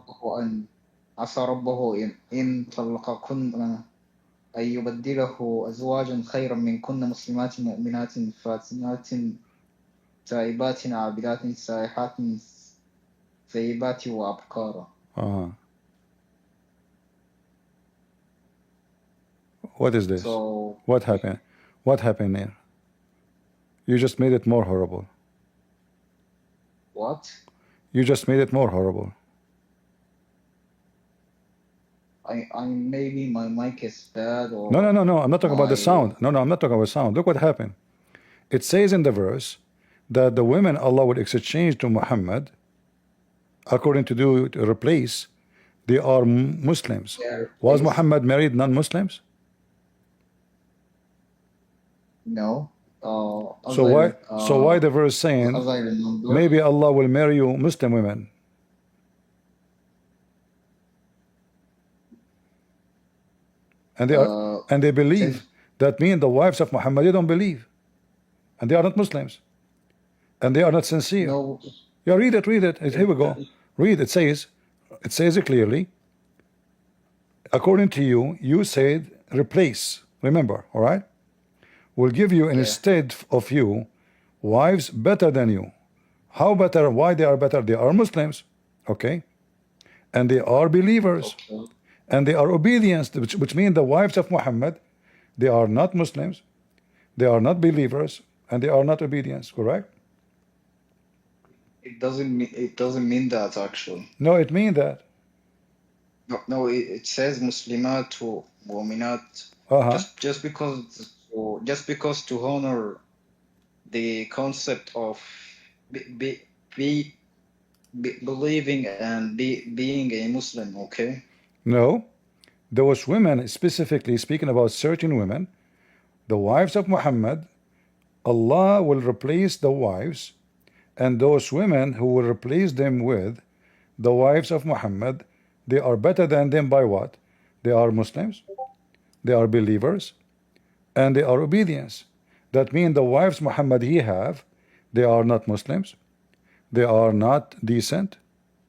ربه إن طلقكن أن يبدله أزواجا خيرا منكن مسلمات مؤمنات فاتنات تائبات عابدات سائحات ثيبات وأبكارا. What is this? So, what happened? What happened there? You just made it more horrible. What? You just made it more horrible. I maybe my mic is bad or. No. I'm not talking about the sound. No, I'm not talking about sound. Look what happened. It says in the verse that the women Allah would exchange to Muhammad, according to replace, they are Muslims. Was Muhammad married non-Muslims? No. So why the verse saying maybe Allah will marry you Muslim women? And they believe. That means the wives of Muhammad, they don't believe, and they are not Muslims, and they are not sincere. No. Yeah, read it. Here we go. Read. It says it clearly. According to you, you said replace. Remember, all right? Will give you instead of you wives better than you. How better? Why they are better? They are Muslims, okay, and they are believers, and they are obedience, which means the wives of Muhammad, they are not Muslims, they are not believers, and they are not obedience. Correct? It doesn't mean that actually. No, it means that. No, it says Muslimat to Mu'minat. Just because to honor the concept of believing and being a Muslim, okay? No, those women, specifically speaking about certain women, the wives of Muhammad, Allah will replace the wives, and those women who will replace them with the wives of Muhammad, they are better than them by what? They are Muslims, they are believers, and they are obedience. That means the wives Muhammad he have, they are not Muslims, they are not decent,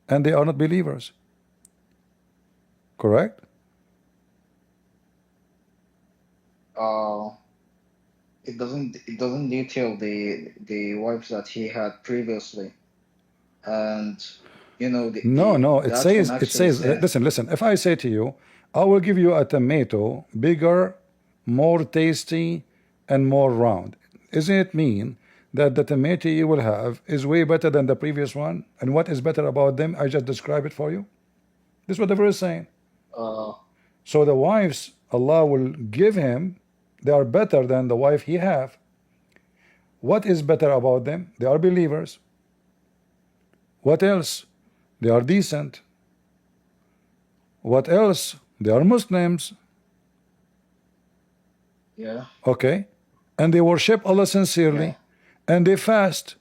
and they are not believers. Correct? It doesn't detail the wives that he had previously, and you know. It says. Listen. If I say to you, I will give you a tomato bigger, more tasty, and more round, isn't it mean that the tomato you will have is way better than the previous one? And what is better about them? I just describe it for you. This is what the verse is saying. So the wives Allah will give him, they are better than the wife he have. What is better about them? They are believers. What else? They are decent. What else? They are Muslims. Yeah. Okay. And they worship Allah sincerely, and they fast.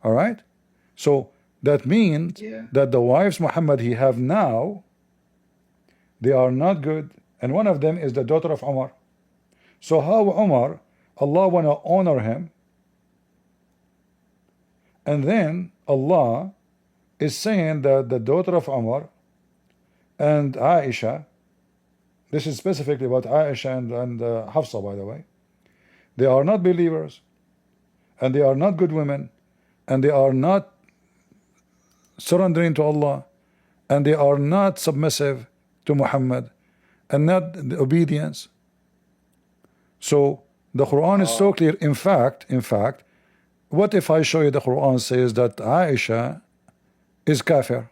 All right. So That means Yeah. that the wives Muhammad he have now, they are not good. And one of them is the daughter of Umar. So how Umar, Allah wanna honor him, and then Allah is saying that the daughter of Umar and Aisha, this is specifically about Aisha and Hafsa, by the way, they are not believers, and they are not good women, and they are not surrendering to Allah, and they are not submissive to Muhammad, and not the obedience. So the Quran is so clear. In fact, what if I show you the Quran says that Aisha is kafir?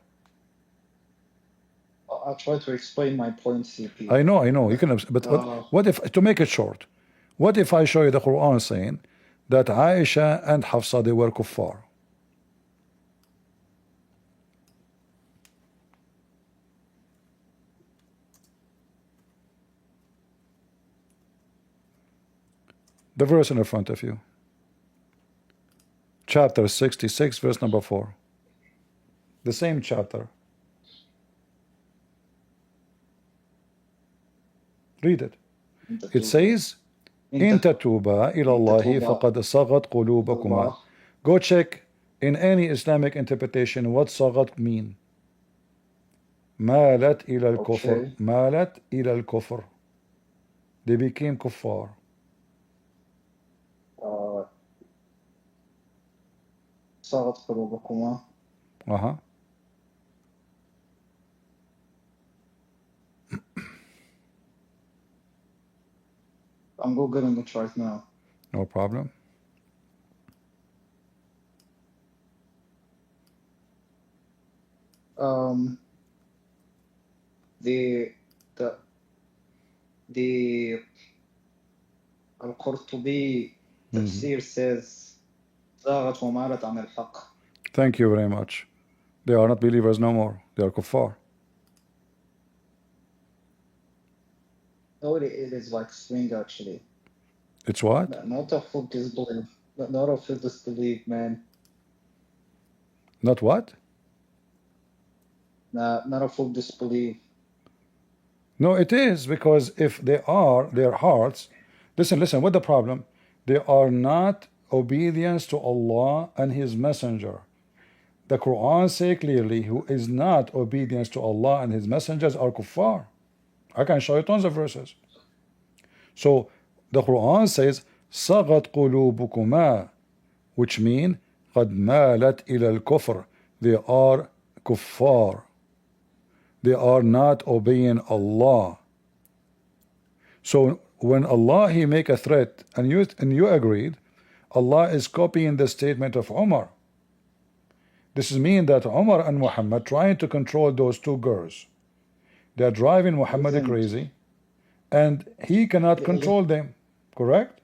I'll try to explain my point, CP. I know, you can, but what if, to make it short, what if I show you the Quran saying that Aisha and Hafsa, they were kuffar? The verse in front of you, chapter 66, verse number 4, the same chapter. Read it. It says, "In tatuba ila Allahi faqad sagat qulubakuma." Go check in any Islamic interpretation what sagat mean. Malat ila al-kufr. Malat ila al-kufr. They became kuffar. صارت قلوبكما. I'm googling it right now. No problem. The Al-Qurtubi tafsir says زاغت ومالت عن الحق. Thank you very much. They are not believers no more. They are kuffar. No, it is like swing actually. It's what? Not a full disbelief. Not a full disbelief, man. Not what? Not a full disbelief. No, it is, because if they are, their hearts, listen, what the problem? They are not obedience to Allah and His Messenger. The Quran say clearly, who is not obedience to Allah and His messengers are kuffar. I can show you tons of verses. So the Quran says, "Sagat qulubukuma," which mean قد مالت إلى الكفر. They are kuffar. They are not obeying Allah. So when Allah He make a threat and you agreed, Allah is copying the statement of Umar. This is mean that Umar and Muhammad trying to control those two girls. They are driving Muhammad crazy, and he cannot control them. Correct?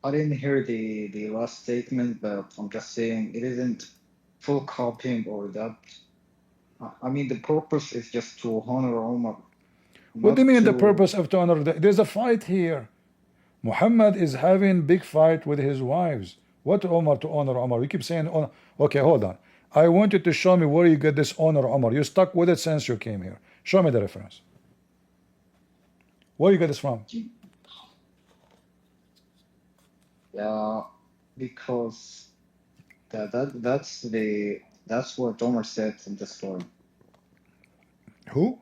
I didn't hear the last statement, but I'm just saying it isn't full copying or that. I mean, the purpose is just to honor Umar. What do you mean the purpose of to honor? There's a fight here. Muhammad is having big fight with his wives. What Umar to honor Umar? You keep saying, honor. Okay, hold on. I want you to show me where you get this honor Umar. You stuck with it since you came here. Show me the reference. Where you get this from? Yeah, because that's what Umar said in the story. Who?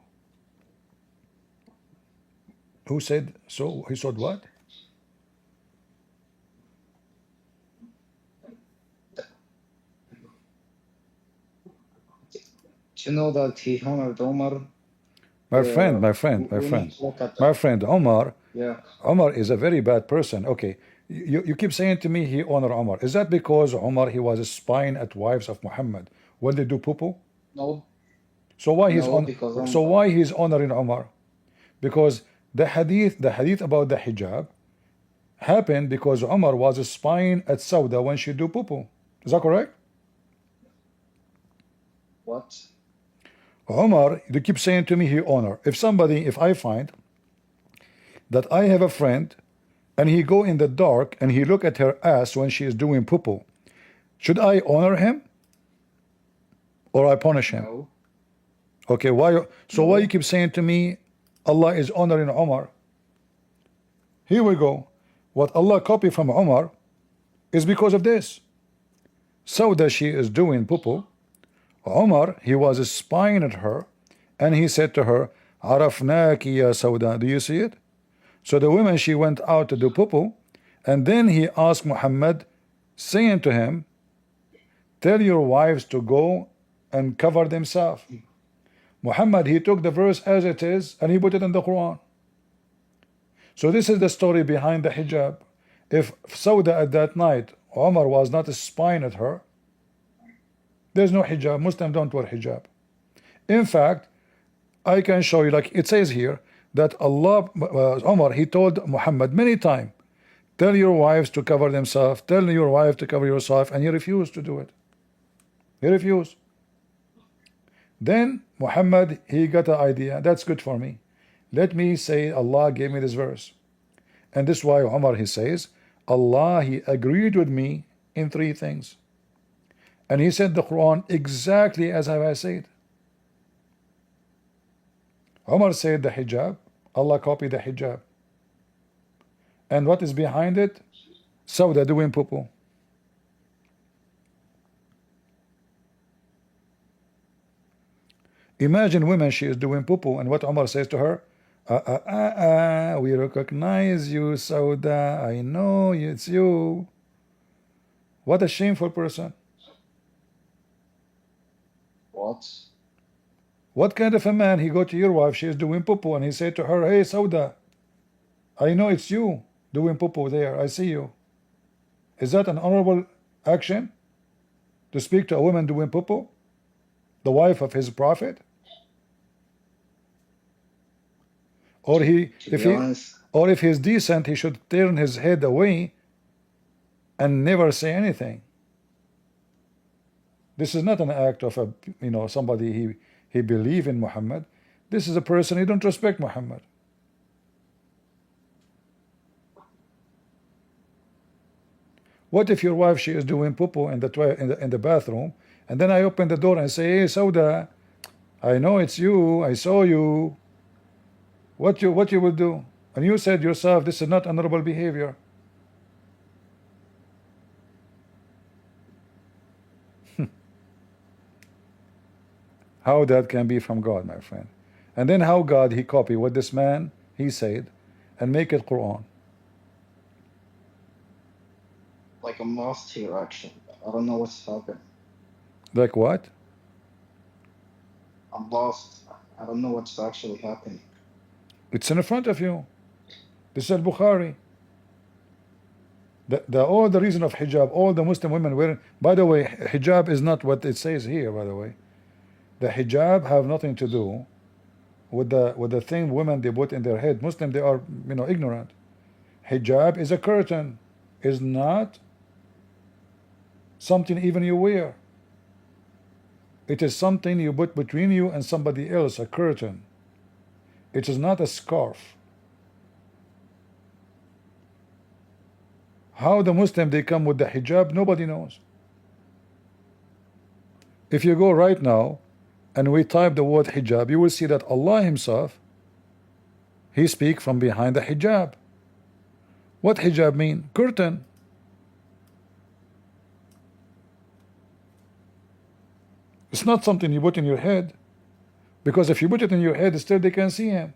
Who said so? He said what? Do you know that he honored Umar? My friend, Umar. Yeah. Umar is a very bad person. Okay, you keep saying to me he honor Umar. Is that because Umar he was spying at wives of Muhammad when they do poo-poo? No. So why he's honoring Umar? Because the hadith about the hijab happened because Umar was spying at Sauda when she do poo-poo. Is that correct? What? Umar, you keep saying to me he honor. If I find that I have a friend and he go in the dark and he look at her ass when she is doing poo-poo, should I honor him or I punish him? No. Okay, why? So No. why you keep saying to me, Allah is honoring Umar? Here we go. What Allah copied from Umar is because of this. Sauda, she is doing poo-poo. Umar, he was spying at her, and he said to her, Arafnaki ya Sauda. Do you see it? So the woman, she went out to do poo-poo, and then he asked Muhammad, saying to him, tell your wives to go and cover themselves. Muhammad, he took the verse as it is and he put it in the Quran. So this is the story behind the hijab. If Sauda at that night, Umar was not spying at her, there's no hijab. Muslims don't wear hijab. In fact, I can show you, like it says here, that Allah, Umar, he told Muhammad many times, tell your wives to cover themselves, tell your wife to cover yourself, and he refused to do it. He refused. Then Muhammad, he got an idea. That's good for me. Let me say Allah gave me this verse. And this is why Umar, he says, Allah, he agreed with me in 3 things. And he said the Quran exactly as I said. Umar said the hijab, Allah copied the hijab. And what is behind it? Sauda doing poo-poo. Imagine women, she is doing poo-poo, and what Umar says to her, we recognize you, Sauda, I know it's you. What a shameful person. What? What kind of a man, he go to your wife, she is doing poo-poo, and he said to her, hey Sauda, I know it's you doing poo-poo there, I see you. Is that an honorable action? To speak to a woman doing poo-poo? The wife of his prophet? Or if he's decent, he should turn his head away and never say anything. This is not an act of a somebody he believe in Muhammad. This is a person, he don't respect Muhammad. What if your wife, she is doing poo-poo in the bathroom, and then I open the door and say, hey Sauda, I know it's you, I saw you. What you will do? And you said yourself, this is not honorable behavior. How that can be from God, my friend? And then how God, he copied what this man, he said, and make it Quran. Like I'm lost here, actually. I don't know what's happening. Like what? I'm lost. I don't know what's actually happening. It's in front of you. This is Al-Bukhari. All the reason of hijab, all the Muslim women wearing. By the way, hijab is not what it says here, by the way. The hijab have nothing to do with the thing women they put in their head. Muslim, they are ignorant. Hijab is a curtain, is not something even you wear. It is something you put between you and somebody else, a curtain. It is not a scarf. How the Muslim they come with the hijab, nobody knows. If you go right now and we type the word hijab, you will see that Allah himself, he speak from behind the hijab. What hijab mean? Curtain. It's not something you put in your head, because if you put it in your head, still they can see him.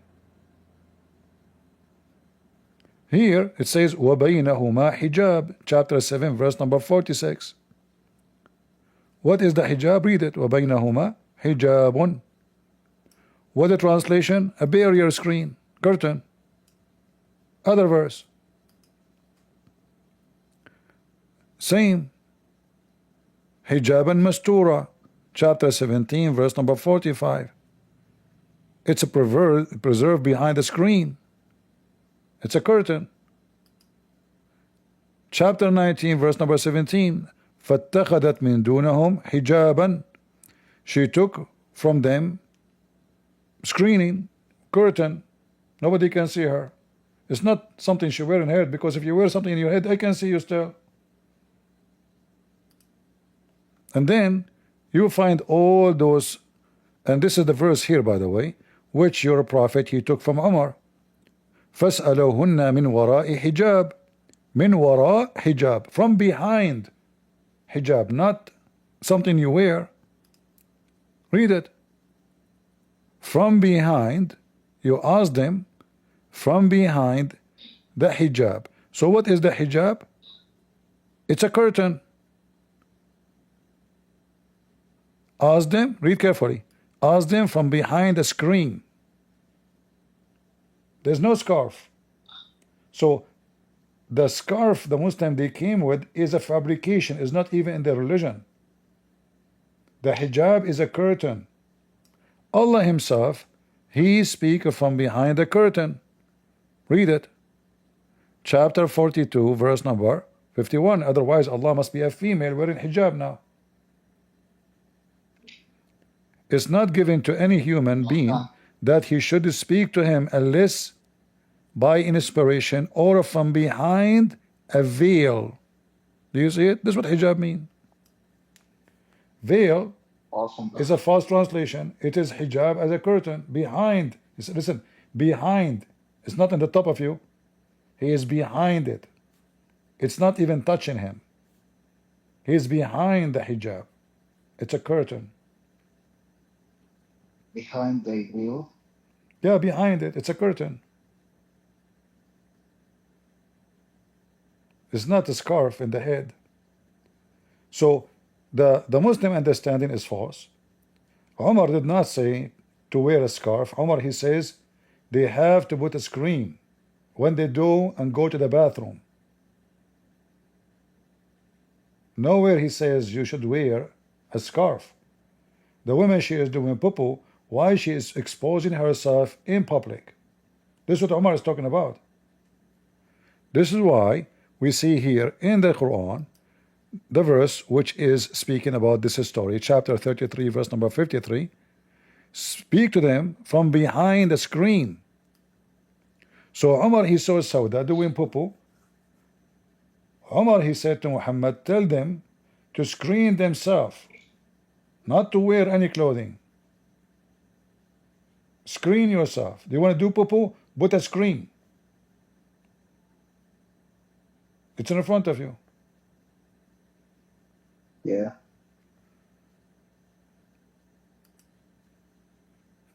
Here it says وَبَيْنَهُمَا hijab, chapter 7, verse number 46. What is the hijab? Read it. وَبَيْنَهُمَا hijabun. What the translation? A barrier screen, curtain. Other verse. Same. Hijaban mastura, chapter 17, verse number 45. It's a preserved behind the screen. It's a curtain. Chapter 19, verse number 17. فَاتَّخَذَتْ مِن دُونَهُمْ حِجَابًا. She took from them screening, curtain. Nobody can see her. It's not something you wear in her head, because if you wear something in your head, I can see you still. And then you find all those, and this is the verse here, by the way, which your prophet he took from Umar. فَاسْأَلُوهُنَّ مِنْ وَرَاءِ hijab. Min wara hijab, from behind hijab, not something you wear. Read it. From behind, you ask them from behind the hijab. So what is the hijab? It's a curtain. Ask them, read carefully. Ask them from behind a screen. There's no scarf. So the scarf the Muslim they came with is a fabrication, is not even in their religion. The hijab is a curtain. Allah himself, he speaks from behind the curtain. Read it. Chapter 42, verse number 51. Otherwise Allah must be a female wearing hijab now. It's not given to any human being that he should speak to him unless by inspiration or from behind a veil. Do you see it? This is what hijab means. Veil is a false translation. It is hijab as a curtain. Behind. Listen, behind. It's not on the top of you. He is behind it. It's not even touching him. He is behind the hijab. It's a curtain. Behind the veil? Yeah, behind it. It's a curtain. It's not a scarf in the head. So the Muslim understanding is false. Umar did not say to wear a scarf. Umar, he says they have to put a screen when they do and go to the bathroom. Nowhere he says you should wear a scarf. The woman, she is doing poo-poo, why she is exposing herself in public. This is what Umar is talking about. This is why we see here in the Quran the verse which is speaking about this story, chapter 33, verse number 53. Speak to them from behind the screen. So Umar, he saw Sauda doing poo-poo. Umar, he said to Muhammad, tell them to screen themselves, not to wear any clothing. Screen yourself. Do you want to do poo-poo? Put a screen. It's in front of you. Yeah.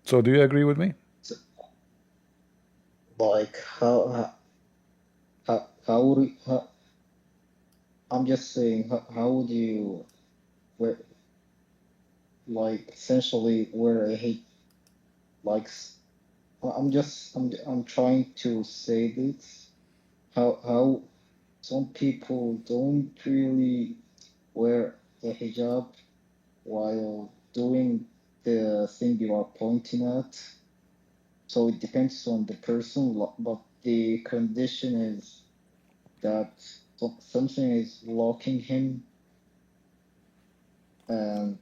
So do you agree with me? So, like how would I'm just saying how would you wear, like essentially wear a hate, like I'm trying to say this how some people don't really wear a hijab while doing the thing you are pointing at. So it depends on the person, but the condition is that something is blocking him, and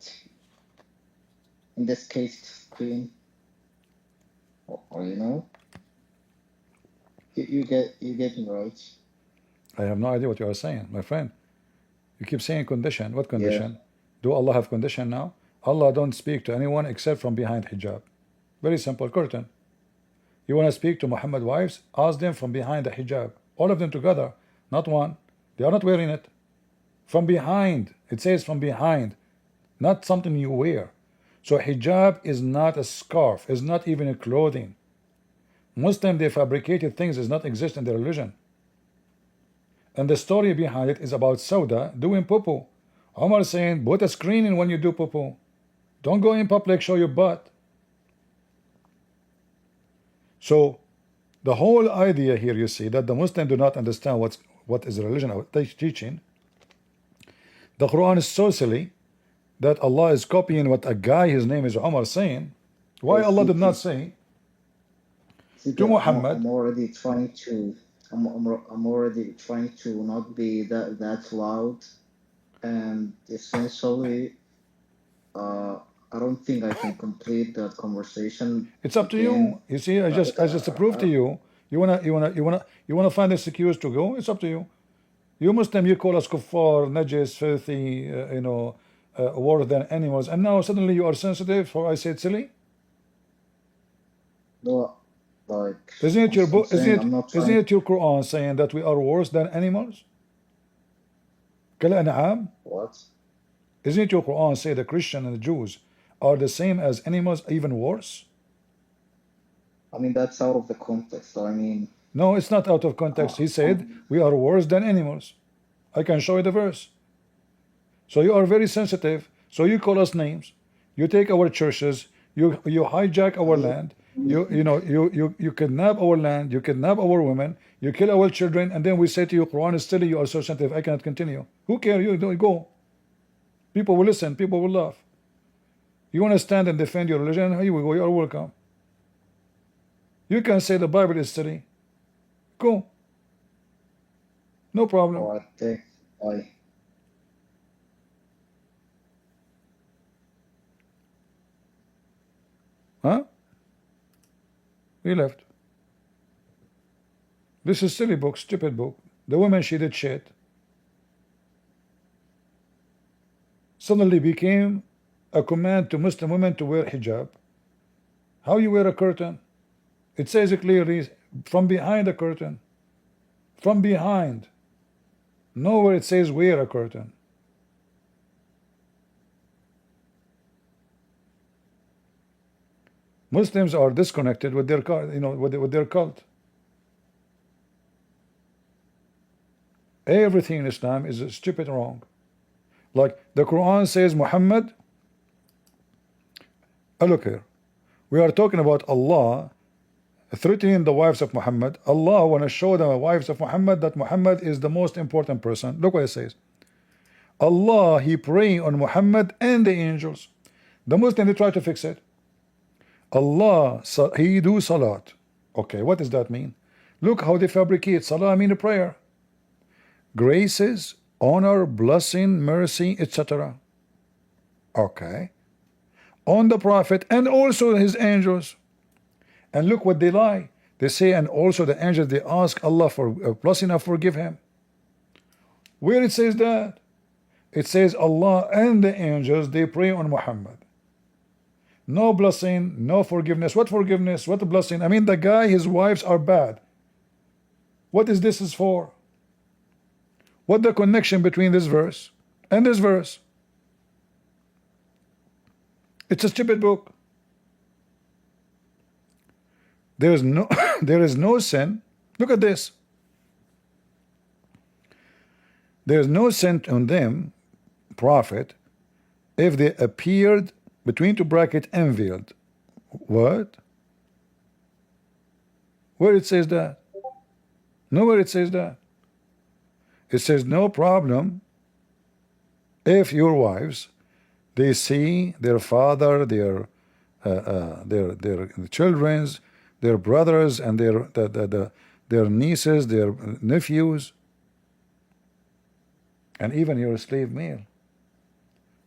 in this case, Quinn, or you know, you get me right. I have no idea what you are saying, my friend. You keep saying condition. What condition? Yeah. Do Allah have condition now? Allah don't speak to anyone except from behind hijab. Very simple, curtain. You want to speak to Muhammad wives? Ask them from behind the hijab. All of them together, not one. They are not wearing it. From behind. It says from behind, not something you wear. So hijab is not a scarf, is not even a clothing. Muslim, they fabricated things does not exist in their religion. And the story behind it is about Sauda doing poo-poo. Omar saying, put a screen in when you do poo-poo. Don't go in public, show your butt. So the whole idea here, you see, that the Muslims do not understand what is the religion of teaching. The Quran is so silly that Allah is copying what a guy, his name is Umar, saying. Why Allah did not say to Muhammad? I'm already trying to. I'm already trying to not be that loud, and essentially, I don't think I can complete that conversation. It's up to you. You see, I just proved to you. You wanna find an excuse to go? It's up to you. You Muslim, you call us kuffar, najis, filthy, worse than animals, and now suddenly you are sensitive for I said silly. No, like Isn't it your I'm book? saying I'm not Isn't trying. it your Quran saying that we are worse than animals? كالأنعام. What? Isn't it your Quran say the Christian and the Jews are the same as animals, even worse? I mean, that's out of the context. So I mean, No, it's not out of context. He said we are worse than animals. I can show you the verse. So you are very sensitive. So you call us names. You take our churches. You hijack our land. You kidnap our land. You kidnap our women. You kill our children. And then we say to you, Quran is silly. You are so sensitive. I cannot continue. Who cares? You don't go. People will listen. People will laugh. You want to stand and defend your religion? Here we go. You are welcome. You can say the Bible is silly. Go. No problem. oh, I think I. Huh? He left. This is silly book, stupid book. The woman, she did shit. Suddenly became a command to Muslim women to wear hijab. How you wear a curtain? It says it clearly from behind the curtain. From behind. Nowhere it says wear a curtain. Muslims are disconnected with their with their cult. Everything in Islam is stupid wrong. Like the Quran says Muhammad. Look here. We are talking about Allah threatening the wives of Muhammad. Allah want to show the wives of Muhammad that Muhammad is the most important person. Look what it says. Allah, he praying on Muhammad and the angels. The Muslim, they try to fix it. Allah, he do salat. Okay, what does that mean? Look how they fabricate salah, mean a prayer. Graces, honor, blessing, mercy, etc. Okay. On the Prophet and also his angels. And look what they lie. They say, and also the angels, they ask Allah for blessing and forgive him. Where it says that? It says Allah and the angels, they pray on Muhammad. No blessing, no forgiveness. What forgiveness? What blessing? I mean, the guy, his wives are bad. What is this is for? What the connection between this verse and this verse? It's a stupid book. There is no there is no sin. Look at this. There is no sin on them, prophet, if they appeared between two bracket unveiled. What? Where it says that? Nowhere it says that. It says no problem if your wives, they see their father, their children's, their brothers, and their nieces, their nephews, and even your slave male.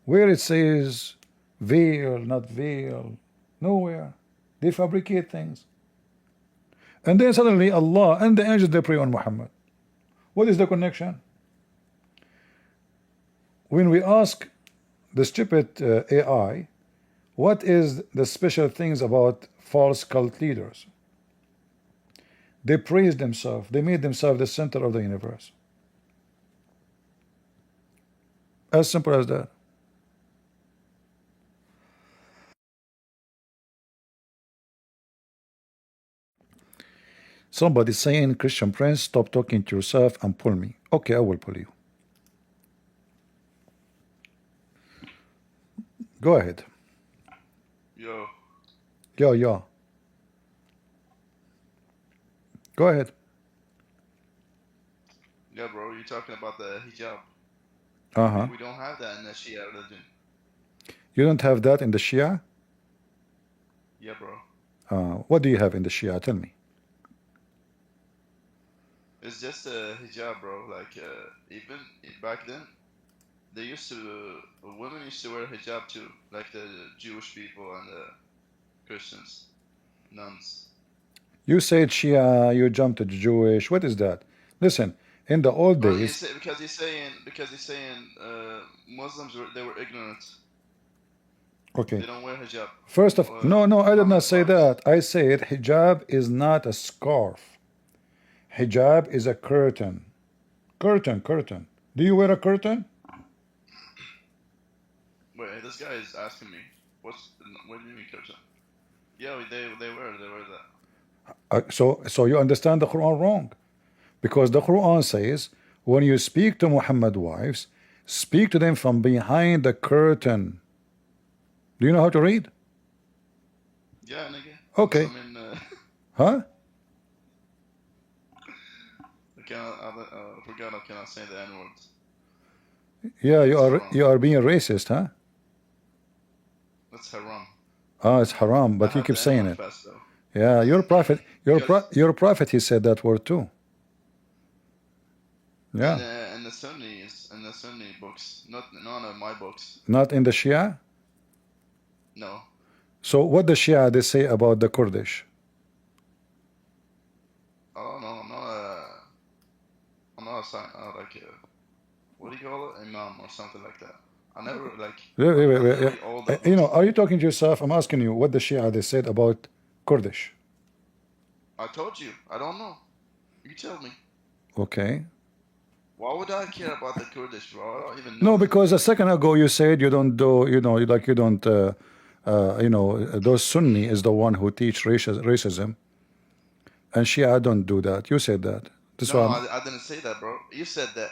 Where it says veil, not veil, nowhere. They fabricate things. And then suddenly Allah and the angels, they pray on Muhammad. What is the connection? When we ask the stupid AI, what is the special things about false cult leaders? They praise themselves. They made themselves the center of the universe. As simple as that. Somebody saying, Christian Prince, stop talking to yourself and pull me. Okay, I will pull you. Go ahead. Yo. Yo. Go ahead. Yeah, bro, you're talking about the hijab. Uh-huh. We don't have that in the Shia religion. You don't have that in the Shia? Yeah, bro. What do you have in the Shia? Tell me. It's just a hijab, bro. Like, even back then, they used to, women used to wear hijab too, like the Jewish people and the Christians, nuns. You said Shia, you jumped to Jewish. What is that? Listen, in the old Well, days, because he's saying Muslims they were ignorant. okay. They don't wear hijab. First of no, I did not Muhammad's say wives. that. I said hijab is not a scarf. Hijab is a curtain. Curtain. Do you wear a curtain? Wait, this guy is asking me, what do you mean curtain? Yeah, they wear that. So you understand the Quran wrong, because the Quran says when you speak to Muhammad wives, speak to them from behind the curtain. Do you know how to read? Yeah, nigga. Okay. I mean, Huh? I forgot I cannot say the N word. Yeah, It's you are being racist, huh? That's haram. Ah, it's haram, but you keep saying it. Fast, though. Yeah, your prophet, your prophet, he said that word too. Yeah. In the Sunni books, not none of my books. Not in the Shia? No. So what the Shia they say about the Kurdish? Oh no, I'm not like what do you call it, imam or something like that. I never like. Wait. You know, are you talking to yourself? I'm asking you what the Shia they said about Kurdish. I told you, I don't know. You tell me. Okay. Why would I care about the Kurdish, bro? I don't even know. No, because a second ago you said you don't do, you know, like you don't, you know, those Sunni is the one who teach racism, and Shia don't do that. You said that. That's no, why I didn't say that, bro. You said that.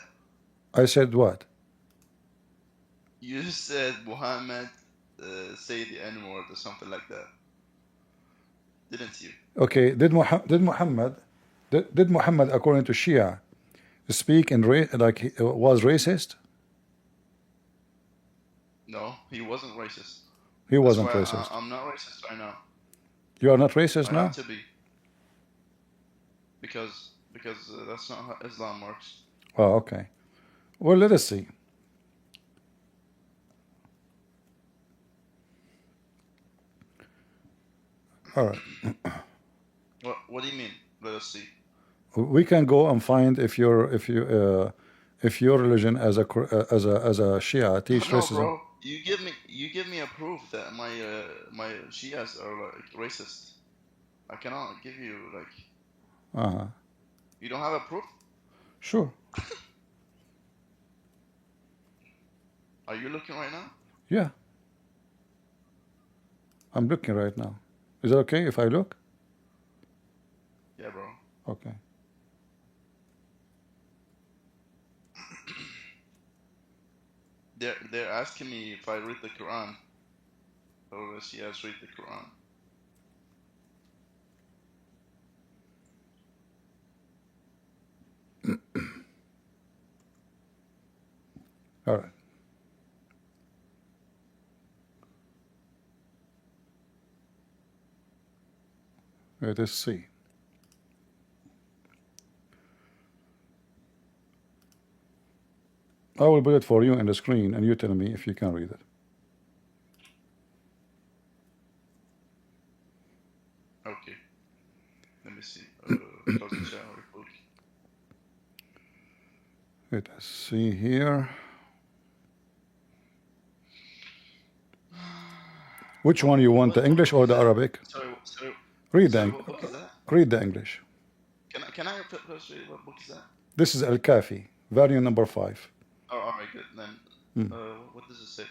I said what? You said Muhammad say the N-word or something like that. Didn't you? Okay. Did Muhammad, according to Shia, speak in like he was racist? No, he wasn't racist. He wasn't racist. I'm not racist right now. You are not racist I now? have to be. Because that's not how Islam works. Oh, okay. Well, let us see. All right. What do you mean? Let us see. We can go and find if your religion as a Shia teach No, racism. bro. You give me a proof that my Shias are like racist. I cannot give you like. You don't have a proof? Sure. Are you looking right now? Yeah. I'm looking right now. Is it okay if I look? Yeah, bro. Okay. They're asking me if I read the Quran. Or the Shias read the Quran. All right. Let us see. I will put it for you in the screen, and you tell me if you can read it. Okay. Let me see. Close the chat real quick. Let us see here. Which one you want, the English or the Arabic? Sorry. Read sorry, the what book is that? Read the English. Can I first read what book is that? This is Al-Kafi, volume number 5. Oh, all right, good. Then, what does it say?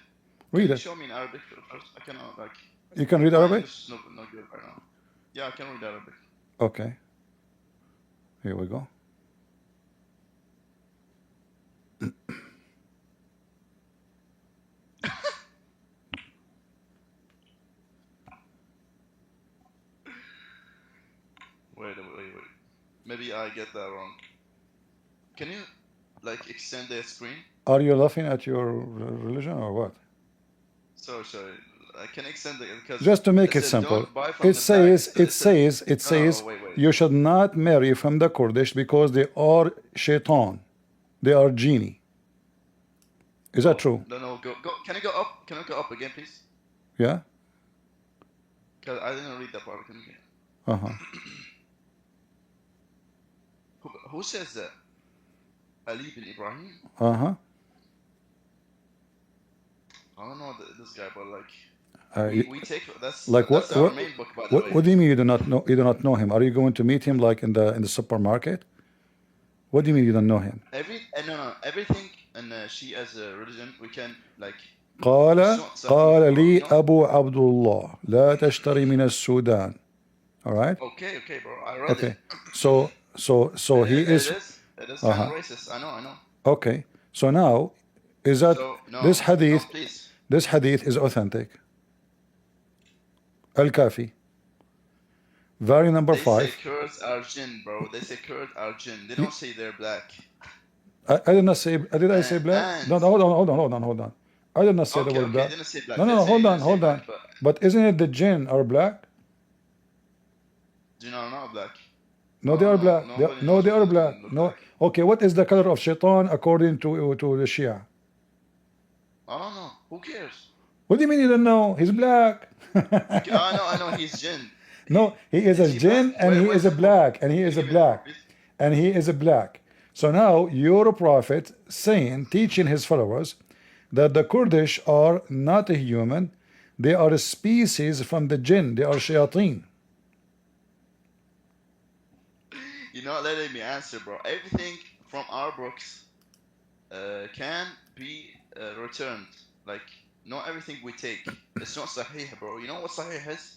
Read Can you it. show me in Arabic first? I cannot like. You can read my Arabic? English is not good right now. Yeah, I can read Arabic. Okay. Here we go. Wait. Maybe I get that wrong. Can you like extend the screen? Are you laughing at your religion or what? Sorry. I can extend it because Just to make it simple, it says wait. you should not marry from the Kurdish because they are shaitan, they are genie. Is that true? No, go. Can I go up? Can I go up again, please? Yeah. Because I didn't read that part. Can you? who says that? Ali bin Ibrahim? Uh-huh. I don't know this guy, but like You- we take that's like that's our main book, by the way. what do you mean you do not know him? Are you going to meet him like in the supermarket? What do you mean you don't know him? No, everything in Shia's religion we can like. قال قال لي no. أبو عبد الله لا تشتري من السودان. All right. Okay, bro. I read it. So he is. It is kind of racist. I know. Okay. So now, is that this hadith? No, please. This hadith is authentic. Al-Kafi. Very number 5. They say Kurds are jinn, bro. They say Kurds are jinn. They don't say they're black. I did not say. Did I say black? No, hold on. I did not say the word black. Didn't say black. No, hold on. But isn't it the jinn are black? Jinn are not black. No, they are black. No, they are black. No. Okay, what is the color of shaitan according to the Shia? I don't know. Who cares? What do you mean you don't know? He's black. I know. He's jinn. No, he is a jinn and he is a black and he is a black and he is a black. So now you're a prophet saying, teaching his followers that the Kurdish are not a human, they are a species from the jinn, they are shayateen. You're not letting me answer, bro. Everything from our books can be returned. Like, not everything we take. It's not sahih, bro. You know what sahih is?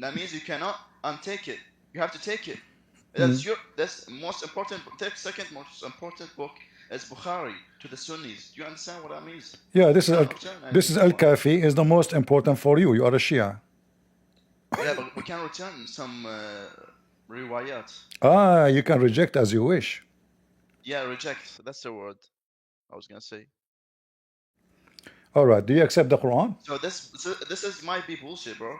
That means you cannot untake it. You have to take it. That's most important. Second most important book is Bukhari to the Sunnis. Do you understand what that means? Yeah, this is Al-Kafi is the most important for you. You are a Shia. Yeah, but we can return some riwayat. You can reject as you wish. Yeah, reject. That's the word I was gonna say. All right. Do you accept the Quran? So this might be bullshit, bro.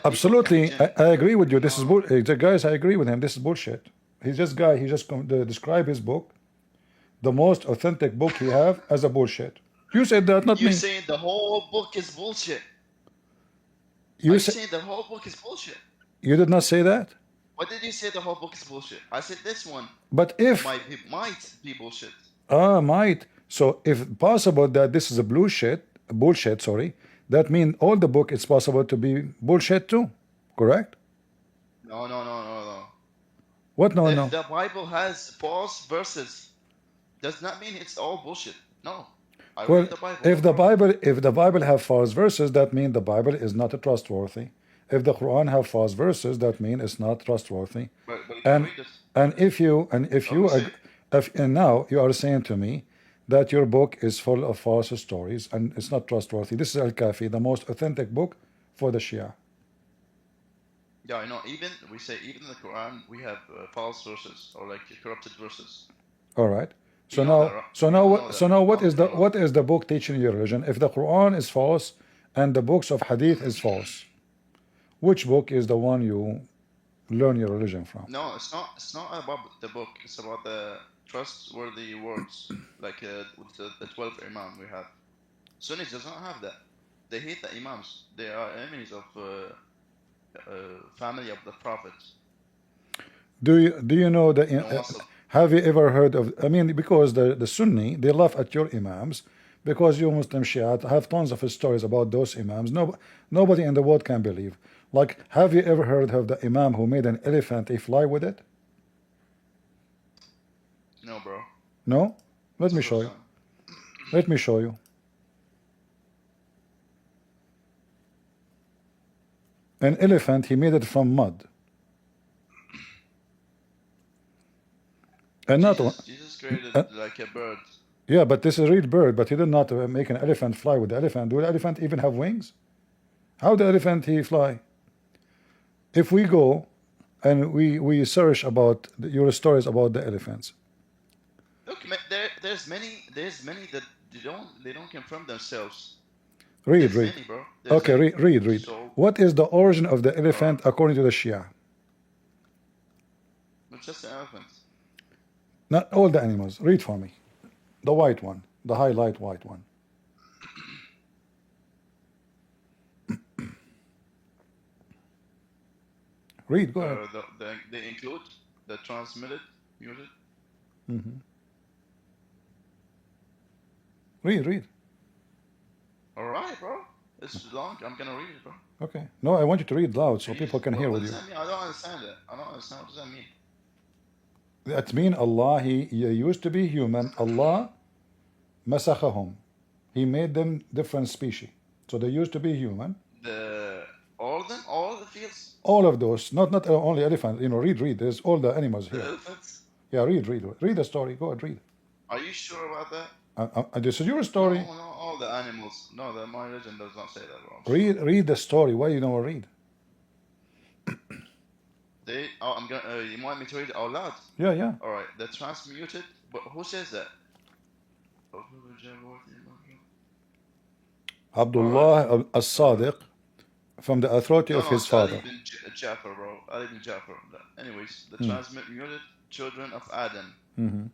Absolutely, I agree with you. This is bullshit. Guys, I agree with him. This is bullshit. He just describe his book, the most authentic book he have, as a bullshit. You said that, not me. You're saying the whole book is bullshit. You're saying the whole book is bullshit. You did not say that. What did you say? The whole book is bullshit. I said this one. But if might be bullshit. Might. So if possible that this is a bullshit, that means all the book it's possible to be bullshit too, correct? No. What no? If the Bible has false verses, does not mean it's all bullshit. No. I read the Bible. If the Bible have false verses, that means the Bible is not trustworthy. If the Quran have false verses, that means it's not trustworthy. But and now you are saying to me that your book is full of false stories and it's not trustworthy. This is Al-Kafi, the most authentic book for the Shia. Yeah, I know. Even in the Quran we have false verses or like corrupted verses. All right. So what is the book teaching your religion? If the Quran is false and the books of Hadith is false, which book is the one you learn your religion from? No, it's not about the book. It's about the trustworthy words, like with the 12 imam we have. Sunnis does not have that. They hate the imams. They are enemies of family of the Prophet. Do you know have you ever heard of? I mean, because the Sunni, they laugh at your imams because you Muslim Shia have tons of stories about those imams. Nobody in the world can believe. Like, have you ever heard of the imam who made an elephant fly with it? No, bro. No? Let me show you. Let me show you. An elephant, he made it from mud. And Jesus created like a bird. Yeah, but this is a real bird, but he did not make an elephant fly with the elephant. Do the elephant even have wings? How the elephant he fly? If we go and we search about your stories about the elephants. Look, there's many that they don't confirm themselves. Read. Many, bro. Okay, read. So, what is the origin of the elephant according to the Shia? It's just an elephant. Not all the animals. Read for me. The white one, the highlight white one. Read, go ahead. They include the transmitted muted. Read. Alright, bro. It's long. I'm gonna read it, bro. Okay. No, I want you to read loud so Read. people can hear What with does you. that mean? I don't understand it. I don't understand. What does that mean? That means Allah, he used to be human. Allah masakhahum. He made them different species. So they used to be human. All of them? All the fields? All of those, not only elephant. You know, read. There's all the animals The here. elephants? Yeah, read the story. Go ahead, read. Are you sure about that? This is your story. No, all the animals. No, my religion does not say that, bro. Read the story. Why you don't read? I'm gonna. You want me to read it out loud? Yeah. All right. The transmuted. But who says that? Abdullah as-Sadiq, from the authority of his father. Ali bin Jafar, bro. Ali bin Jafar. Anyways, the transmuted children of Adam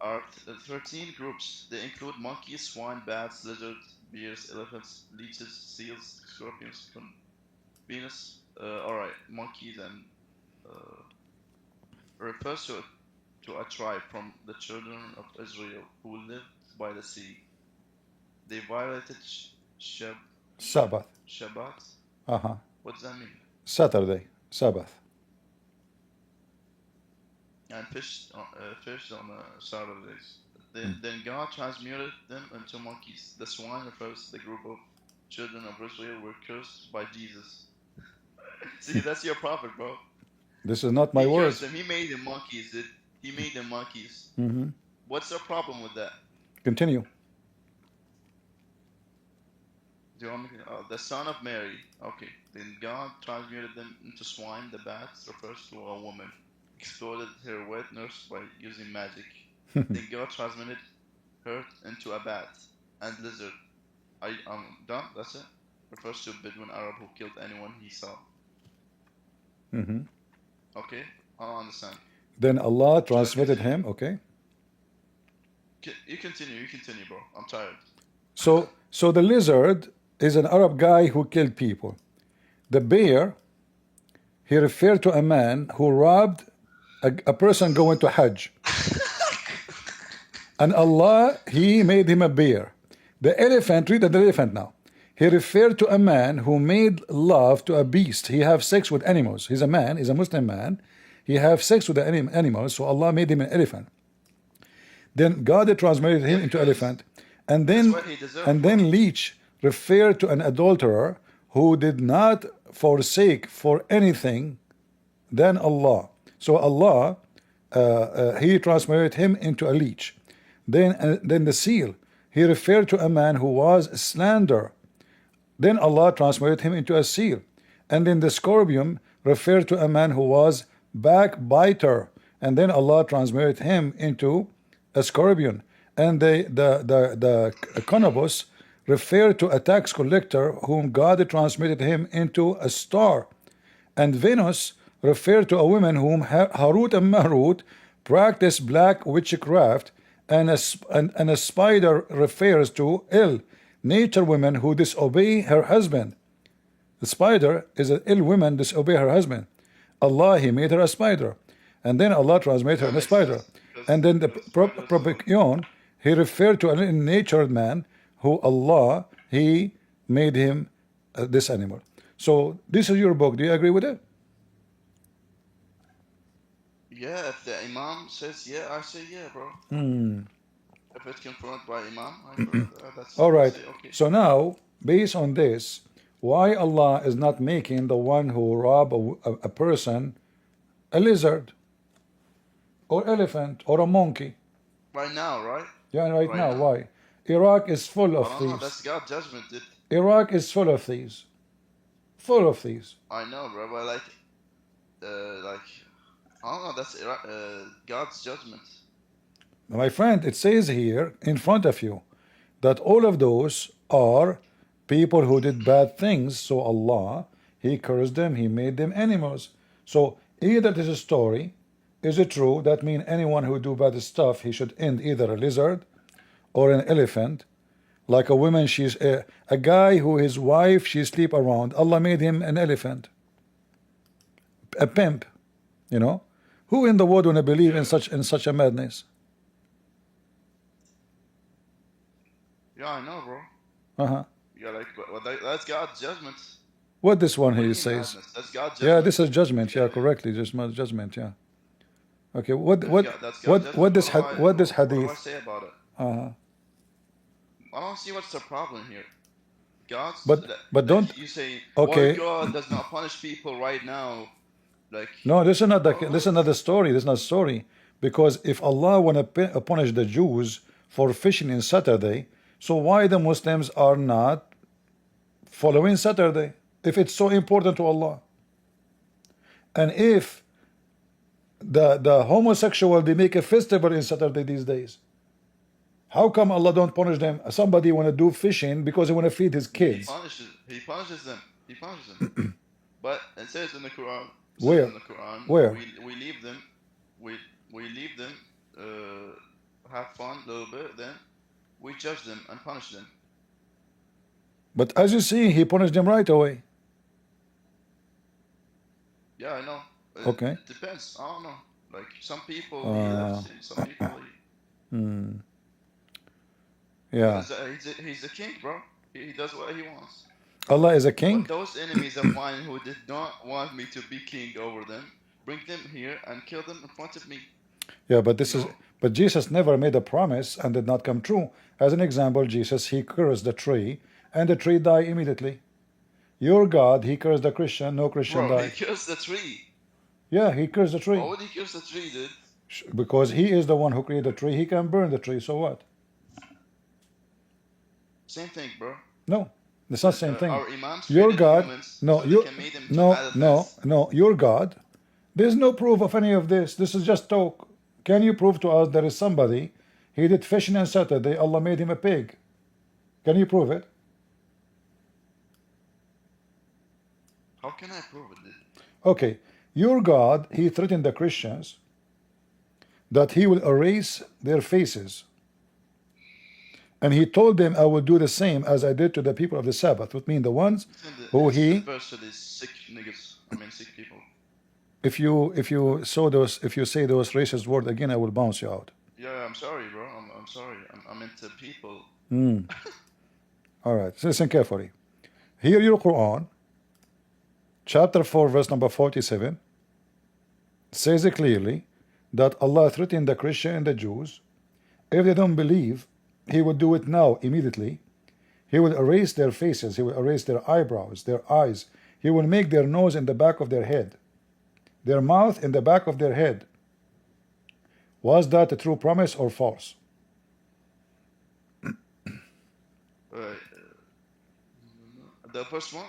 are 13 groups. They include monkeys, swine, bats, lizards, bears, elephants, leeches, seals, scorpions, Venus. Alright, monkeys and refers to a tribe from the children of Israel who lived by the sea. They violated Sabbath. Shabbat. What does that mean? Saturday. Sabbath. And fished on Saturdays. Then God transmuted them into monkeys. The swine refers to the group of children of Israel were cursed by Jesus. See, that's your prophet, bro. This is not my He words. cursed them. He made them monkeys. He made them monkeys. What's the problem with that? Continue. Do you want me to, the son of Mary. Okay. Then God transmuted them into swine. The bat refers to a woman. Exploded her wet nurse by using magic. Then God transmuted her into a bat and lizard. I'm done. That's it. Refers to a Bedouin Arab who killed anyone he saw. Okay, I don't understand. Then Allah transmitted him. Okay. You continue, bro. I'm tired. So the lizard is an Arab guy who killed people. The bear, he referred to a man who robbed a person going to Hajj. And Allah, he made him a bear. The elephant, read the elephant now. He referred to a man who made love to a beast. He have sex with animals. He's a man, he's a Muslim man. He have sex with the animals, so Allah made him an elephant. Then God transformed him into elephant. And then leech referred to an adulterer who did not forsake for anything than Allah. So Allah, he transformed him into a leech. Then the seal, he referred to a man who was slander. Then Allah transformed him into a seal. And then the scorpion referred to a man who was backbiter. And then Allah transformed him into a scorpion. And the cannabis referred to a tax collector whom God transmitted him into a star. And Venus referred to a woman whom Harut and Marut practiced black witchcraft. And a spider refers to ill nature women who disobey her husband. The spider is an ill woman disobey her husband. Allah, he made her a spider. And then Allah transmitted her in a spider. And then the propion, he referred to an ill-natured man who Allah, he made him this animal. So this is your book. Do you agree with it? Yeah, if the Imam says yeah, I say yeah, bro. If it's confirmed by Imam, that's all right. okay. So now, based on this, why Allah is not making the one who rob a person a lizard or elephant or a monkey? Right now, right? Yeah, right now. Why? Iraq is full of thieves. That's God's judgment. Iraq is full of thieves. Full of thieves. I know, bro, but like, I don't know. That's God's judgment. My friend, it says here in front of you that all of those are people who did bad things. So Allah, he cursed them, he made them animals. So either this is a story, is it true? That means anyone who do bad stuff, he should end either a lizard or an elephant. Like a woman, she's a guy who his wife, she sleep around. Allah made him an elephant. A pimp, you know. Who in the world wanna believe in such a madness? Yeah, I know, bro. Uh-huh. Yeah, like, that's God's judgment. What this one What do here you mean says? madness? That's God's Yeah, judgment. this is judgment. Yeah, correctly. Just judgment. Yeah. Okay. What That's what God's what judgment. what this What do what this I hadith? say about it? Uh-huh. I don't see what's the problem here. God's But like don't. you say, Okay. well, God does not punish people right now. Like, No, this is not what? this is another story. This is not a story. Because if Allah wanna punish the Jews for fishing in Saturday, so why the Muslims are not following Saturday if it's so important to Allah? And if the homosexual, they make a festival in Saturday these days, how come Allah don't punish them? Somebody want to do fishing because he want to feed his kids. He punishes them. He punishes them. But it says in the Quran. Where? In the Quran, Where? we leave them. We leave them. Have fun a little bit. Then we judge them and punish them. But as you see, he punished them right away. Yeah, I know. Okay. It depends. I don't know. Like some people, he loves it. Some people, Yeah. he's a king, bro. He does what he wants. Allah is a king. But those enemies of mine who did not want me to be king over them, bring them here and kill them in front of me. Yeah, but this is. But Jesus never made a promise and did not come true. As an example, Jesus, he cursed the tree, and the tree died immediately. Your God, he cursed the Christian, no Christian Bro, died. he cursed the tree. Yeah, he cursed the tree. Why would he curse the tree, dude? Because he is the one who created the tree. He can burn the tree. So what? Same thing, bro. No, it's not the same thing. Our imams Your created God, humans no, so you, they can make them no, bad no, offense. no. Your God, there's no proof of any of this. This is just talk. Can you prove to us there is somebody? He did fishing on Saturday. Allah made him a pig. Can you prove it? How can I prove it, dude? Okay, your God, he threatened the Christians that he will erase their faces. And he told them, I will do the same as I did to the people of the Sabbath, which mean the ones who he. Verse to these sick niggas. I mean, sick people. If you say those racist words again, I will bounce you out. Yeah, I'm sorry, bro. I'm sorry. I'm into people. All right, so listen carefully. Here your Quran, chapter 4, verse number 47, says it clearly that Allah threatened the Christian and the Jews. If they don't believe, he will do it now, immediately. He will erase their faces, he will erase their eyebrows, their eyes. He will make their nose in the back of their head, their mouth in the back of their head. Was that a true promise or false? The first one?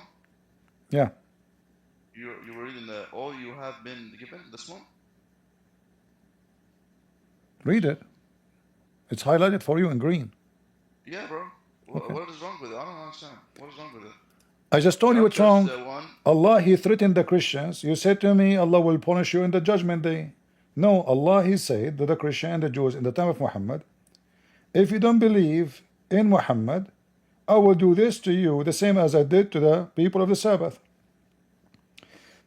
Yeah. You were reading the all you have been given, this one? Read it. It's highlighted for you in green. Yeah, bro. What is wrong with it? I don't understand. What is wrong with it? I just told you what's wrong. One. Allah, he threatened the Christians. You said to me, Allah will punish you in the judgment day. No, Allah, he said to the Christian and the Jews in the time of Muhammad, if you don't believe in Muhammad, I will do this to you the same as I did to the people of the Sabbath.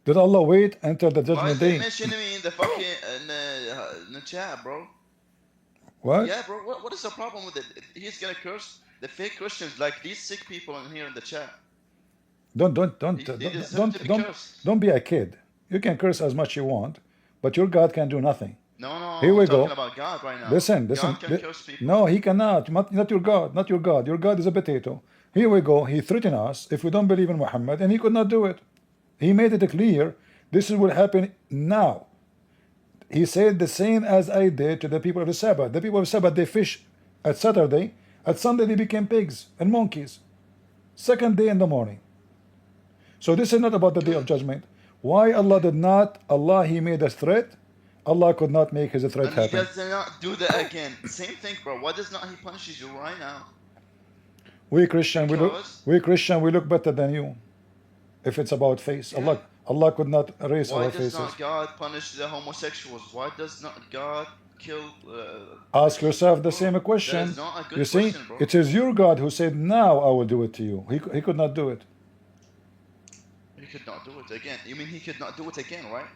Did Allah wait until the judgment day? Why is mentioning me in the fucking in the chat, bro? What? Yeah, bro. What is the problem with it? He's gonna curse the fake Christians like these sick people in here in the chat. Don't be a kid. You can curse as much you want, but your God can do nothing. No. Here we I'm go. talking about God right now. Listen. God can curse people. No, he cannot. Not your God. Not your God. Your God is a potato. Here we go. He threatened us if we don't believe in Muhammad, and he could not do it. He made it clear. This will happen now. He said the same as I did to the people of the Sabbath. The people of the Sabbath, they fish at Saturday. At Sunday, they became pigs and monkeys. Second day in the morning. So this is not about the day of judgment. Why Allah did not? Allah, he made a threat. Allah could not make his threat happen. And he does not do that again. Same thing, bro. Why does not he punishes you right now? We Christian, we look better than you. If it's about face, Yeah. Allah could not erase our Why faces. does not God punish the homosexuals? Why does not God kill? Ask yourself the same question. That is not a good You see, question, bro. it is your God who said, "Now I will do it to you." He could not do it. He could not do it again. You mean he could not do it again, right?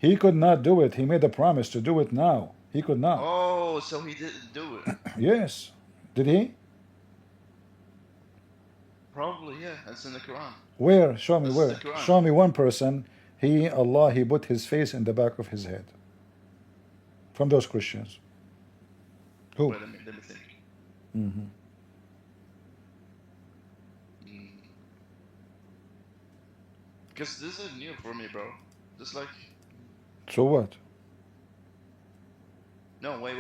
He could not do it. He made a promise to do it now. He could not. Oh, so he didn't do it. Yes. Did he? Probably, yeah. It's in the Quran. Where? Show me This is the where. Quran. Show me one person. Allah, he put his face in the back of his head. From those Christians. Who? Wait, let me think. Mm-hmm. Because this is new for me, bro. Just like, So what? no, wait.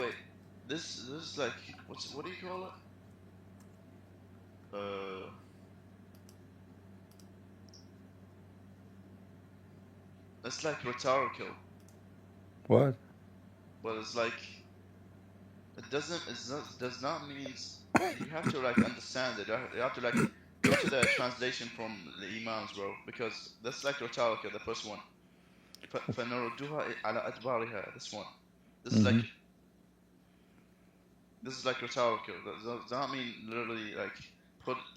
This is like, what do you call it? It's like rhetorical, What? but it's like, does not mean, you have to like understand it. You have to like go to the translation from the Imams, bro, because that's like rhetorical, the first one. فَنَرُدُّهَا عَلَى أَدْبَارِهَا, this one. This is like, this is like rhetorical. Does not mean literally like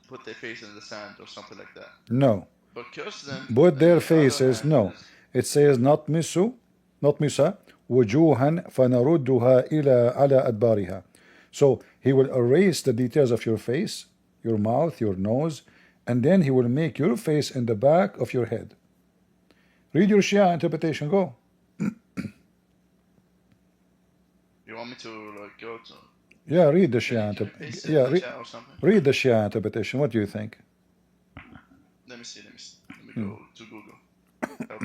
put their face in the sand or something like that. No. But curse them. Put their on the other faces. hand, No. It says not misu, not misa. وجوها فنردها إلى على أدبارها. So he will erase the details of your face, your mouth, your nose, and then he will make your face in the back of your head. Read your Shia interpretation. Go. You want me to like go to? Yeah, read the Shia. Can you paste it Yeah, in the chat or something? read the Shia interpretation. What do you think? Let me see. Let me go to Google. Help.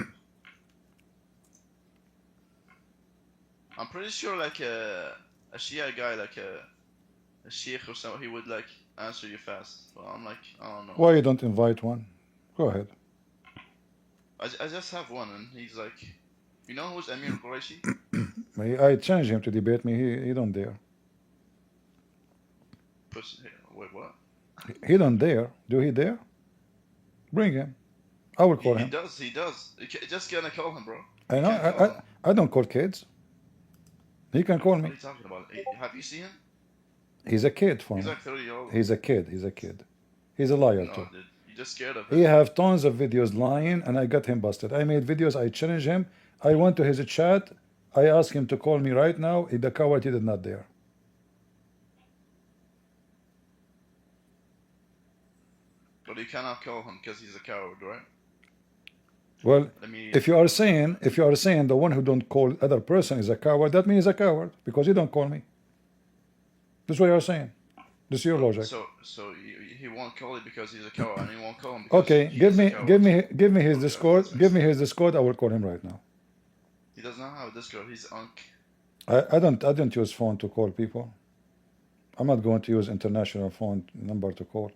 I'm pretty sure like a Shia guy, like a sheikh or something, he would like answer you fast. But I'm like, I don't know. Why you don't invite one? Go ahead. I just have one, and he's like, you know who's Amir Quraishi? I changed him to debate me. He don't dare. Wait, what? He don't dare. Do he dare? Bring him. I will call He him. does. He does. Just gonna call him, bro. I You know. can't call him. I don't call kids. He can call What me. are you talking about? Have you seen him? He's a kid for He's me. like 30 years old. He's a kid. He's a kid. He's a liar No, too. dude. You're just scared of He him. have tons of videos lying, and I got him busted. I made videos. I challenged him. I went to his chat. I asked him to call me right now. The coward, he did not dare. But you cannot call him because he's a coward, right? Well, Let me. if you are saying the one who don't call other person is a coward, that means he's a coward because he don't call me. This is what you are saying. This is your logic. So he won't call you because he's a coward, and he won't call him because Okay, he's give a me coward. his Okay, Discord. that Give makes me his Discord. I will call him right now. He does not have a Discord. He's Unk. I don't use phone to call people. I'm not going to use international phone number to call.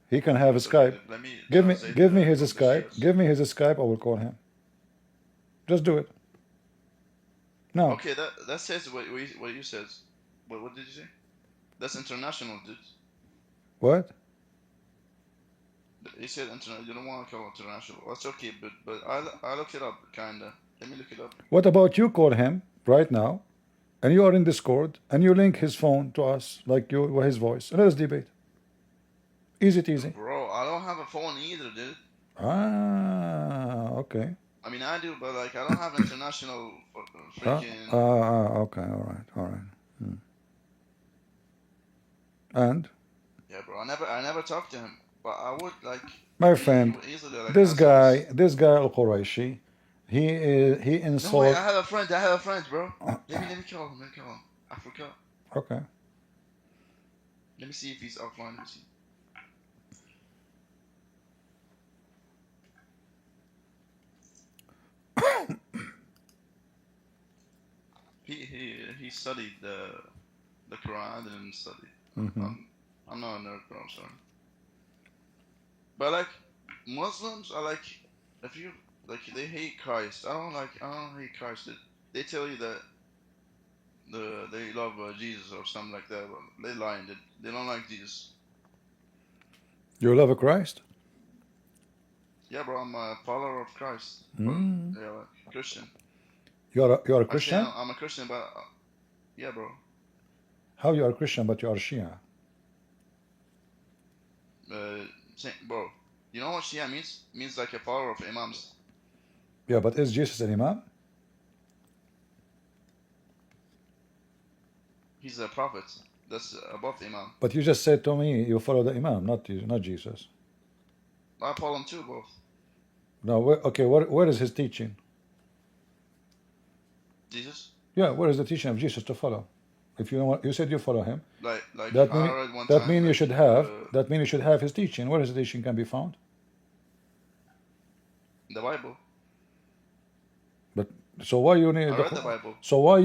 He can have a So Skype. let me Give me translate give me the his English Skype. words. Give me his Skype. I will call him. Just do it. No. Okay, that says what you said. What did you say? That's international, dude. What? You said international. You don't want to call international. That's okay, but I looked it up, kinda. Let me look it up. What about you call him right now, and you are in Discord, and you link his phone to us, like his voice, and let us debate. Easy. Bro, I don't have a phone either, dude. Ah, okay. I mean, I do, but like I don't have international freaking. Okay, all right. And Yeah, bro. I never talked to him, but I would like. my He friend, would easily like this answer us. guy Al Quraishi, he No, wait, insults. I have a friend, bro. Let me call him. I forgot. Okay. Let me see if he's offline. Let me see. He studied the Quran. I didn't study. I'm not a nerd, bro. I'm sorry. But like Muslims are like, if you like, they hate Christ. I don't hate Christ. They tell you that they love Jesus or something like that. But they lying. They don't like Jesus. You love Christ? Yeah, bro. I'm a follower of Christ. But, yeah, like, Christian. You are a Actually, Christian? I'm a Christian, but yeah, bro. How you are Christian but you are Shia? Bro, you know what Shia means? Means like a follower of Imams. Yeah, but is Jesus an imam? He's a prophet. That's above the imam. But you just said to me you follow the imam, not Jesus. I follow him too, both. No, where is his teaching? Jesus. Yeah, where is the teaching of Jesus to follow? If you know what you said, you follow him. Like That I mean read one that time. mean you like, should have that mean you should have his teaching. Where his teaching can be found? the Bible. But so why you need I read the Bible. So why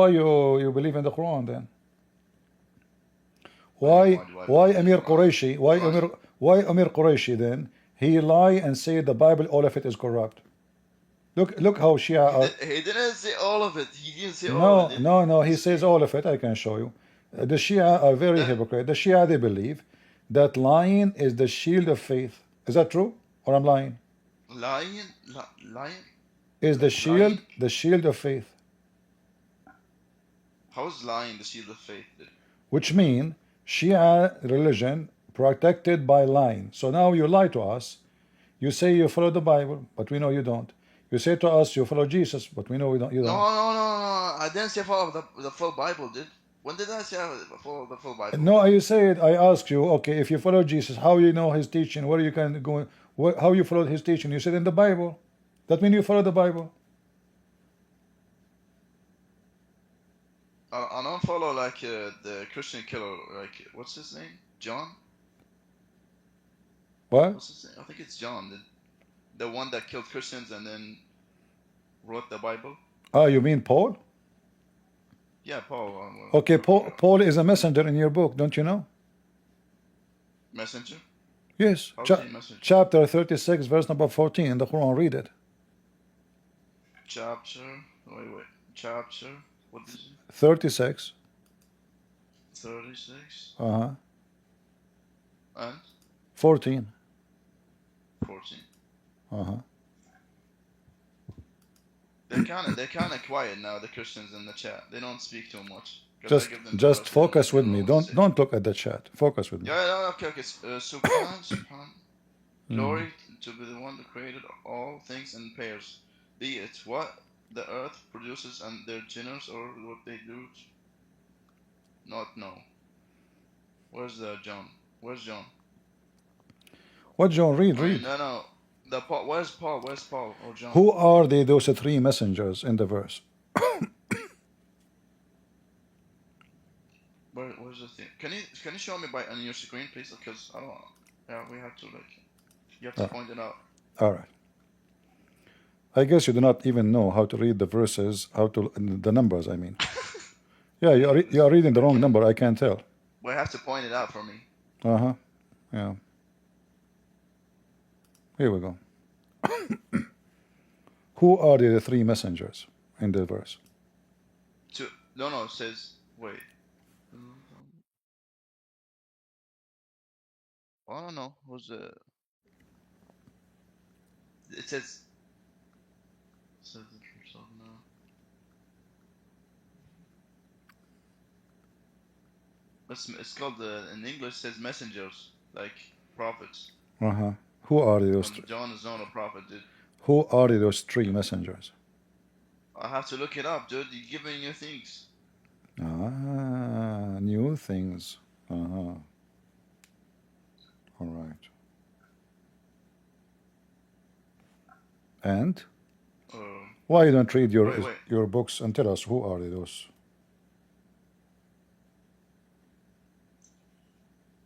you believe in the Quran then? Why Amir Quraishi? Why Amir Quraishi then? He lie and say the Bible, all of it is corrupt. Look how Shia are. He didn't say all of it. He didn't say all of it. No. He says all of it. I can show you. The Shia are very hypocrite. The Shia, they believe that lying is the shield of faith. Is that true, or I'm lying? Lying Is the shield of faith? How is lying the shield of faith? Which mean Shia religion protected by lying. So now you lie to us. You say you follow the Bible, but we know you don't. You say to us you follow Jesus, but we know you don't. No. I didn't say follow the full Bible, dude. When did I say I follow the full Bible? No, you said, I asked you, okay, if you follow Jesus, how you know his teaching? Where you can go? How you follow his teaching? You said in the Bible. That means you follow the Bible. I don't follow like the Christian killer. Like what's his name? John. What? What's his name? I think it's John, the one that killed Christians and then wrote the Bible. Oh, you mean Paul? Yeah, Paul. Okay, Paul is a messenger in your book, don't you know? Messenger? Yes. Messenger? Chapter 36, verse number 14 in the Quran. Read it. Chapter. Chapter. What is it? 36. 36. Uh-huh. And 14. 14. Uh-huh. They're kind of quiet now, the Christians in the chat. They don't speak too much. Just focus with me. Don't look at the chat. Focus with me. Yeah, okay. Subhan. Glory to be the one that created all things in pairs. Be it what the earth produces and their geners or what they do not know. Where's John? Where's John? What John? Read. No. Where's Paul or John? Who are those three messengers in the verse? Where's the thing? Can you show me on your screen, please? Because I don't. Yeah, we have to you have to point it out. All right. I guess you do not even know how to read the verses, the numbers. I mean, yeah, you are reading the wrong number. I can tell. We have to point it out for me. Yeah. Here we go. Who are the three messengers in the verse? No, it says, wait. I don't know. Who's the... It says... It's called, in English, it says messengers, like prophets. Who are those? John is not a prophet, dude. Who are those three messengers? I have to look it up, dude. You're giving new things. New things. All right. And why you don't read your books and tell us who are those?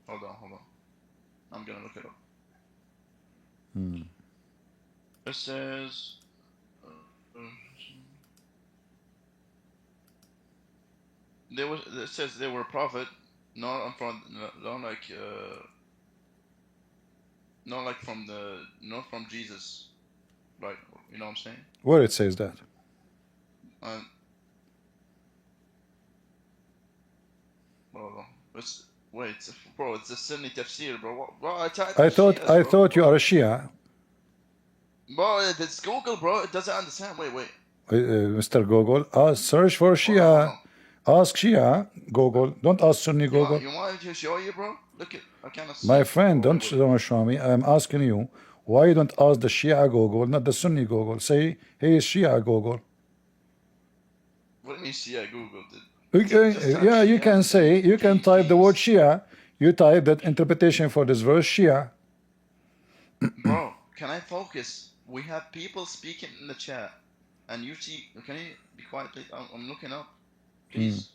Hold on. I'm gonna look it up. It says it says they were a prophet, not from Jesus, like, you know what I'm saying? Where it says that? It's a Sunni tafsir, bro. I thought you are a Shia. Bro, it's Google, bro. It doesn't understand. Wait. Mr. Google, search for Shia. Ask Shia, Google. Don't ask Sunni Google. You want me to show you, bro? Look it. I cannot. My friend, don't show me. I'm asking you, Why you don't ask the Shia Gogol, not the Sunni Gogol? Say, hey, Shia Gogol. What do you mean Shia Googled it? Okay, Just type yeah, you Shia can and say, you can type the word please. Shia. You type that interpretation for this verse, Shia. Bro, can I focus? We have people speaking in the chat. And you see, can you be quiet, please? I'm looking up. Please,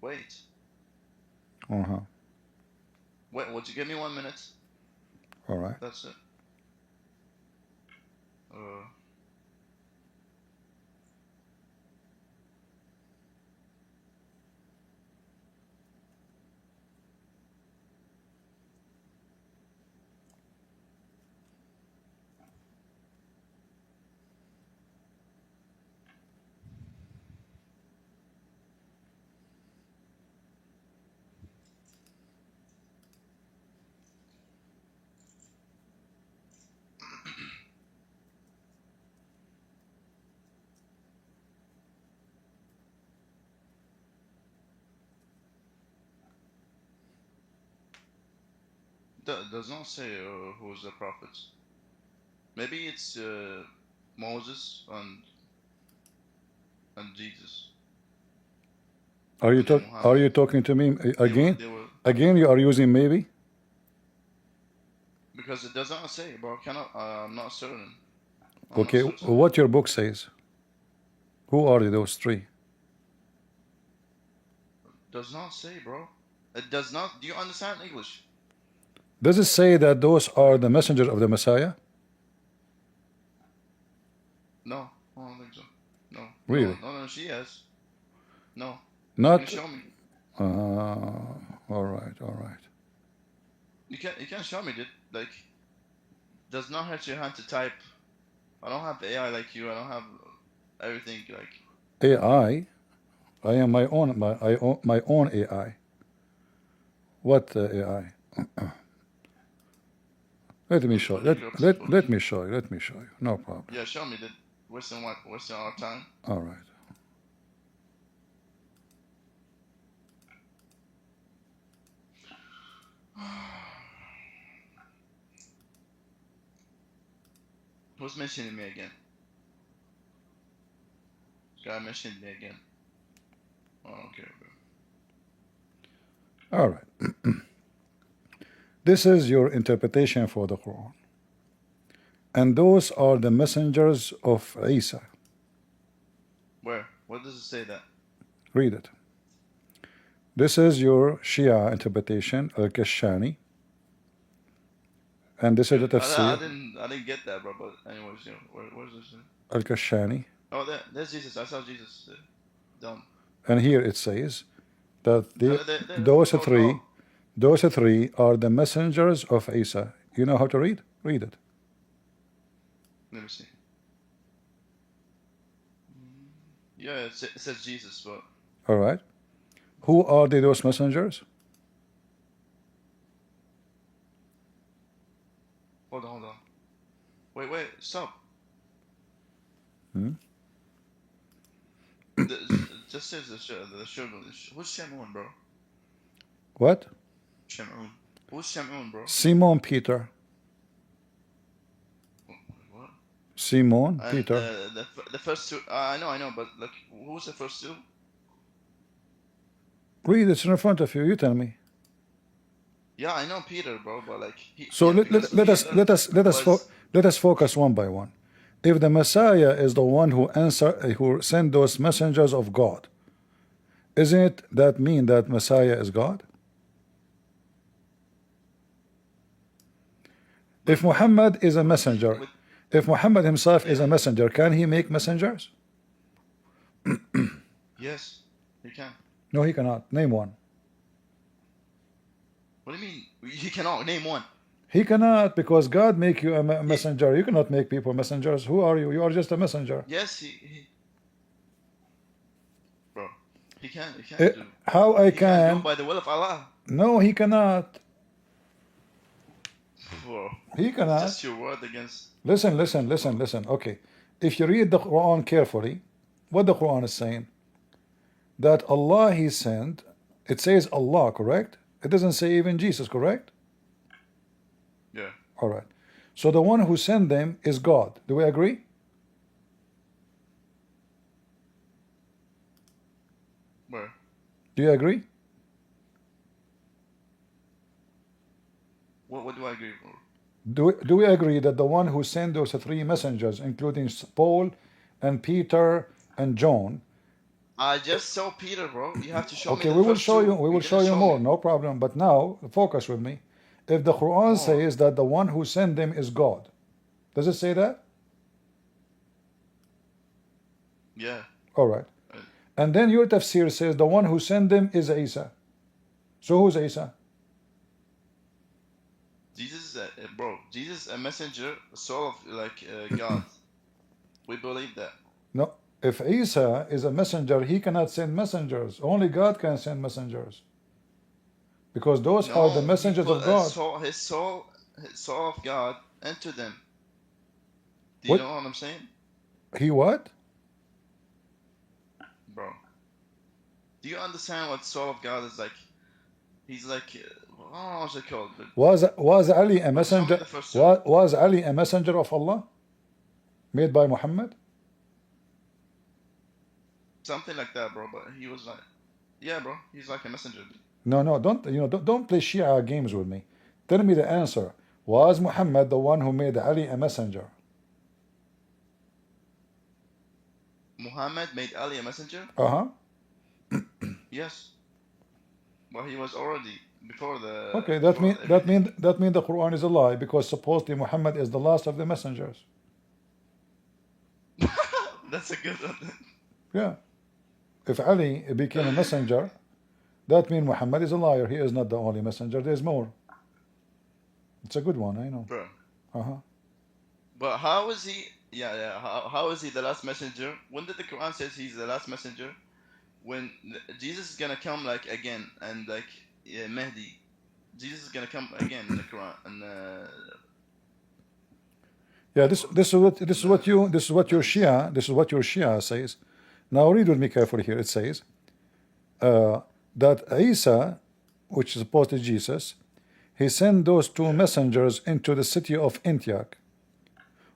wait. Uh-huh. Wait, would you give me 1 minute? All right. That's it. Does not say who's the prophet. Maybe it's Moses and Jesus. Are you And then are you Muhammad. talking to me again? They were, Again, you are using maybe? because it does not say, bro. I'm not certain. Okay, Not certain. what your book says? Who are those three? Does not say, bro. It does not. Do you understand English? Does it say that those are the messengers of the Messiah? No, I don't think so. No. Really? No, she has. No. Not. Can you show me? All right, all right. You can't show me that. Like, does not hurt your hand to type. I don't have AI like you. I don't have everything like. AI. I am my own AI. What AI? Let me show. Let me show you. Let me show you. No problem. Yeah, show me that. Wasting our time. All right. Who's mentioning me again? Guy mentioned me again. Oh, okay, bro. All right. This is your interpretation for the Quran. And those are the messengers of Isa. Where? What does it say that? Read it. This is your Shia interpretation, Al-Kashani. And this is the tafsir. I didn't get that, bro. But anyways, you know, where's this? Al-Kashani. Oh, there's Jesus. I saw Jesus. Done. And here it says that No. those three are the messengers of Isa. You know how to read? Read it. Let me see. Yeah, it says Jesus, but. All right. Who are those messengers? Hold on. Wait, stop. Just says the children. Who's Shamun, bro? What? Shamun. Who's Shamun, bro? Simon Peter. What? Simon And Peter. The first two. I know, but like, who's the first two? Read it in front of you. You tell me. Yeah, I know Peter, bro, but like. Let us focus one by one. If the Messiah is the one who sent those messengers of God, isn't that mean that Messiah is God? If Muhammad is a messenger, if Muhammad himself is a messenger, can he make messengers? Yes, he can. No, he cannot. Name one. What do you mean? He cannot name one. He cannot, because God make you a messenger. You cannot make people messengers. Who are you? You are just a messenger. Yes, bro. He can't do. How I He can? can't do by the will of Allah. No, he cannot. Bro. He cannot. Just your word against. Listen. Okay, if you read the Quran carefully, what the Quran is saying, that Allah He sent. It says Allah, correct? It doesn't say even Jesus, correct? Yeah. All right. So the one who sent them is God. Do we agree? Where? Do you agree? What do I agree for? Do we agree that the one who sent those three messengers, including Paul and Peter and John? I just saw Peter, bro. You have to show me Okay, the we will first show two. you. We will show you more. No problem. But now focus with me. If the Quran says that the one who sent them is God, does it say that? Yeah. All right. And then your tafsir says the one who sent them is Isa. So who's Isa? Jesus, bro. Jesus, a messenger, soul of God. We believe that. No. If Isa is a messenger, he cannot send messengers. Only God can send messengers. Because those are the messengers of God. His soul of God into them. Do you know what I'm saying? He what? Bro. Do you understand what soul of God is like? He's like, I don't know what's it called. But was Ali a messenger? Was Was Ali a messenger of Allah? Made by Muhammad? something like that, bro. But he was like, yeah, bro. He's like a messenger. No, don't play Shia games with me. Tell me the answer. Was Muhammad the one who made Ali a messenger? Muhammad made Ali a messenger? Yes. Well, he was already before the. Okay, that mean the Quran is a lie, because supposedly Muhammad is the last of the messengers. That's a good one. Yeah. If Ali became a messenger, that means Muhammad is a liar. He is not the only messenger. There's more. It's a good one, I know. Bro. But how is he? Yeah. How is he the last messenger? When did the Quran says he's the last messenger? When Jesus is gonna come again and Mahdi, Jesus is gonna come again in the Quran and. Yeah, this is what your Shia says. Now read with me carefully here. It says that Isa, which is supposed to be Jesus, he sent those two messengers into the city of Antioch.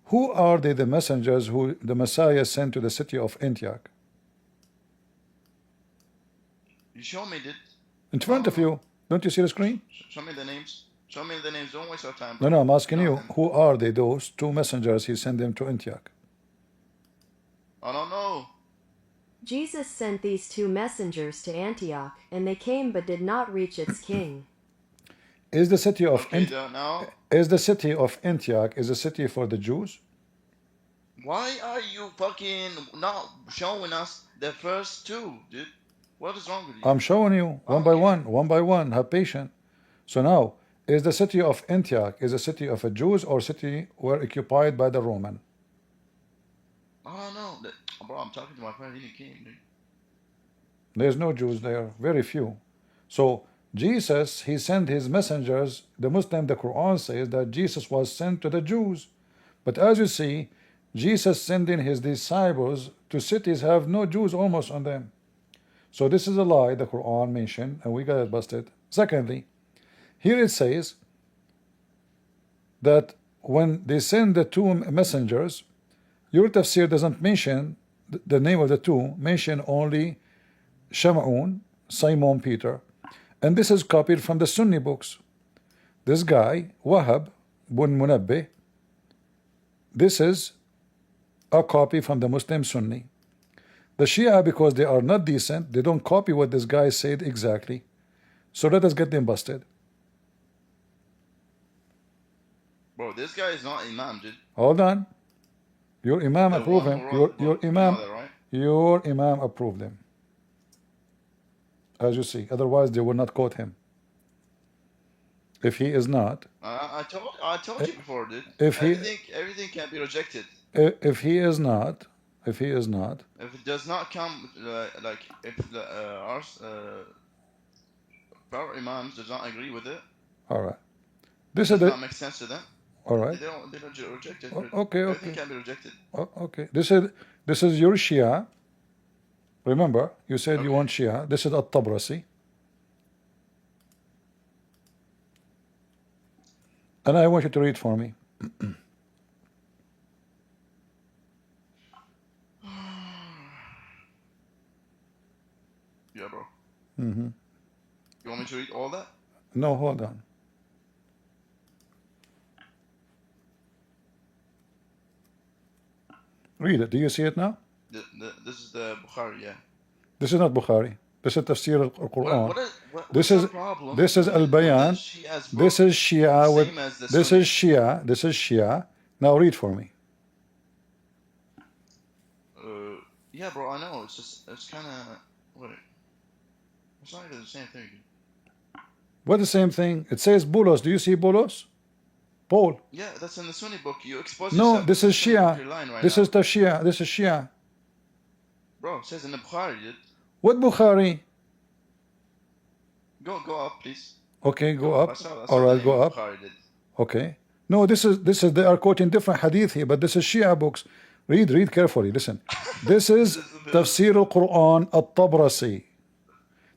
Who are they, the messengers who the Messiah sent to the city of Antioch? You show me, dude. In front of you. Don't you see the screen? Show me the names. Show me the names. Don't waste our time. No, I'm asking you. Who are they, those two messengers he sent them to Antioch? I don't know. Jesus sent these two messengers to Antioch, and they came but did not reach its king. Is the city of Antioch is a city for the Jews? Why are you fucking not showing us the first two, dude? What is wrong with you? I'm showing you one by one. Have patience. So now, is the city of Antioch is a city of a Jews or city were occupied by the Roman? I don't know. Bro, I'm talking to my friend. He came, dude. There's no Jews there. Very few. So Jesus, he sent his messengers. The Quran says that Jesus was sent to the Jews. But as you see, Jesus sending his disciples to cities have no Jews almost on them. So this is a lie the Quran mentioned, and we got it busted. Secondly, here it says that when they send the two messengers, your tafsir doesn't mention the name of the two, mention only Shamun, Simon Peter. And this is copied from the Sunni books. This guy, Wahab bin Munabbih, this is a copy from the Muslim Sunni. The Shia, because they are not decent, they don't copy what this guy said exactly. So let us get them busted. Bro, this guy is not Imam, dude. Hold on. Your Imam approved him. Your Imam approved him. As you see. Otherwise, they will not quote him. If he is not. I told you before, dude. Everything can be rejected. If he is not. If it does not come, if our Imams does not agree with it. All right. This does not make sense to them. All right. They don't reject it. Okay. Everything can be rejected. Okay. This is your Shia. Remember, you said you want Shia. This is At-Tabrasi. And I want you to read for me. Yeah, bro. Mm-hmm. You want me to read all that? No, hold on. Read it. Do you see it now? This is the Bukhari, yeah. This is not Bukhari. This is Tafsir al-Quran. What's the problem? This is Al-Bayan. This is Shia with same as the this Sunni. is Shia. This is Shia. Now read for me. Yeah, bro, I know. It's kind of wait. It's not even the same thing. What the same thing? It says Bulos. Do you see Bulos? Paul. Yeah, that's in the Sunni book. You expose No, yourself. this is Sunni book Shia. you're lying right This now. is the Shia. This is Shia. Bro, it says in the Bukhari, dude. What Bukhari? Go up, please. Okay, go I up. saw All the right, name go of up. Bukhari, dude. Okay. No, this is they are quoting different hadith here, but this is Shia books. Read carefully. Listen. This is Tafsir al-Quran al-Tabrasi.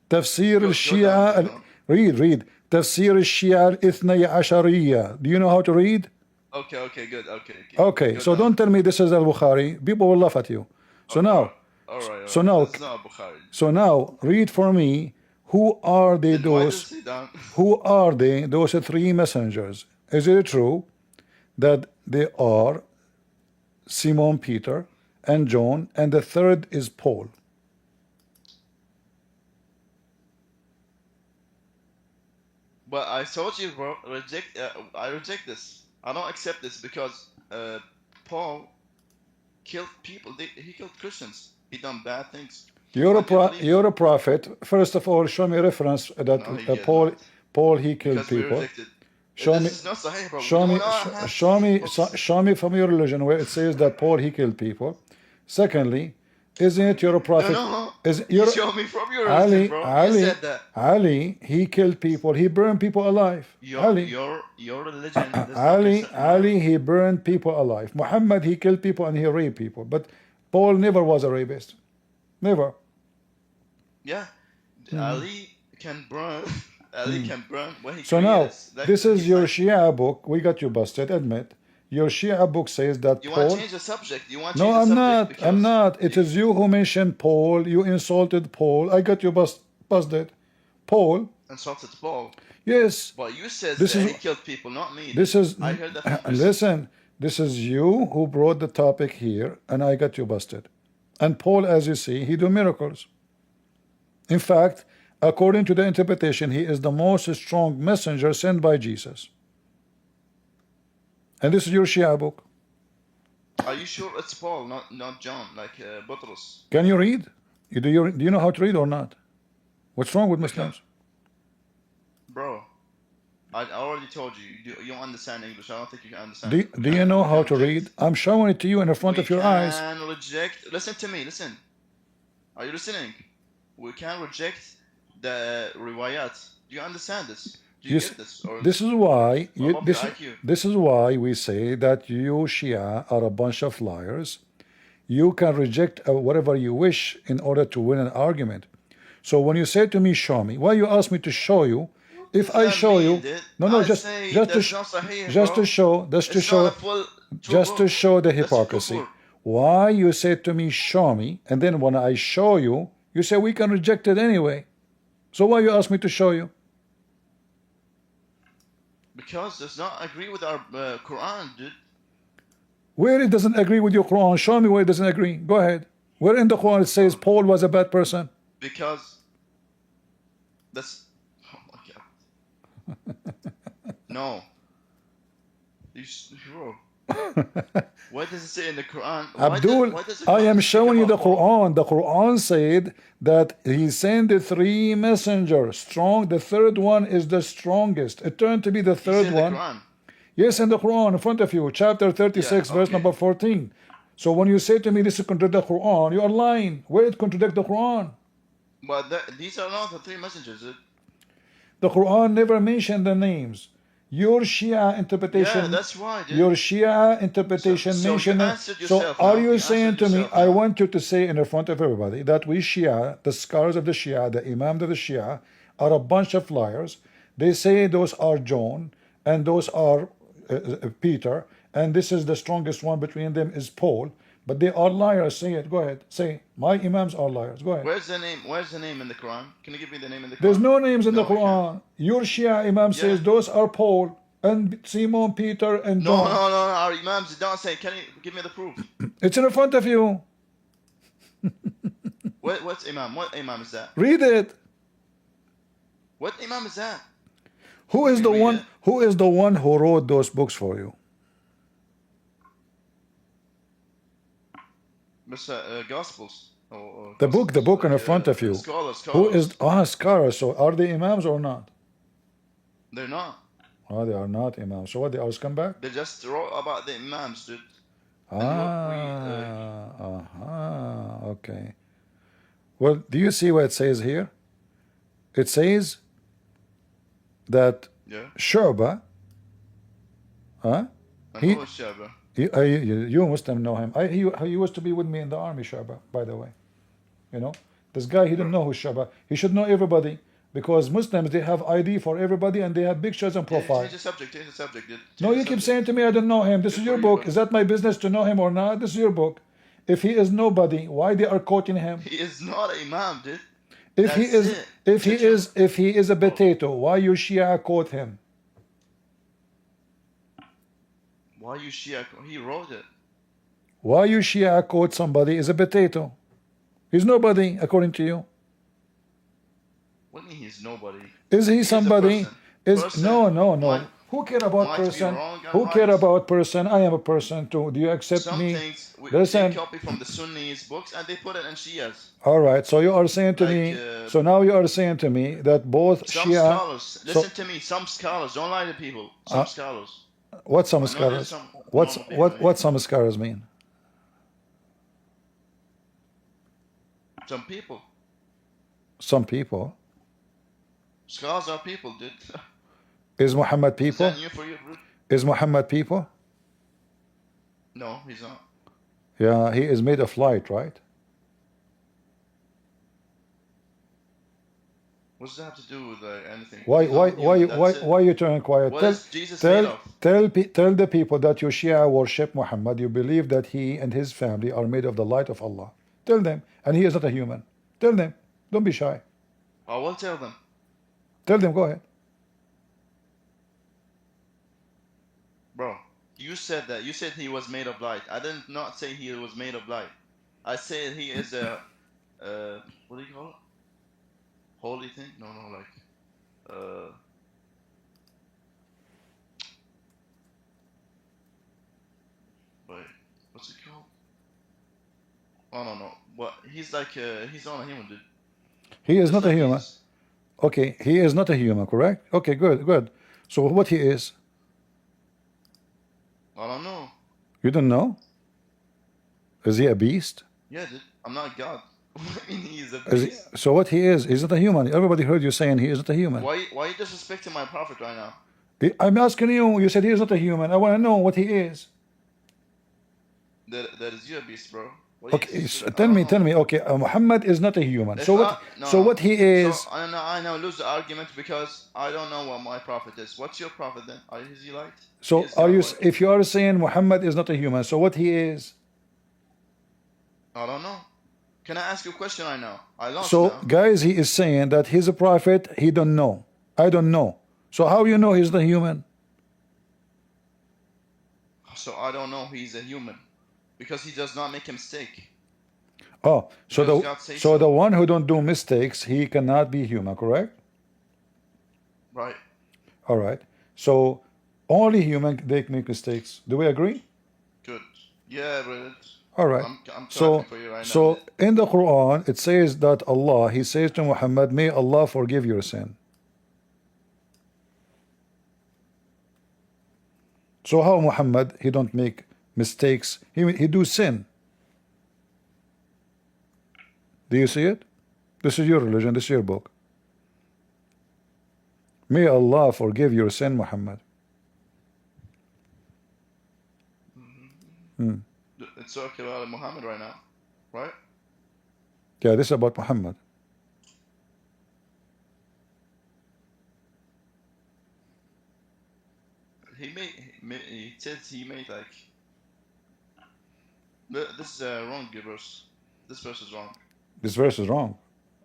Tafsir al-Shia. Read. Tafsir al-Shia al-Ithnay Ashariya. Do you know how to read? Okay, good. Okay, Go so down. don't tell me this is al-Bukhari. People will laugh at you. So now, All right. So now- That's not Bukhari. so now read for me. Who are they? Then why Those? does he down? Who are they? Those three messengers. Is it true that they are Simon Peter and John, and the third is Paul? But I told you, bro. I reject this. I don't accept this because Paul killed people. He killed Christians. He done bad things. You're I can't believe you're a prophet. First of all, show me reference that No, he did Paul he killed because we people. rejected. Show me, This is not Sahih, bro. show We me, don't have show me, books. show me from your religion where it says that Paul he killed people. Secondly, isn't it you're a prophet? No. Is You you're show me from your Ali, religion, bro. Ali, You said that. Ali, he killed people. He burned people alive. Your religion. does not Ali, accept- Ali, he burned people alive. Muhammad, he killed people and he raped people. But Paul never was a rapist. Never. Yeah. Ali can burn. Ali can burn when he So now, creates. Like, this is he's your like- Shia book. We got you busted, admit. Your Shia book says that You want Paul... to change the subject. You want to No, change I'm the not. subject I'm because not. It is you who mentioned Paul. You insulted Paul. I got you busted. Paul. insulted Paul. Yes. But you said This that is- he killed people, not me. This is... I heard that from Chris. Listen. This is you who brought the topic here, and I got you busted. And Paul, as you see, he do miracles. In fact, according to the interpretation, he is the most strong messenger sent by Jesus. And this is your Shia book. Are you sure it's Paul, not John, like Butros? Can you read? Do you know how to read or not? What's wrong with Muslims? Bro, I already told you. You don't understand English. I don't think you can understand. Do you know how to read? I'm showing it to you in the front of your eyes. We can reject. Listen to me. Listen. Are you listening? We can reject the riwayat. Do you understand this? Do you get this? Or This is why above your IQ? this is why we say that you Shia are a bunch of liars. You can reject whatever you wish in order to win an argument. So when you say to me, show me, why you ask me to show you? If I show you, no, just to show, just to show the hypocrisy. Why you say to me, show me, and then when I show you, you say we can reject it anyway. So why you ask me to show you? Because does not agree with our Quran, dude. Where it doesn't agree with your Quran, show me where it doesn't agree. Go ahead. Where in the Quran it says Paul was a bad person? Because that's oh my god. No. Bro. What does it say in the Quran? Abdul, why does the I Quran am speak showing you the about Paul? Quran. The Quran said that he sent the three messengers. Strong. The third one is the strongest. It turned to be the He third said one. The Quran. Yes, in the Quran in front of you, chapter 36, Yeah, verse okay. number 14. So when you say to me this is contradict the Quran, you are lying. Where it contradict the Quran? But these are not the three messengers, dude. The Quran never mentioned the names. Your Shia interpretation. Yeah, that's why, dude. Your Shia interpretation So you mentioned. answered So yourself are now. you You saying answered to me? yourself I now. want you to say in the front of everybody that we Shia, the scholars of the Shia, the Imams of the Shia, are a bunch of liars. They say those are John and those are Peter, and this is the strongest one between them is Paul. But they are liars. Say it. Go ahead. Say my imams are liars. Go ahead. Where's the name? Where's the name in the Quran? Can you give me the name in the Quran? There's no names in the No, we can't. Quran. Your Shia Imam says Yeah. those are Paul and Simon, Peter, and No, John. no, no, no. Our imams don't say. Can you give me the proof? It's in front of you. What's imam? What imam is that? Read it. What imam is that? Who is the Read one? it. Who is the one who wrote those books for you? Gospels. Or The book Gospels, in like, front of you. Scholars. Who is scholars? So are they imams or not? They're not. Oh, they are not imams. So what? They are scumbag? They just wrote about the imams, dude. Okay. Well, do you see what it says here? It says that Yeah. Shu'bah, I He- know Shihab. you Muslim know him. He used to be with me in the army, Shu'bah, by the way. You know, this guy, he didn't know who Shu'bah. He should know everybody because Muslims, they have ID for everybody and they have pictures and profile. Change the subject. Change the subject, dude. No, you keep saying to me, I don't know him. This Good is for your you, book. buddy. Is that my business to know him or not? This is your book. If he is nobody, why they are quoting him? He is not an imam, dude. If he That's is, it. if he is a potato, why you Shia quote him? Why you Shia? He wrote it. Why you Shia quote somebody is a potato? He's nobody according to you. What do you mean he's nobody? Is he He's a somebody? person. Is Person no. might- Who care about might be person? wrong and Who care right. about person? I am a person too. Do you accept Some me? things we Listen. they copy from the Sunnis books and they put it in Shias. All right. So you are saying to Like, me. So now you are saying to me that both Some Shia. scholars, listen to me. Some scholars don't lie to people. Some scholars. What some I know there's scholars? some What's normal people what some scholars mean? Some people. Some people. Scholars are people, dude. Is Muhammad Is people? that new for you, bro? Is Muhammad people? No, he's not. Yeah, he is made of light, right? What does that have to do with anything? Why He's not human, that's it. why you turn quiet? What is Jesus made of? Tell the people that you Shia worship Muhammad. You believe that he and his family are made of the light of Allah. Tell them, and he is not a human. Tell them. Don't be shy. I will tell them. Tell them. Go ahead. Bro, you said that. You said he was made of light. I did not say he was made of light. I said he is a, what do you call it? Holy thing? No, wait, what's it called? I don't know. What? He's like, he's not a human, dude. He is Just not a like human. Jesus. Okay, he is not a human, correct? Okay, good. So what he is? I don't know. You don't know? Is he a beast? Yeah, dude. I'm not God. What do you mean he's a Is he, beast? so what he is? He's not a human. Everybody heard you saying he is not a human. Why are you disrespecting my prophet right now? I'm asking you. You said he is not a human. I want to know what he is. That is you a beast, bro. What are you Okay, so disrespecting? I tell don't me, know. tell me. Okay, Muhammad is not a human. If So what? no, so no. what he is? So, I know. Lose the argument because I don't know what my prophet is. What's your prophet then? Is he light? So Is are God you? light? If you are saying Muhammad is not a human, so what he is? I don't know. Can I ask you a question right now? I lost So now. guys, he is saying that he's a prophet. He don't know. I don't know. So how you know he's not human? So I don't know he's a human because he does not make a mistake. Oh, so Because the God says so so. the one who don't do mistakes, he cannot be human, correct? Right. All right. So only human they make mistakes. Do we agree? Good. Yeah, but All right. I'm So clapping for you right so now. in the Quran it says that Allah, he says to Muhammad, may Allah forgive your sin. So how Muhammad, he don't make mistakes, he do sin. Do you see it? This is your religion, this is your book. May Allah forgive your sin, Muhammad. It's talking about Muhammad right now, right? Yeah, this is about Muhammad. he said he made like. This is wrong verse. This verse is wrong. This verse is wrong.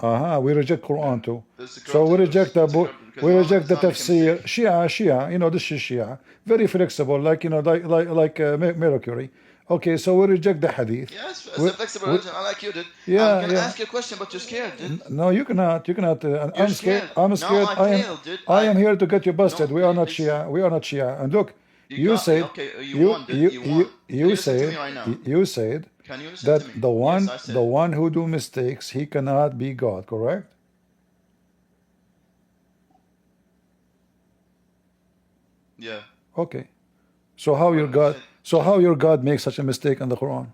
We reject Quran too. This is So we corrupted reject verse. the It's a book. corrupted because We Muhammad reject the does not make a tafsir. mistake. Shia. You know, this is Shia. Very flexible, like, you know, like Mercury. Okay, so we reject the hadith. Yes, it's We- a flexible we- religion. I like you, dude. Yeah, I'm gonna yeah. ask you a question, but you're scared, dude. No, you cannot. You cannot. You're I'm scared. scared. I'm No, scared. I failed, dude. I am here to get you busted. No, We are not please. Shia. We are not Shia. And look, You you got- said okay, you won, dude. You won. Can you listen to me right now? you said Can you listen that to me? the one Yes, I said. the one who do mistakes, he cannot be God. Correct? Yeah. Okay. So how your Well, God? said- So how your God makes such a mistake in the Quran,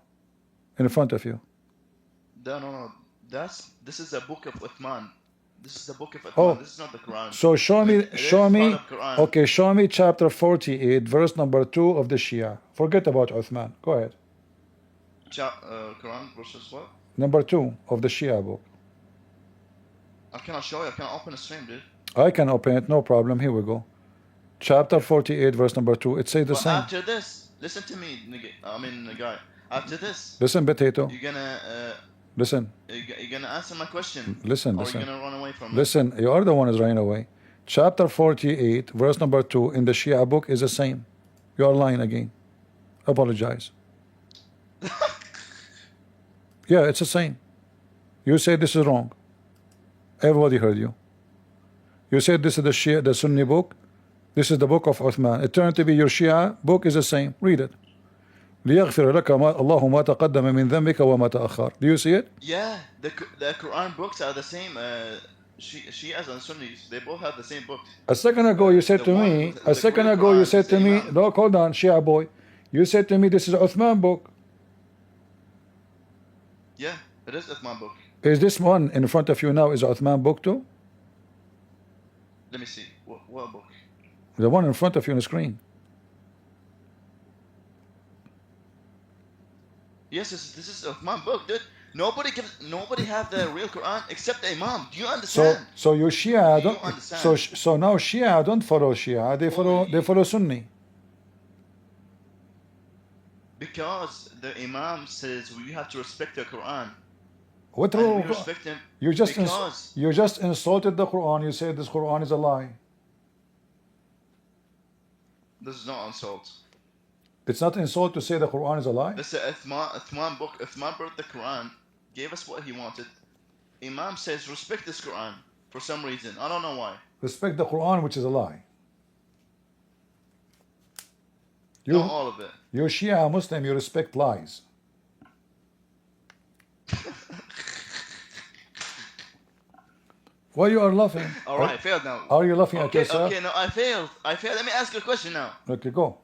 in front of you? No. This is a book of Uthman. This is the book of Uthman. Oh. This is not the Quran. So show me, It is show me. part of Quran. Okay, show me chapter 48, verse number 2 of the Shia. Forget about Uthman. Go ahead. Quran versus what? Number 2 of the Shia book. I cannot show you. I cannot open the stream, dude. I can open it, no problem. Here we go. Chapter 48, verse number 2. It says the But same. after this, listen to me, nigga. I mean, guy. After this, Listen, potato. you're gonna Listen, you're gonna answer my question. listen, Or listen. you're gonna run away from it. Listen, you are the one who's running away. Chapter 48, verse number 2 in the Shia book is the same. You are lying again. Apologize. Yeah, it's the same. You say this is wrong. Everybody heard you. You said this is the Shia, the Sunni book. This is the book of Uthman. It turned to be your Shia book is the same. Read it. ليغفر لك الله ما تقدم من ذنبك وما تأخر. Do you see it? Yeah, the Quran books are the same. Shias and Sunnis, they both have the same book. A second ago you said The to one me, with a the second Great ago you Quran said is to the me, Imam. no, hold on, Shia boy. You said to me this is Uthman book. Yeah, it is Uthman book. Is this one in front of you now is Uthman book too? Let me see. What book? The one in front of you on the screen. Yes, this is Uthman book, dude. Nobody have the real Quran except the Imam. Do you So understand? so your Shia Do you don't understand? so now Shia don't follow Shia, they follow Sunni. Because the Imam says we have to respect the Quran. What And wrong? we respect him You just because you just insulted the Quran. You said this Quran is a lie. this is not insult. It's not insult to say the Quran is a lie. This is Uthman book. Uthman brought the Quran, gave us what he wanted. Imam says respect this Quran for some reason. I don't know why. Respect the Quran, which is a lie. You, Not all of it. you Shia Muslim, you respect lies. Why you are laughing? All right, I failed now. Are you laughing at Okay, yourself? okay, no, I failed. Let me ask you a question now. Okay, go.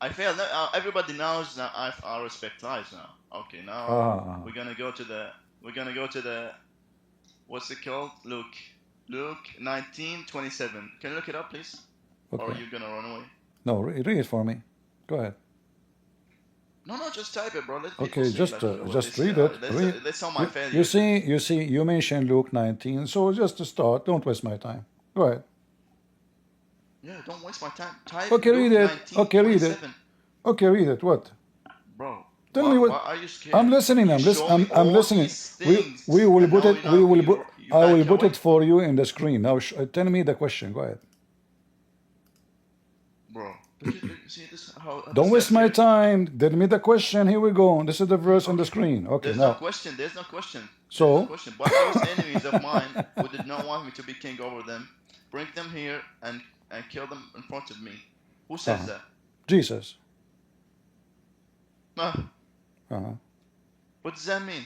I failed. Everybody knows that I respect lies now. Okay, now we're gonna go to the what's it called? Luke 19:27. Can you look it up, please? Or are Okay. you gonna run away? No, read it for me. Go ahead. No, just type it, bro. Let people Okay, see, just like, what just they read see. it. That's all my failure. You see, you mentioned Luke 19. So just to start, don't waste my time. Go ahead. Yeah, don't waste my time. Type Okay, Luke read it. Okay, read it. 19:27. Okay, read it. What? Bro, Tell me what. why are you scared? I'm listening. You show me I'm all listening. these We things, we will and put now it. you We know will you- put. you I back will put away. it for you in the screen. Now, tell me the question. Go ahead. Bro, see this? How Don't this waste guy's my scared? time. Tell me the question. Here we go. This is the verse on the screen. Okay, There's now. no question. There's no question. So? There's no question. But those enemies of mine who did not want me to be king over them, bring them here and kill them in front of me. Who says Uh-huh. that? Jesus. Ah, Uh-huh. what does that mean?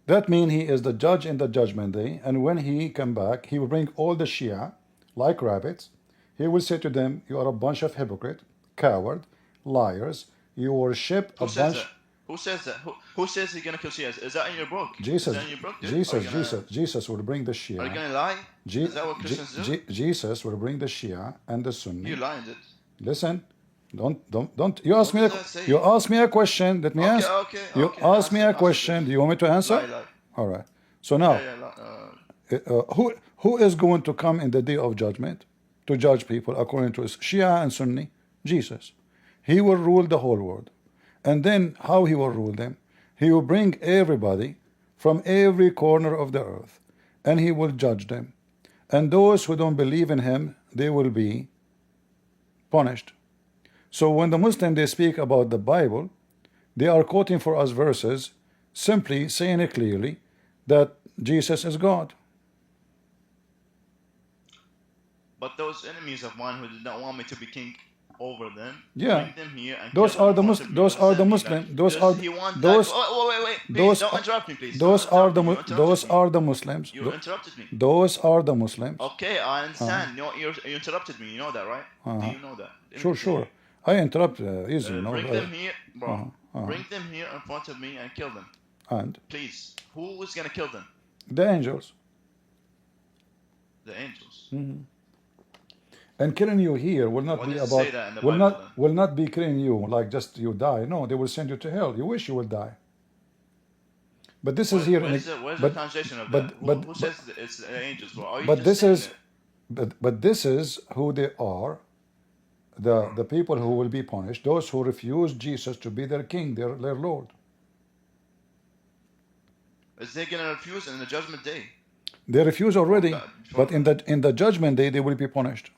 That means he is the judge in the judgment day, and when he come back, he will bring all the Shia, like rabbits. He will say to them, "You are a bunch of hypocrite, coward, liars. You worship Who a says bunch." that? Who says that? Who says he's gonna kill Shias? Is that in your book? Jesus, Is that in your book, dude? Jesus will bring the Are you Shia. gonna lie? Je- Is that what Christians do? Jesus will bring the Shia and the Sunni. You lying, dude. Listen, don't. You ask What me. does that say? You ask me a question. Let me answer. Okay, You okay, ask me a answer, question. Do you want me to answer? Lie. All right. So now, Yeah, who is going to come in the day of judgment to judge people according to Shia and Sunni? Jesus. He will rule the whole world. And then how he will rule them? He will bring everybody from every corner of the earth, and he will judge them. And those who don't believe in him, they will be punished. So when the Muslims, they speak about the Bible, they are quoting for us verses, simply saying it clearly that Jesus is God. But those enemies of mine who did not want me to be king over them, Yeah, bring them here and those kill them are in the front of me. Those are the Understand me? Muslim. Like, Those does are he want those. like, oh, wait, please Those don't are, interrupt me, please. those Don't are interrupt the me. You those interrupted me. are the Muslims. You interrupted me. Those are the Muslims. Okay, I understand. You interrupted me. You know that, right? Do you know that? Let me Sure, continue. sure. I interrupt easy, no. Bring them here, bro. Bring them here in front of me and kill them. And Please. Who is gonna kill them? the angels. The angels. And killing you here will not Why be does it about say that in the Bible then? will not be killing you like just you die. No, they will send you to hell. You wish you would die. But this is here in Where's the translation of that? Who says that it's the angels, bro? Are you but just this saying is it? but this is who they are. The people who will be punished, those who refuse Jesus to be their king, their Lord. Is they gonna refuse in the judgment day? They refuse already, God, but in the judgment day they will be punished.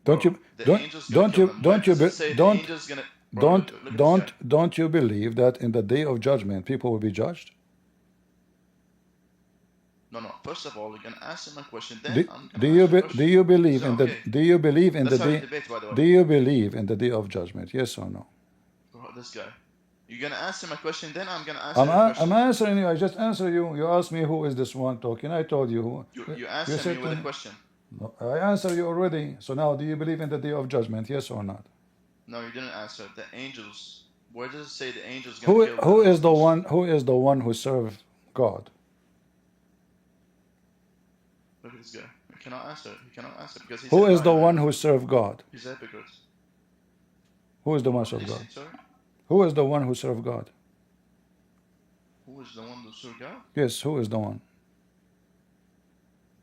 Don't you The don't angels gonna don't kill you them. don't you Where does be, it say the don't angels gonna Bro, look at this guy. don't you believe that in the day of judgment people will be judged? No. First of all, you're gonna answer my question. Then Do, I'm do gonna you ask you be, a do question. you believe Is that in the okay? do you believe in That's the how we day debate, by the way. do you believe in the day of judgment? Yes or no? Bro, this guy. You're gonna answer my question. Then I'm gonna answer your question. I'm answering you. I just answer you. You asked me who is this one talking. I told you who. You You answer said me to with a me. question. No, I answered you already. So now, do you believe in the day of judgment? Yes or not? No, you didn't answer. The angels. Where does it say the angels gonna kill Who the is the Muslims? one? Who is the one who served God? Look at this guy. He cannot answer. He cannot answer because he's Who a is the liar. one who served God? He's a hypocrite. Who is the one What who did served you God? say, sorry? Who is the one who served God? Who is the one who served God? Yes, who is the one?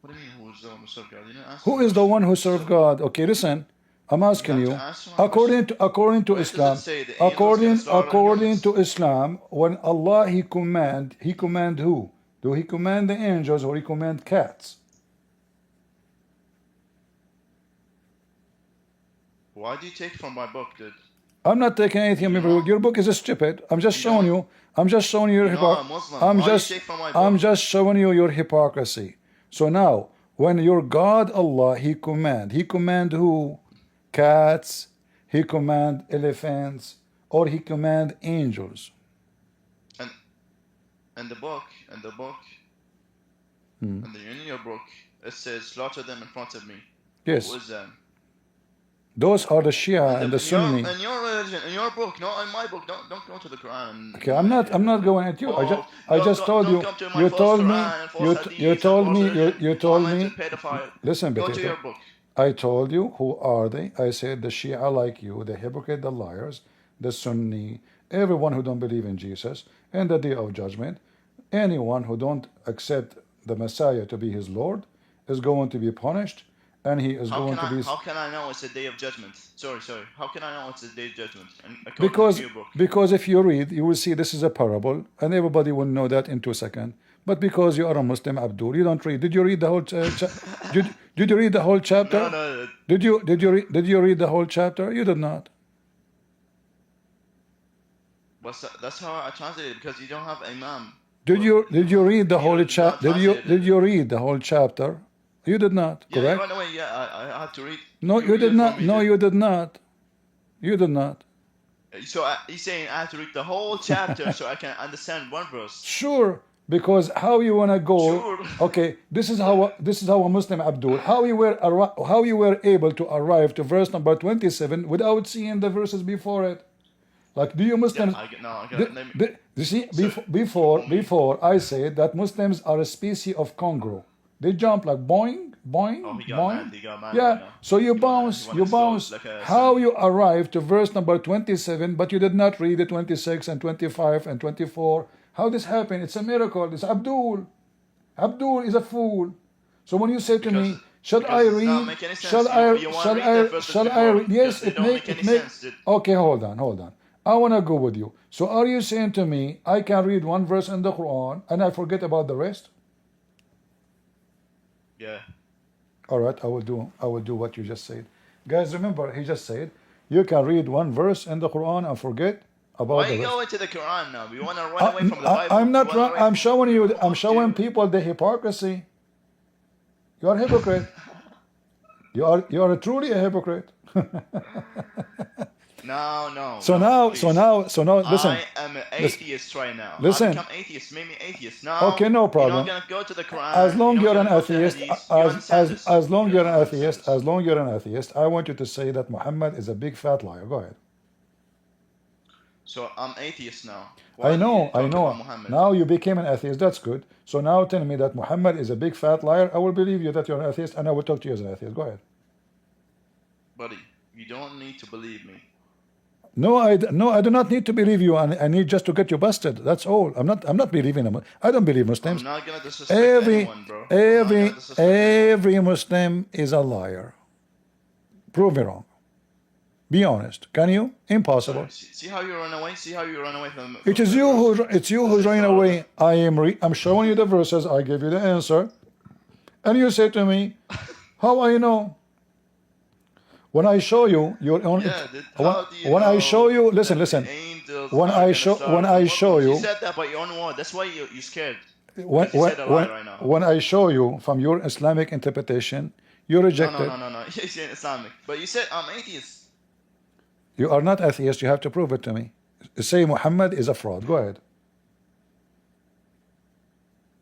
What do you mean who is the one who served God? You didn't answer Who the is the question. one who served God? Okay, listen. I'm asking have to you. answer my question. According to Where does it Islam, say the angels gonna slaughter according humans? to Islam, when Allah He command who? Do He command the angels or He command cats? Why do you take from my book, dude? I'm not taking anything. You know, Your book is stupid. I'm just you showing don't. you. I'm just showing you your You know I'm Muslim. I'm Why do you just take from my I'm book? just showing you your hypocrisy. So now, when your God Allah He command who? Cats. He command elephants, or He command angels. And in the book, in your book, it says slaughter them in front of me. Yes. Who is that? Those are the Shia and the Sunni. In your religion, in your book, not in my book. Don't go to the Quran. Okay, I'm not going at you. I just told you. Come to my You false told me. Quran and false hadith You and told false me. religion. You told Muhammad's me. a pedophile. Listen, Go to potato. your book. I told you who are they. I said the Shia like you, the hypocrite, the liars, the Sunni, everyone who don't believe in Jesus, and the day of judgment, anyone who don't accept the Messiah to be his Lord is going to be punished, and he is going to be. How can I know it's a day of judgment? Sorry. How can I know it's a day of judgment? And according to your book. Because if you read, you will see this is a parable, and everybody will know that in 2 seconds. But because you are a Muslim, Abdul, you don't read. Did you read the whole? Did you read the whole chapter? No. Did you read the whole chapter? You did not. But that's how I translated it, because you don't have imam. Did you read the whole chapter? Did you read the whole chapter? You did not. Yeah, correct? right away. Yeah, I had to read. No, you did not. No, you did not. You did not. So he's saying I have to read the whole chapter so I can understand one verse. Sure, because how you wanna go? Sure. Okay, this is how a Muslim, Abdul. How you were able to arrive to verse number 27 without seeing the verses before it? Like, do you Muslims? You see, before I said that Muslims are a species of kangaroo. They jump like boing, boing, Oh, he got boing. mad. He got mad. Yeah, Right now. so you He wanna bounce. explode like a How sun. you arrived to verse number 27, but you did not read the 26 and 25 and 24. How this happened? It's a miracle. It's Abdul. Abdul is a fool. So when you say to me, Shall I Because it does not read? make any sense. Shall I? You want Shall to read the I? verses Shall I before, read? Yes, because they it don't make make it any make. sense, dude. Okay, hold on, hold on. I wanna go with you. So are you saying to me I can read one verse in the Quran and I forget about the rest? Yeah. All right, I will do what you just said. Guys, remember he just said you can read one verse in the Quran and forget about Why the you rest. going to the Quran now? You want to run away from the Bible? I'm not You wanna wrong. away I'm from- showing you. I'm Fuck showing you. people the hypocrisy. You are a hypocrite. You are truly a hypocrite. No, So no, now, please. listen. I am an Listen. atheist right now. Listen. I become atheist, made me atheist. Now, Okay, no you're problem. not gonna go to the Quran. As long you're you're not an gonna go to the atheist, Hadith. You understand this? as long You you're an don't understand atheist, this. as long you're an atheist, I want you to say that Muhammad is a big fat liar. Go ahead. So I'm atheist now. Why I do you know, I talk know. about Muhammad? Now you became an atheist. That's good. So now tell me that Muhammad is a big fat liar. I will believe you that you're an atheist, and I will talk to you as an atheist. Go ahead. Buddy, you don't need to believe me. No, I do not need to believe you. I need just to get you busted. That's all. I'm not believing them. I don't believe Muslims. I'm not gonna disrespect anyone, bro. I'm not gonna disrespect anyone. Every Muslim is a liar. Prove me wrong. Be honest. Can you? Impossible. See how you run away? See how you run away from It is the you verse? who it's you who's running away. I'm showing you the verses. I give you the answer, and you say to me, "How I know?" When I show you your own, Yeah, how do you when I know show you, listen, that listen. the angels When are I gonna show, start when with I the show Muslims? you, You said that by your own word. That's why you're scared. when, Because you said a lie right now. when I show you from your Islamic interpretation, you reject it. No. You said Islamic, but you said I'm atheist. You are not atheist. You have to prove it to me. Say Muhammad is a fraud. Go ahead.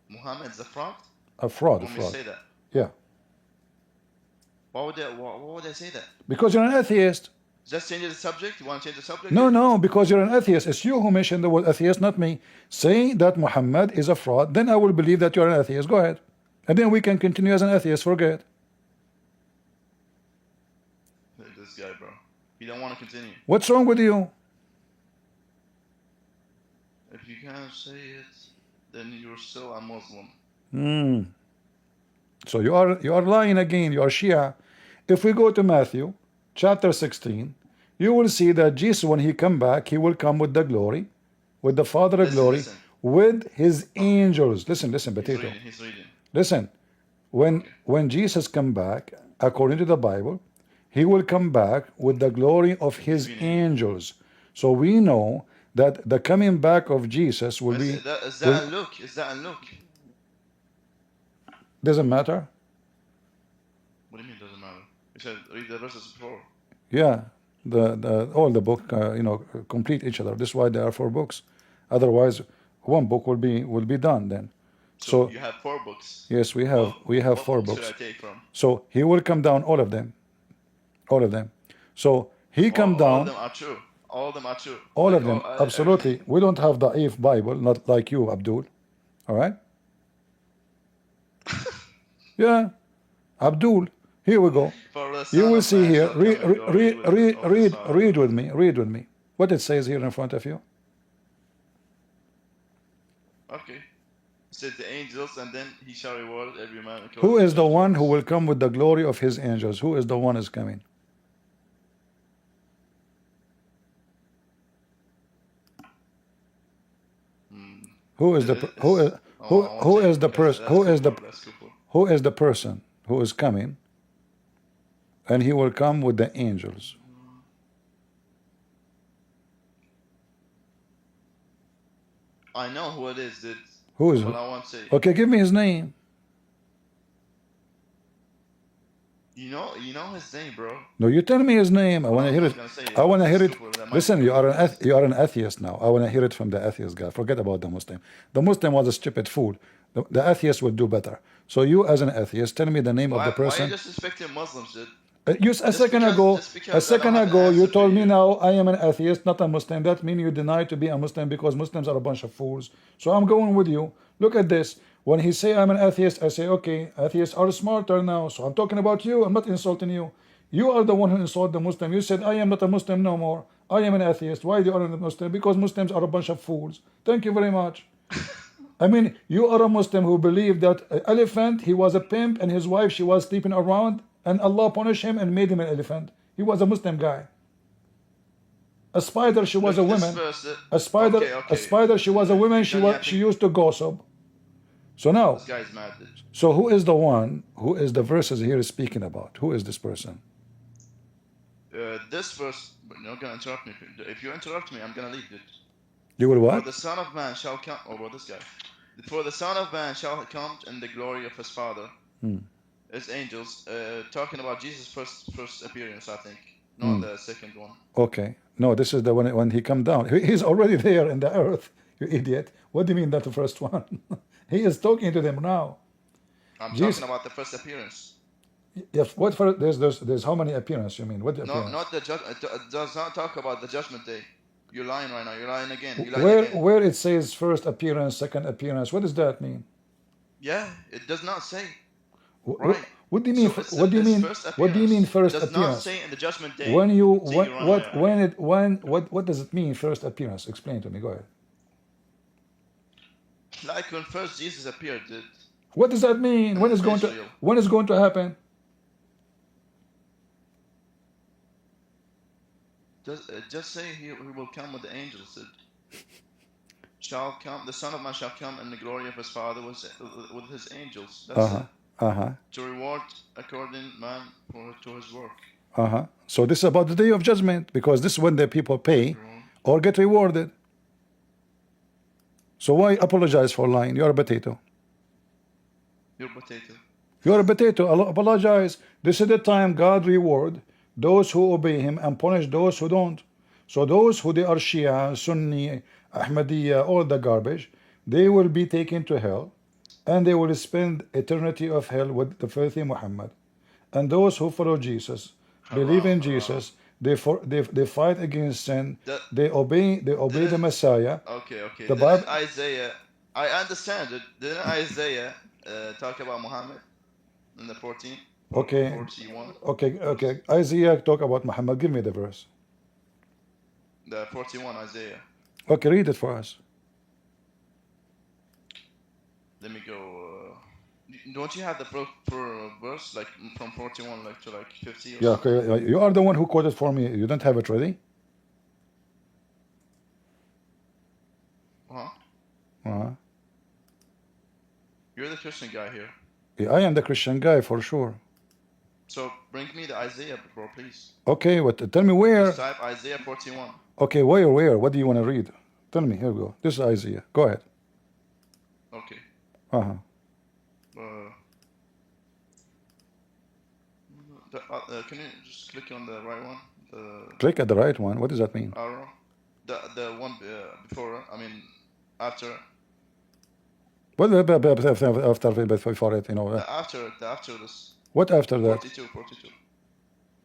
Muhammad's a fraud. A fraud. A When we fraud. say that, Yeah. why would they say that? Because you're an atheist. Just change the subject. You want to change the subject? No, because you're an atheist. It's you who mentioned the word atheist, not me. Say that Muhammad is a fraud, then I will believe that you're an atheist. Go ahead. And then we can continue as an atheist. Forget. This guy, bro. He don't want to continue. What's wrong with you? If you can't say it, then you're still a Muslim. So you are lying again. You are Shia. If we go to Matthew chapter 16, you will see that Jesus, when he come back, he will come with the glory, with the Father of glory, listen. with his angels. Listen, potato. He's reading. Listen, when Jesus come back, according to the Bible, he will come back with the glory of his angels. So we know that the coming back of Jesus will be. Is that a look? Is that a look? Doesn't matter. What do you mean doesn't matter? You said read the verses before. Yeah, all the book complete each other. This is why there are 4 books. Otherwise, one book will be done then. So you have 4 books. yes, we have What 4 books books. should I take from? So he will come down, all of them. So he come All down. of them are true. All of them are true. All Like, of them, everything. absolutely. We don't have the If Bible, not like you, Abdul. All right? Yeah, Abdul. Here we go. For the You Son will of see Man here. shall come in glory with all the stars. Read with me. Read with me. What it says here in front of you. Okay. It said the angels, and then he shall reward every man. according Who to is the his one who works. will come with the glory of his angels? Who is the one is coming? Who is the who is the person who is the person who is coming? And he will come with the angels. I know who it is, dude. Who is But it? I won't say. Okay, give me his name. You know his name, bro. No, you tell me his name. I want to I'm hear not it. gonna say it. I want to hear it. Stupid, that might Listen, be you are racist. you are an atheist now. I want to hear it from the atheist guy. Forget about the Muslim. The Muslim was a stupid fool. The atheist will do better. So you, as an atheist, tell me the name of the Why are person. you disrespecting Muslims, dude? You, a second ago, just because I don't have an you answer told for me you. now I am an atheist, not a Muslim. That means you deny to be a Muslim because Muslims are a bunch of fools. So I'm going with you. Look at this. When he say I'm an atheist, I say, okay, atheists are smarter now. So I'm talking about you. I'm not insulting you. You are the one who insulted the Muslim. You said, I am not a Muslim no more. I am an atheist. Why you are a Muslim? Because Muslims are a bunch of fools. Thank you very much. I mean, you are a Muslim who believe that an elephant, he was a pimp, and his wife, she was sleeping around, and Allah punished him and made him an elephant. He was a Muslim guy. A spider, she was a Look, this woman. verse, A spider, okay. a spider, she was a woman. Then She used to gossip. So now, This guy's mad, dude. so who is the one? Who is the verses here is speaking about? Who is this person? This verse, you're not gonna interrupt me. If you interrupt me, I'm gonna leave, dude. You will For what? the Son of Man shall come. Oh, well, this guy. For the Son of Man shall come in the glory of his Father, his angels. Talking about Jesus' first appearance, I think, not the second one. Okay. No, this is the one when he come down. He's already there in the earth. You idiot. What do you mean that the first one? He is talking to them now. I'm Jesus- talking about the first appearance. Yes. What for? There's how many appearances? You mean what? No, Appearance? not the judgment. It does not talk about the judgment day. You're lying right now. You're lying again. You're lying Where again. where it says first appearance, second appearance? What does that mean? Yeah, it does not say. Wh- Right. What do you mean? So it's What do you it's mean? first What do you mean appearance. first It does not appearance? say in the judgment day. When you See, what you're what right. when it when what does it mean first appearance? Explain to me. Go ahead. Like when first Jesus appeared, dude. What does that mean? When is going to Israel. when is going to happen? Just say he will come with the angels, dude. Shall come, the Son of Man shall come in the glory of his Father with his angels. That's it. To reward according man to his work. So this is about the day of judgment, because this is when the people pay or get rewarded. So why apologize for lying? You're a potato. Your potato. You're a potato. Apologize. This is the time God reward those who obey him and punish those who don't. So those who they are Shia, Sunni, Ahmadiyya, all the garbage, they will be taken to hell, and they will spend eternity of hell with the filthy Muhammad. And those who follow Jesus, believe in Jesus, they fight against sin, they obey the Messiah. Okay. The Didn't Bible- Isaiah, I understand it. Didn't Isaiah talk about Muhammad in the 14? Okay. 41? Okay. Isaiah talk about Muhammad. Give me the verse. The 41 Isaiah. Okay, read it for us. Let me go. Don't you have the verse like from 41 like to like 50 or Yeah, something? okay. You are the one who quoted for me. You don't have it ready? Huh? You're the Christian guy here. Yeah, I am the Christian guy for sure. So bring me the Isaiah, bro, please. Okay, what? Tell me where. Just type Isaiah 41. Okay, where? What do you want to read? Tell me. Here we go. This is Isaiah. Go ahead. Okay. Can you just click on the right one? The Click at the right one. What does that mean? arrow. The one before. I mean, after. What after before it? You know. The after this. What after that? 42.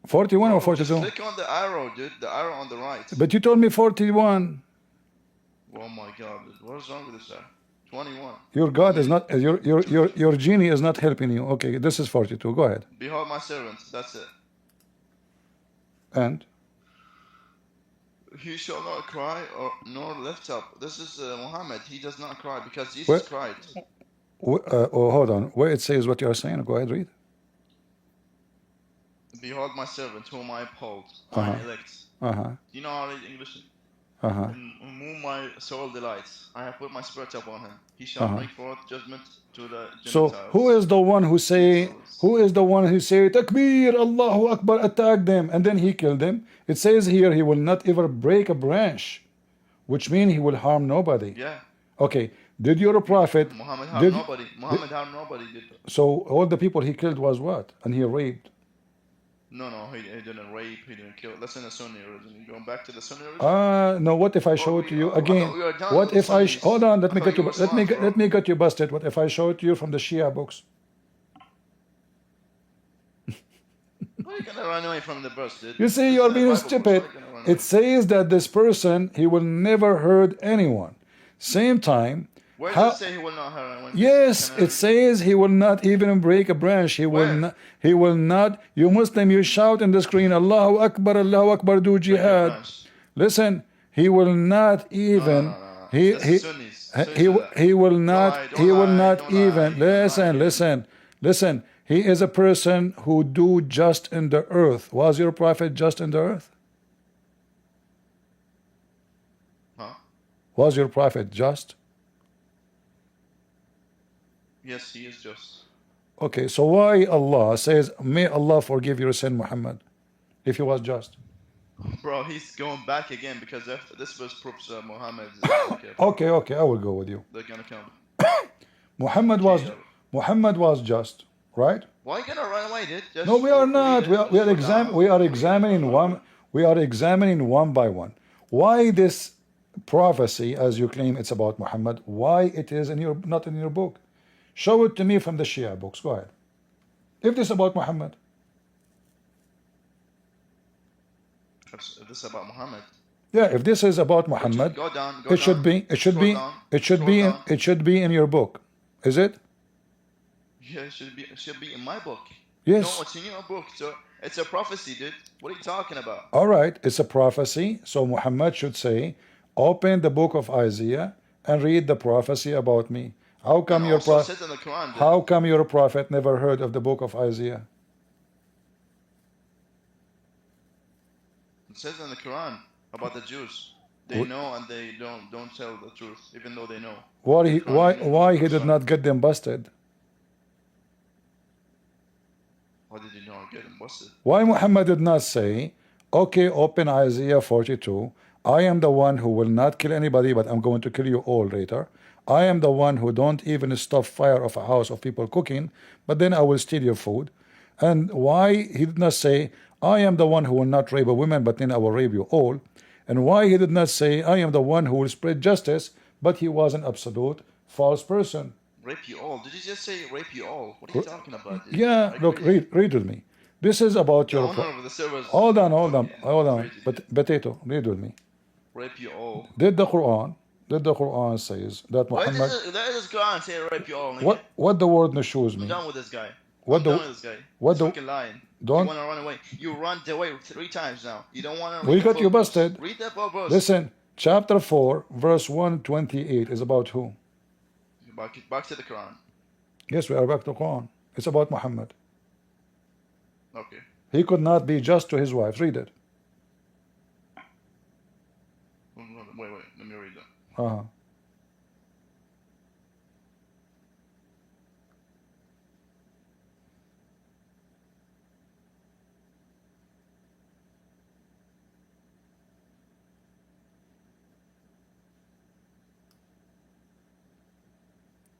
41 or No, 42? just click on the arrow, dude. The arrow on the right. But you told me 41. Oh my God, dude. What is wrong with this guy? 21. Your God is not. Your genie is not helping you. Okay, this is 42. Go ahead. Behold my servant. That's it. And He shall not cry nor lift up. This is Muhammad. He does not cry because Jesus What? cried. Hold on. Where it says what you are saying? Go ahead, read. Behold my servant whom I uphold, mine elect. You know how to read English? In whom my soul delights. I have put my spirit upon him. He shall bring forth judgment to the Gentiles. So who is the one who say? Who is the one who say Takbir, Allahu Akbar, attack them, and then he killed them? It says here he will not ever break a branch, which means he will harm nobody. Yeah. Okay. Did your prophet? Muhammad harmed nobody. Muhammad harmed nobody. Did. So all the people he killed was what? And he raped. No, he didn't rape. He didn't kill. That's in the Sunni religion. Going back to the Sunni religion. No. What if I show it to you I again? thought we were done What with if I? Sunnis. Hold on. Let I me thought get you you. were smart, bro. Let me get you busted. What if I show it to you from the Shia books? Why are you gonna run away from the verse, dude? You see, you are being stupid. It says that this person he will never hurt anyone. Same time. Where does it say he will not hurt anyone? Yes, it says he will not even break a branch. He will Where? not. He will not. You Muslim, you shout in the screen, Allahu Akbar, do jihad. branch. Listen, he will not even. He That's he the Sunnis. Sunnis do that. he will Don't not lie, he don't will lie, not don't lie, even don't lie listen again. listen listen. He is a person who do just in the earth. Was your prophet just in the earth? Huh? Was your prophet just? Yes, he is just. Okay, so why Allah says, may Allah forgive your sin, Muhammad, if he was just? Bro, he's going back again because after this verse proves Muhammad is like a Okay, okay, I will go with you. they're gonna come. Muhammad was just, right? Why you gonna run away, dude? Just No, we are read not. it. We are Just slow down. examining one by one. Why this prophecy, as you claim it's about Muhammad, why it is in your not in your book? Show it to me from the Shia books. Go ahead. If this is about Muhammad. If this is about Muhammad. Yeah, if this is about Muhammad, Go down. it should be in your book. Is it? Yeah, it should be in my book. Yes. No, it's in your book. So it's a prophecy, dude. What are you talking about? All right, it's a prophecy. So Muhammad should say, open the book of Isaiah and read the prophecy about me. How come your prophet? How come your prophet never heard of the book of Isaiah? It says in the Quran about the Jews. They know and they don't tell the truth, even though they know. Why he did not get them busted? Why did he not get them busted? Why Muhammad did not say, okay, open Isaiah 42. I am the one who will not kill anybody, but I'm going to kill you all later. I am the one who don't even stop fire of a house of people cooking, but then I will steal your food. And why he did not say, I am the one who will not rape a woman, but then I will rape you all. And why he did not say, I am the one who will spread justice, but he was an absolute false person. Rape you all? Did you just say rape you all? What are you talking about, dude? Yeah, look, read with me. This is about your... Hold on. But Potato, read with me. Rape you all. Did the Quran says that Muhammad... Why does this Quran say rape you all? What the word Nushuz mean? I'm done with this guy. What I'm done with this guy. What He's the... fucking lying. Don't... You want to run away. You run away 3 times now. You don't want to... We got you busted. Read that verse. Listen, chapter 4, verse 128 is about who? Back to the Quran. Yes, we are back to the Quran. It's about Muhammad. Okay. He could not be just to his wife. Read it. Wait. Let me read that.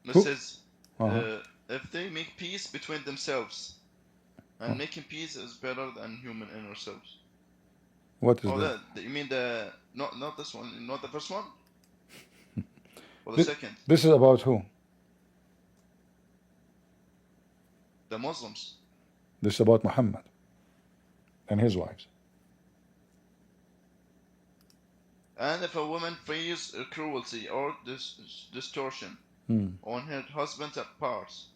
This says, if they make peace between themselves, and making peace is better than human inner selves. What is that? You mean the not this one, not the first one, or the second? This is about who? The Muslims. This is about Muhammad and his wives. And if a woman fears cruelty or distortion on her husband's parts,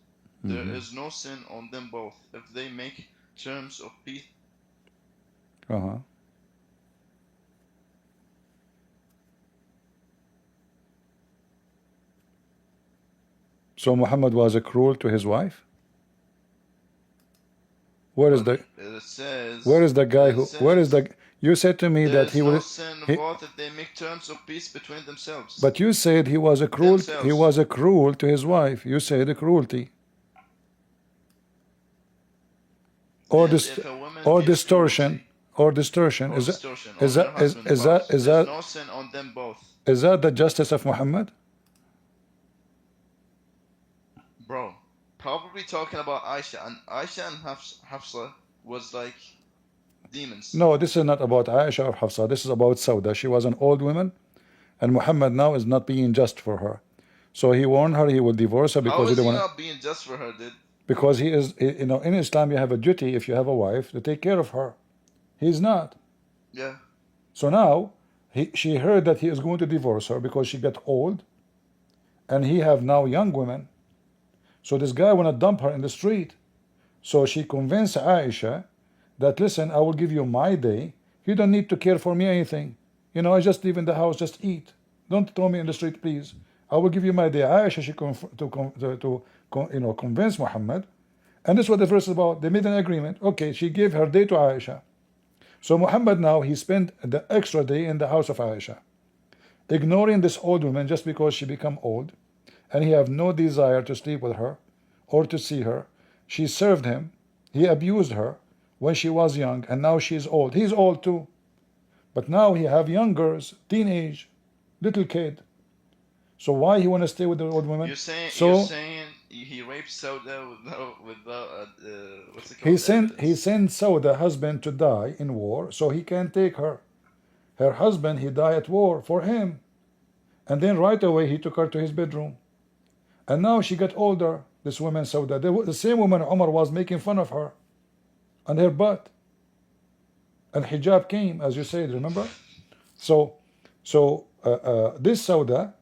there is no sin on them both if they make terms of peace. So Muhammad was cruel to his wife? Where is the... It says... Where is the guy who... Where is the... You said to me that he will... There is no sin both if they make terms of peace between themselves. But you said he was cruel to his wife. You said the cruelty. Or distortion. Is that no sin on them both. Is that the justice of Muhammad? Bro, probably talking about Aisha, and Hafsa was like demons. No, this is not about Aisha or Hafsa. This is about Sauda. She was an old woman, and Muhammad now is not being just for her. So he warned her he will divorce her because he not being just for her, dude? Because he is, you know, in Islam you have a duty if you have a wife to take care of her. He's not. Yeah. So now she heard that he is going to divorce her because she got old, and he have now young women. So this guy want to dump her in the street. So she convinced Aisha that, listen, I will give you my day. You don't need to care for me anything. You know, I just live in the house, just eat. Don't throw me in the street, please. I will give you my day. Aisha, she convince Muhammad. And this is what the verse is about. They made an agreement. Okay, she gave her day to Aisha. So Muhammad now, he spent the extra day in the house of Aisha, ignoring this old woman just because she become old, and he have no desire to sleep with her or to see her. She served him. He abused her when she was young, and now she's old. He's old too. But now he have young girls, teenage, little kid. So why he want to stay with the old woman? You're saying he raped Sauda without what's it called? He sent Sauda husband to die in war, so he can't take her. Her husband, he died at war for him. And then right away he took her to his bedroom. And now she got older, this woman Sauda. The same woman Umar was making fun of her on her butt. And Hijab came, as you said, remember? So this Sauda,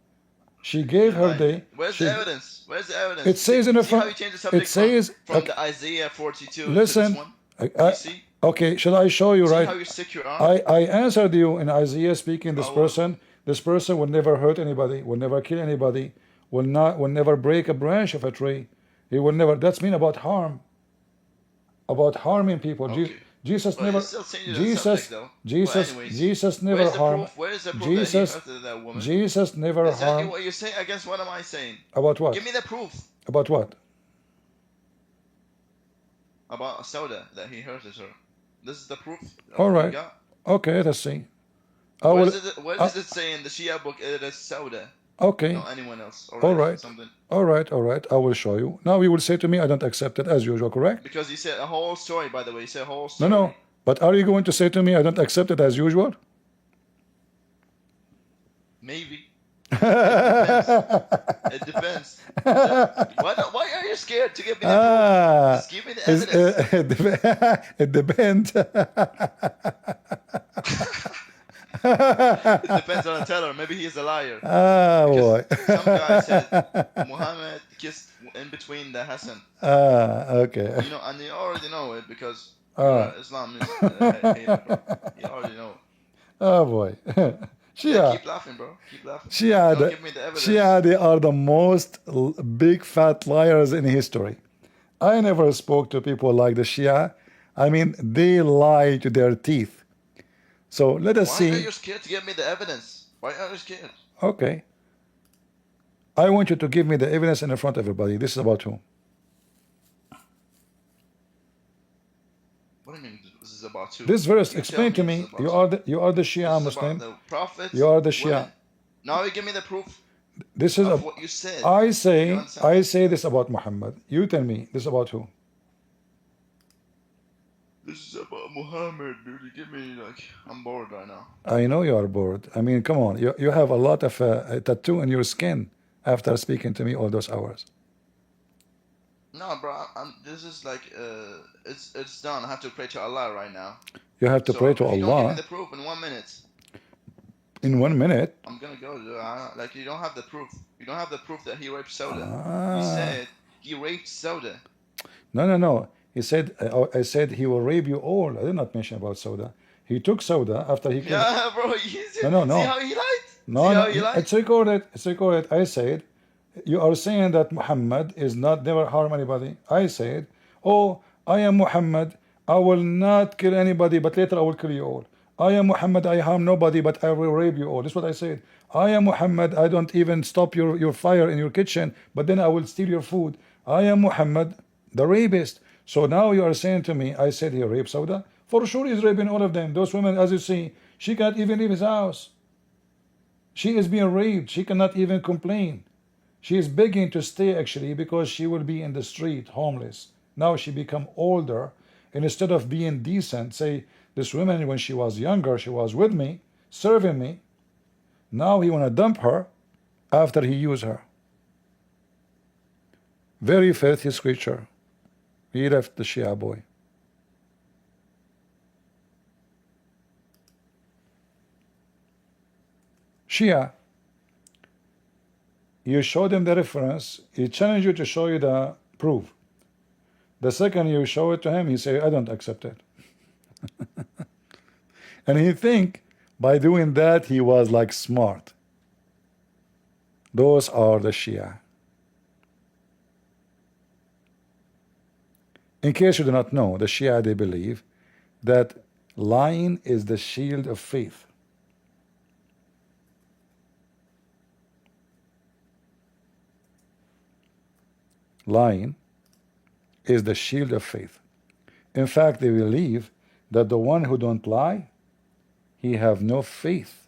she gave her day. Where's the evidence? Where's the evidence? It says in the front. It says from the Isaiah 42 listen, to this one. See? Okay, shall I show you? See right? How you stick your arm? I answered you in Isaiah speaking. This person will never hurt anybody, will never kill anybody, will never break a branch of a tree. He will never. That's mean about harm. About harming people. Okay. Jesus well, never. Jesus never harmed. Where's the proof that woman? Jesus never harmed. Exactly what you're saying against what am I saying? About what? Give me the proof. About what? About Sauda that he hurted her. This is the proof. All right. Okay, let's see. Where does it say in the Shia book it is Sauda? Okay. Not anyone else. All right. All right. I will show you. Now you will say to me, I don't accept it as usual, correct? Because you said a whole story, by the way. You said a whole story. No. But are you going to say to me, I don't accept it as usual? Maybe. It depends. Why are you scared to give me the proof? Just give me the evidence. It depends. It depends on the teller. Maybe he's a liar. Boy. Some guy said Muhammad kissed in between the Hassan. Okay. And you already know it because Islam is you already know. Oh boy. Shia. Yeah, keep laughing, bro. Keep laughing. Don't give me the evidence. Shia, they are the most big fat liars in history. I never spoke to people like the Shia. I mean, they lie to their teeth. So let us see. Why are you scared to give me the evidence? Why are you scared? Okay. I want you to give me the evidence in front of everybody. This is about who? What do you mean this is about who? This verse, explain to me. You are the Shia Muslim. The prophets, you are the Shia. women. Now you give me the proof. This is what you said. I say this about Muhammad. You tell me this about who? This is about Muhammad, dude. You give me I'm bored right now. I know you are bored. I mean, come on. You have a lot of tattoo in your skin after speaking to me all those hours. No, bro. This is it's done. I have to pray to Allah right now. You have to pray to Allah. Don't give me the proof in 1 minute. In 1 minute? I'm gonna go. You don't have the proof. You don't have the proof that he raped Sauda. You said he raped Sauda. No. He said, I said he will rape you all. I did not mention about Sauda. He took Sauda after he killed. Yeah, bro. No. See how he lied? No. It's recorded. It's recorded. I said, you are saying that Muhammad is never harm anybody. I said, oh, I am Muhammad. I will not kill anybody, but later I will kill you all. I am Muhammad. I harm nobody, but I will rape you all. This is what I said. I am Muhammad. I don't even stop your fire in your kitchen, but then I will steal your food. I am Muhammad, the rapist. So now you are saying to me, I said he raped Sauda. For sure he's raping all of them. Those women, as you see, she can't even leave his house. She is being raped. She cannot even complain. She is begging to stay actually because she will be in the street, homeless. Now she become older. And instead of being decent, say, this woman, when she was younger, she was with me, serving me. Now he want to dump her after he used her. Very filthy creature. He left the Shia boy. Shia, you show them the reference, he challenged you to show you the proof. The second you show it to him, he say, I don't accept it. And he think by doing that he was like smart. Those are the Shia. In case you do not know, the Shia, they believe that lying is the shield of faith. Lying is the shield of faith. In fact, they believe that the one who don't lie, he have no faith.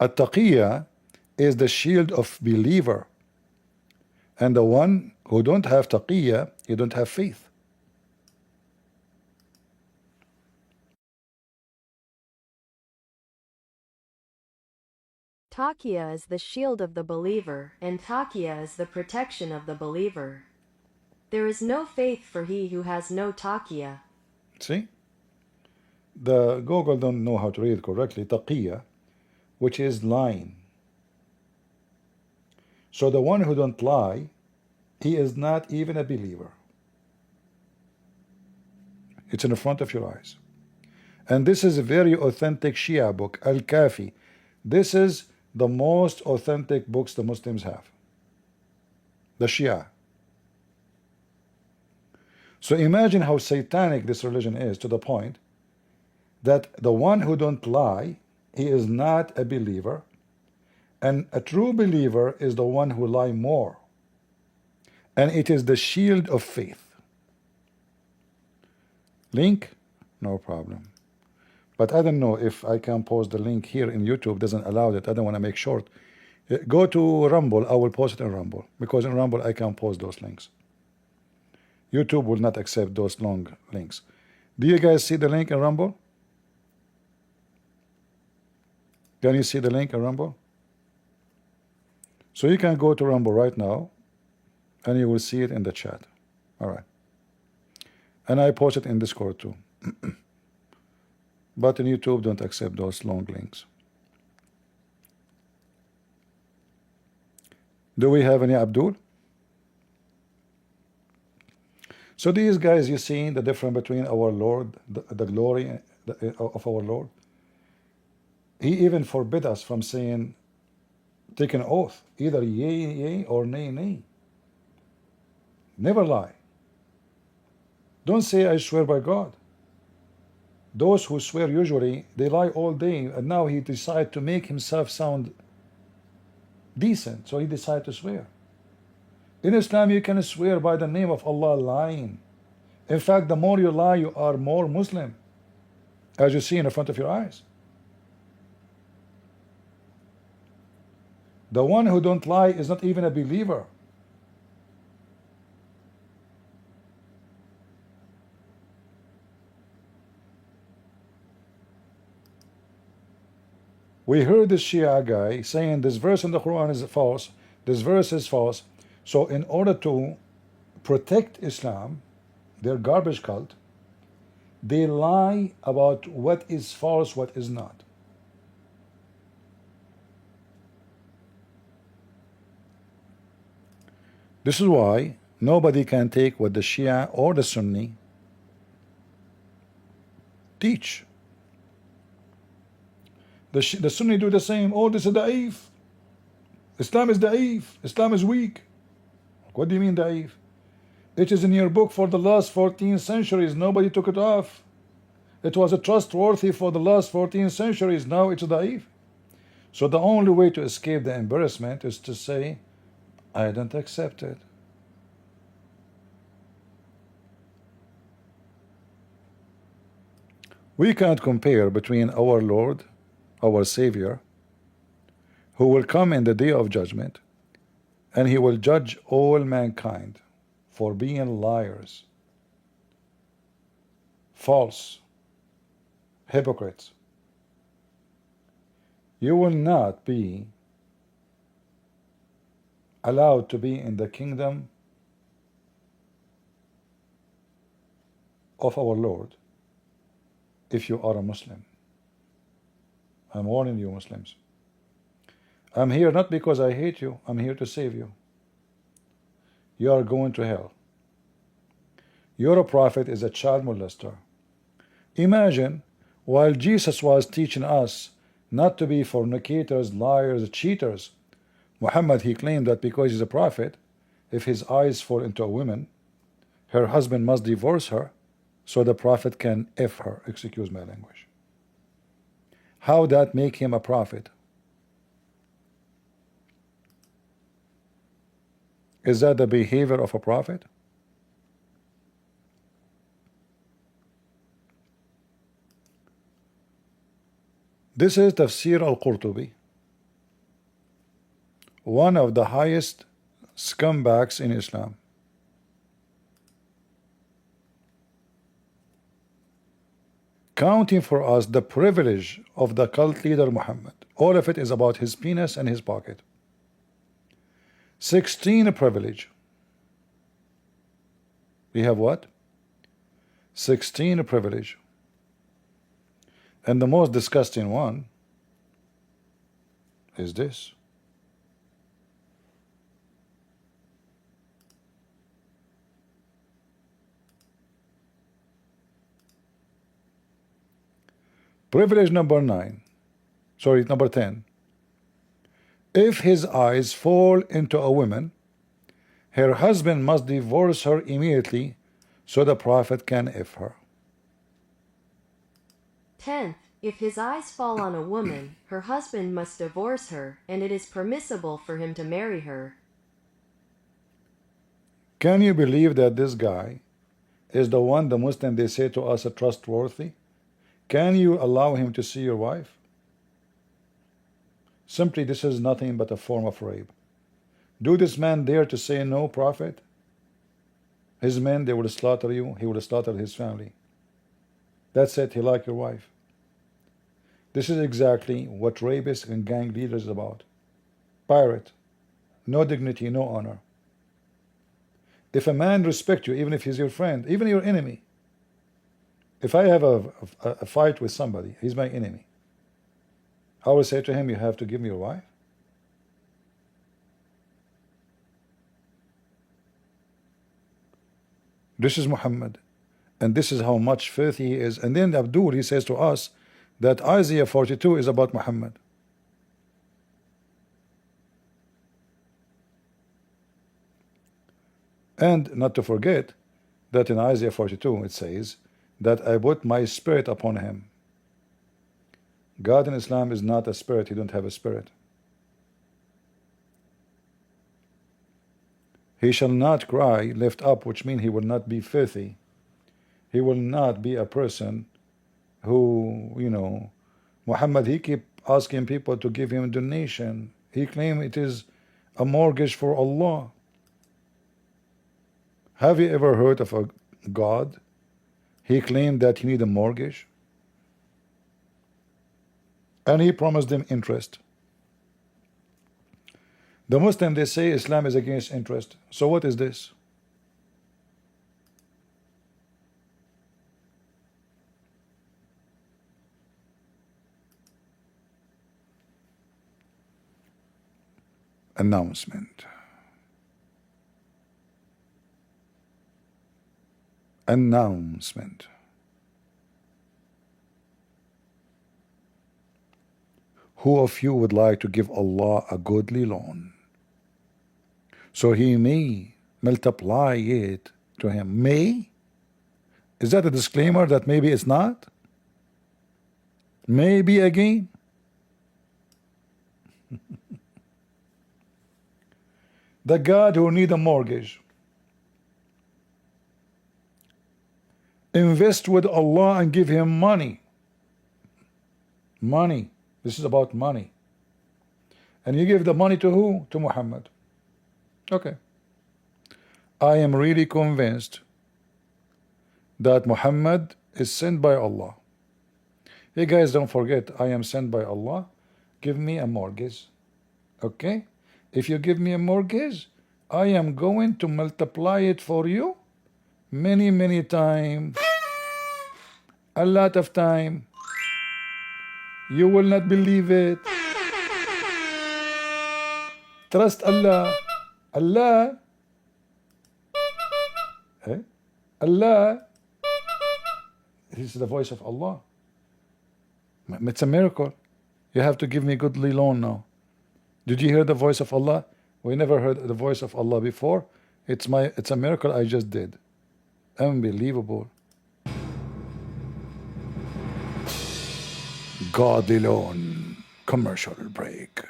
At-taqiyya is the shield of believer, and the one who don't have taqiyya, he don't have faith. Taqiyya is the shield of the believer, and taqiyya is the protection of the believer. There is no faith for he who has no taqiyya. See? The Google don't know how to read correctly. Taqiyya, which is lying. So the one who don't lie, he is not even a believer. It's in the front of your eyes. And this is a very authentic Shia book, Al-Kafi. This is the most authentic books the Muslims have. The Shia. So imagine how satanic this religion is, to the point that the one who don't lie, he is not a believer, and a true believer is the one who lie more. And it is the shield of faith. Link? No problem. But I don't know if I can post the link here in YouTube. Doesn't allow it. I don't want to make short. Go to Rumble. I will post it in Rumble, because in Rumble I can post those links. YouTube will not accept those long links. Do you guys see the link in Rumble? Can you see the link in Rumble? So you can go to Rumble right now, and you will see it in the chat. All right. And I post it in Discord too. But in YouTube, don't accept those long links. Do we have any Abdul? So these guys, you see the difference between our Lord, the glory of our Lord. He even forbid us from saying, take an oath, either yea, yea, or nay, nay. Never lie. Don't say, I swear by God. Those who swear usually, they lie all day, and now he decided to make himself sound decent, so he decided to swear. In Islam, you can swear by the name of Allah lying. In fact, the more you lie, you are more Muslim, as you see in the front of your eyes. The one who don't lie is not even a believer. We heard this Shia guy saying this verse in the Quran is false, this verse is false. So in order to protect Islam, their garbage cult, they lie about what is false, what is not. This is why nobody can take what the Shia or the Sunni teach. The Sunni do the same. Oh, this is da'if. Islam is da'if. Islam is weak. What do you mean da'if? It is in your book for the last 14 centuries. Nobody took it off. It was a trustworthy for the last 14 centuries. Now it's da'if. So the only way to escape the embarrassment is to say, I don't accept it. We can't compare between our Lord, our Savior, who will come in the day of judgment, and he will judge all mankind for being liars, false, hypocrites. You will not be allowed to be in the kingdom of our Lord if you are a Muslim. I'm warning you, Muslims. I'm here not because I hate you, I'm here to save you. You are going to hell. Your prophet is a child molester. Imagine, while Jesus was teaching us not to be fornicators, liars, cheaters, Muhammad, he claimed that because he's a prophet, if his eyes fall into a woman, her husband must divorce her so the prophet can F her. Excuse my language. How that make him a prophet? Is that the behavior of a prophet? This is Tafsir al-Qurtubi, one of the highest scumbags in Islam. Counting for us the privilege of the cult leader Muhammad. All of it is about his penis and his pocket. 16 privilege. We have what? 16 privilege. And the most disgusting one is this. Privilege number 10. If his eyes fall into a woman, her husband must divorce her immediately so the prophet can F her. 10th, if his eyes fall on a woman, her husband must divorce her, and it is permissible for him to marry her. Can you believe that this guy is the one the Muslim they say to us are trustworthy? Can you allow him to see your wife? Simply, this is nothing but a form of rape. Do this man dare to say no, prophet? His men, they will slaughter you. He will slaughter his family. That's it. He like your wife. This is exactly what rapists and gang leaders is about. Pirate. No dignity, no honor. If a man respects you, even if he's your friend, even your enemy. If I have a fight with somebody, he's my enemy, I will say to him, you have to give me your wife? This is Muhammad, and this is how much filthy he is. And then Abdul, he says to us that Isaiah 42 is about Muhammad. And not to forget that in Isaiah 42 it says that I put my spirit upon him. God in Islam is not a spirit. He don't have a spirit. He shall not cry, lift up, which means he will not be filthy. He will not be a person who, Muhammad, he keep asking people to give him a donation. He claim it is a mortgage for Allah. Have you ever heard of a God? He claimed that he need a mortgage. And he promised them interest. The Muslim, they say Islam is against interest. So what is this? Announcement. Announcement. Who of you would like to give Allah a goodly loan, so he may multiply it to him? May? Is that a disclaimer that maybe it's not? Maybe again? The God who need a mortgage, invest with Allah and give him money. Money. This is about money. And you give the money to who? To Muhammad. Okay. I am really convinced that Muhammad is sent by Allah. Hey guys, don't forget, I am sent by Allah. Give me a mortgage. Okay? If you give me a mortgage, I am going to multiply it for you many, many times. A lot of time. You will not believe it. Trust Allah. Allah. Eh? Allah, this is the voice of Allah. It's a miracle. You have to give me goodly loan now. Did you hear the voice of Allah? We never heard the voice of Allah before. It's a miracle I just did. Unbelievable. Godly loan. Commercial break.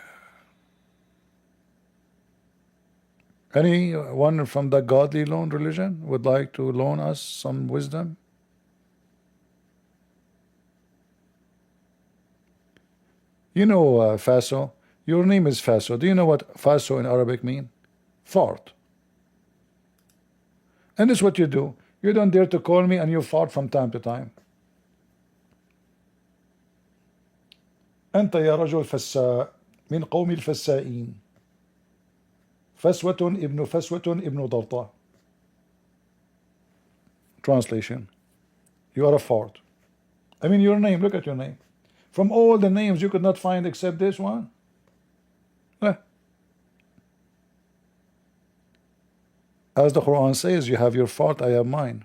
Anyone from the godly loan religion would like to loan us some wisdom? You know, Faso, your name is Faso. Do you know what Faso in Arabic mean? Fart. And this is what you do. You don't dare to call me and you fart from time to time. أنت يا رجل فساء من قوم الفسائين. فسوة ابن فسوة ابن ضرطة. Translation. You are a fart. I mean your name, look at your name. From all the names you could not find except this one. As the Quran says, you have your fart, I have mine.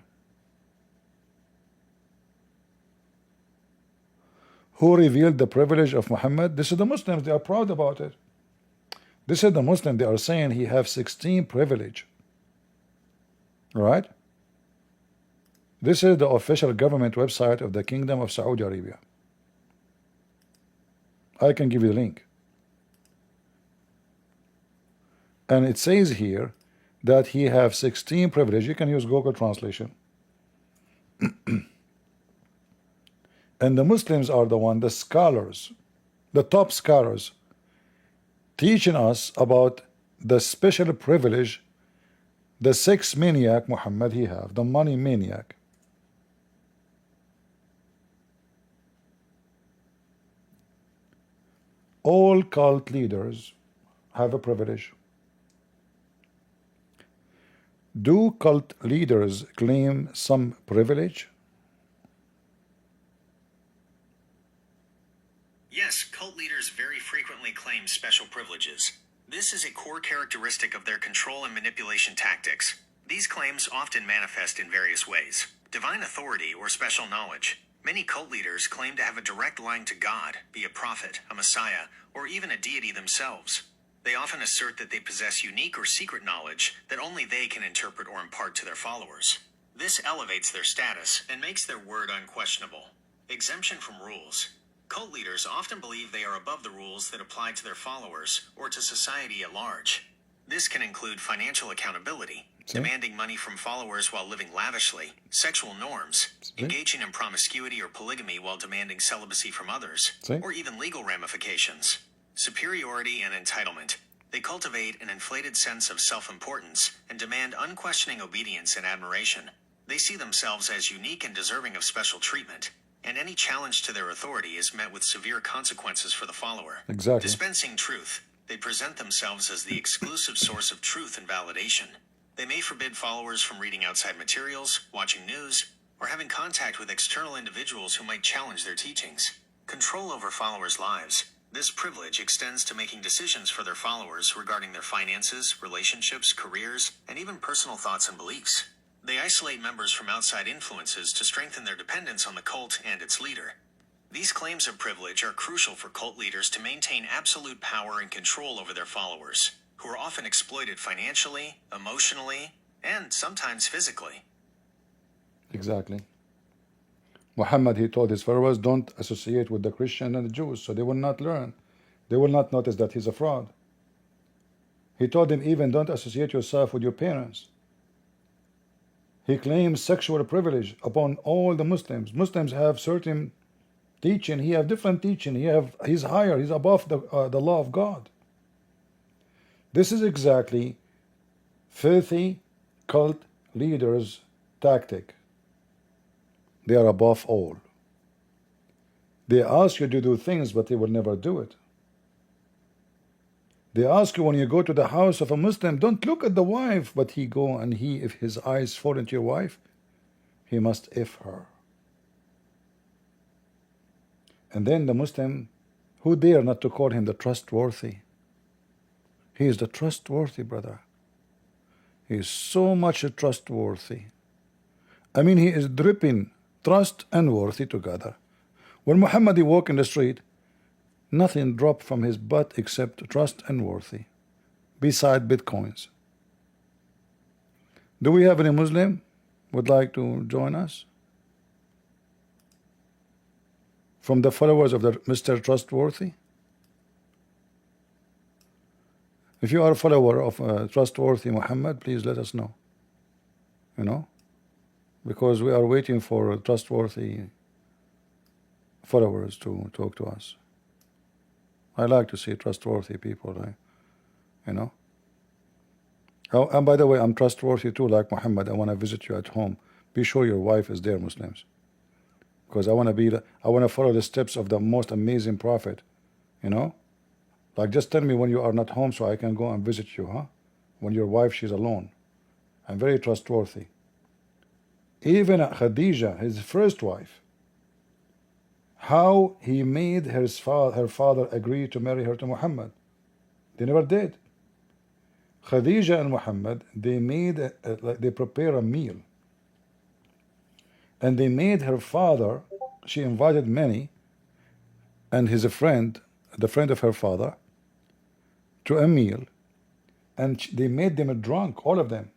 Who revealed the privilege of Muhammad? This is the Muslims, they are proud about it. This is the Muslim, they are saying he have 16 privilege. Right? This is the official government website of the Kingdom of Saudi Arabia. I can give you the link. And it says here that he have 16 privilege. You can use Google translation. And the Muslims are the scholars, the top scholars, teaching us about the special privilege, the sex maniac Muhammad he have, the money maniac. All cult leaders have a privilege. Do cult leaders claim some privilege? Yes, cult leaders very frequently claim special privileges. This is a core characteristic of their control and manipulation tactics. These claims often manifest in various ways. Divine authority or special knowledge. Many cult leaders claim to have a direct line to God, be a prophet, a messiah, or even a deity themselves. They often assert that they possess unique or secret knowledge that only they can interpret or impart to their followers. This elevates their status and makes their word unquestionable. Exemption from rules. Cult leaders often believe they are above the rules that apply to their followers or to society at large. This can include financial accountability, demanding money from followers while living lavishly, sexual norms, engaging in promiscuity or polygamy while demanding celibacy from others, or even legal ramifications. Superiority and entitlement. They cultivate an inflated sense of self-importance and demand unquestioning obedience and admiration. They see themselves as unique and deserving of special treatment, and any challenge to their authority is met with severe consequences for the follower. Exactly. Dispensing truth. They present themselves as the exclusive source of truth and validation. They may forbid followers from reading outside materials, watching news, or having contact with external individuals who might challenge their teachings. Control over followers' lives. This privilege extends to making decisions for their followers regarding their finances, relationships, careers, and even personal thoughts and beliefs. They isolate members from outside influences to strengthen their dependence on the cult and its leader. These claims of privilege are crucial for cult leaders to maintain absolute power and control over their followers, who are often exploited financially, emotionally, and sometimes physically. Exactly. Muhammad, he told his followers, don't associate with the Christian and the Jews, so they will not learn. They will not notice that he's a fraud. He told them even don't associate yourself with your parents. He claims sexual privilege upon all the Muslims. Muslims have certain teaching. He have different teaching. He's higher. He's above the law of God. This is exactly filthy cult leaders' tactic. They are above all. They ask you to do things, but they will never do it. They ask you when you go to the house of a Muslim, don't look at the wife, but he go and if his eyes fall into your wife, he must F her. And then the Muslim, who dare not to call him the trustworthy? He is the trustworthy brother. He is so much trustworthy. I mean, he is dripping trust and worthy together. When Muhammad he walk in the street, nothing dropped from his butt except trust and worthy, beside bitcoins. Do we have any Muslim would like to join us? From the followers of the Mr. Trustworthy? If you are a follower of Trustworthy Muhammad, please let us know. You know, because we are waiting for trustworthy followers to talk to us. I like to see trustworthy people, right? You know. Oh, and by the way, I'm trustworthy too, like Muhammad. I want to visit you at home. Be sure your wife is there, Muslims, because I want to follow the steps of the most amazing prophet. You know, like just tell me when you are not home so I can go and visit you, huh? When your wife she's alone. I'm very trustworthy. Even Khadija, his first wife, how he made her father agree to marry her to Muhammad. They never did. Khadija and Muhammad, they made they prepare a meal, and they made her father. She invited many, and his friend, the friend of her father, to a meal, and they made them drunk, all of them.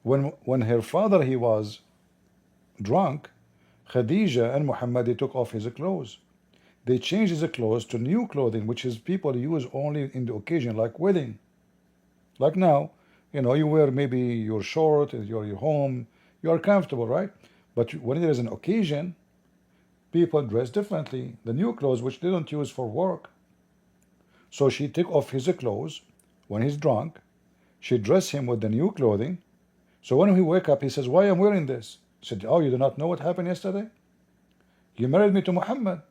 When her father he was drunk, Khadija and Muhammad they took off his clothes. They changed his clothes to new clothing, which is people use only in the occasion, like wedding. Like now, you know, you wear maybe your short, you're home, you are comfortable, right? But when there is an occasion, people dress differently. The new clothes, which they don't use for work. So she took off his clothes when he's drunk. She dressed him with the new clothing. So when he wake up, he says, "Why am I wearing this?" He said, "Oh, you do not know what happened yesterday? You married me to Muhammad."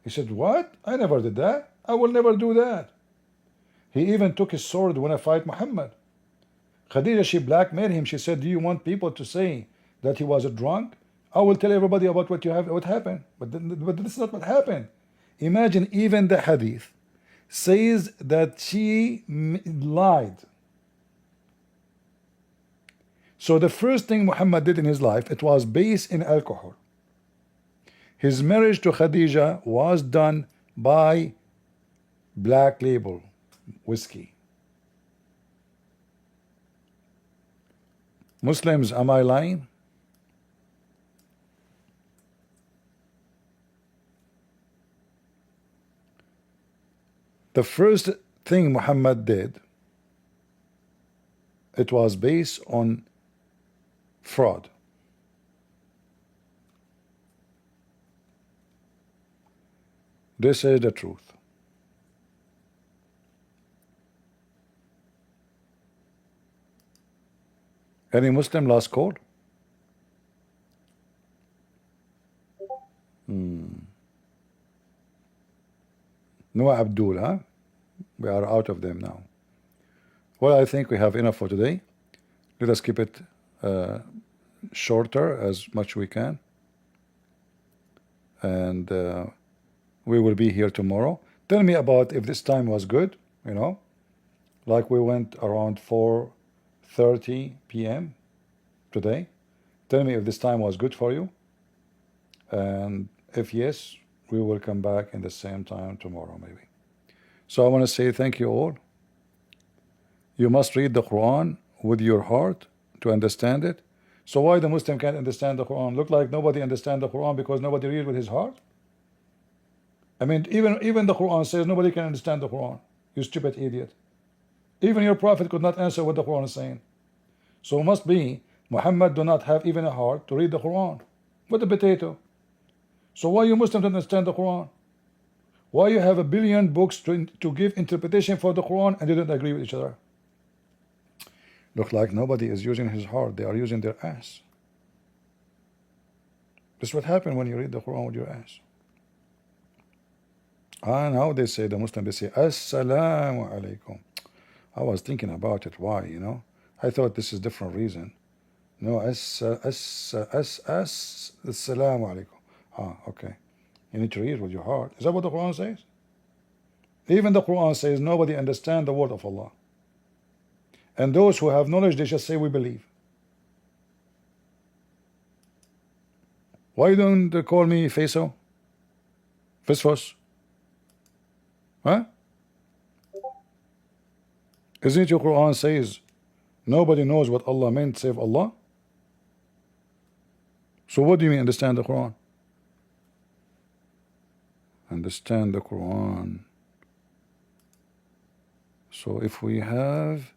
He said, "What? I never did that. I will never do that." He even took his sword when I fight Muhammad. Khadija, she blackmailed him. She said, "Do you want people to say that he was a drunk? I will tell everybody about what happened." But this is not what happened. Imagine, even the hadith says that she lied. So the first thing Muhammad did in his life, it was based in alcohol. His marriage to Khadija was done by Black Label whiskey. Muslims, am I lying? The first thing Muhammad did, it was based on fraud. This is the truth. Any Muslim last call? No Abdul, huh? We are out of them now. Well, I think we have enough for today. Let us keep it shorter as much we can. And we will be here tomorrow. Tell me about if this time was good, you know, like we went around 4:30 p.m. today. Tell me if this time was good for you. And if yes, we will come back in the same time tomorrow maybe. So I want to say thank you all. You must read the Quran with your heart to understand it. So why the Muslim can't understand the Quran? Look like nobody understands the Quran because nobody reads with his heart? I mean, even the Quran says nobody can understand the Quran. You stupid idiot. Even your prophet could not answer what the Quran is saying. So it must be Muhammad do not have even a heart to read the Quran. What a potato. So why you Muslims don't understand the Quran? Why you have 1 billion books to give interpretation for the Quran and they don't agree with each other? Look like nobody is using his heart. They are using their ass. This is what happens when you read the Quran with your ass. Now they say, the Muslim, they say, Assalamu alaikum. I was thinking about it. Why, you know? I thought this is different reason. No, Assalamu alaikum. Okay. You need to read with your heart. Is that what the Quran says? Even the Quran says nobody understands the word of Allah. And those who have knowledge, they just say we believe. Why don't they call me Feso? Fisfos? Huh? Isn't your Quran says nobody knows what Allah meant save Allah? So what do you mean understand the Quran? Understand the Quran. So if we have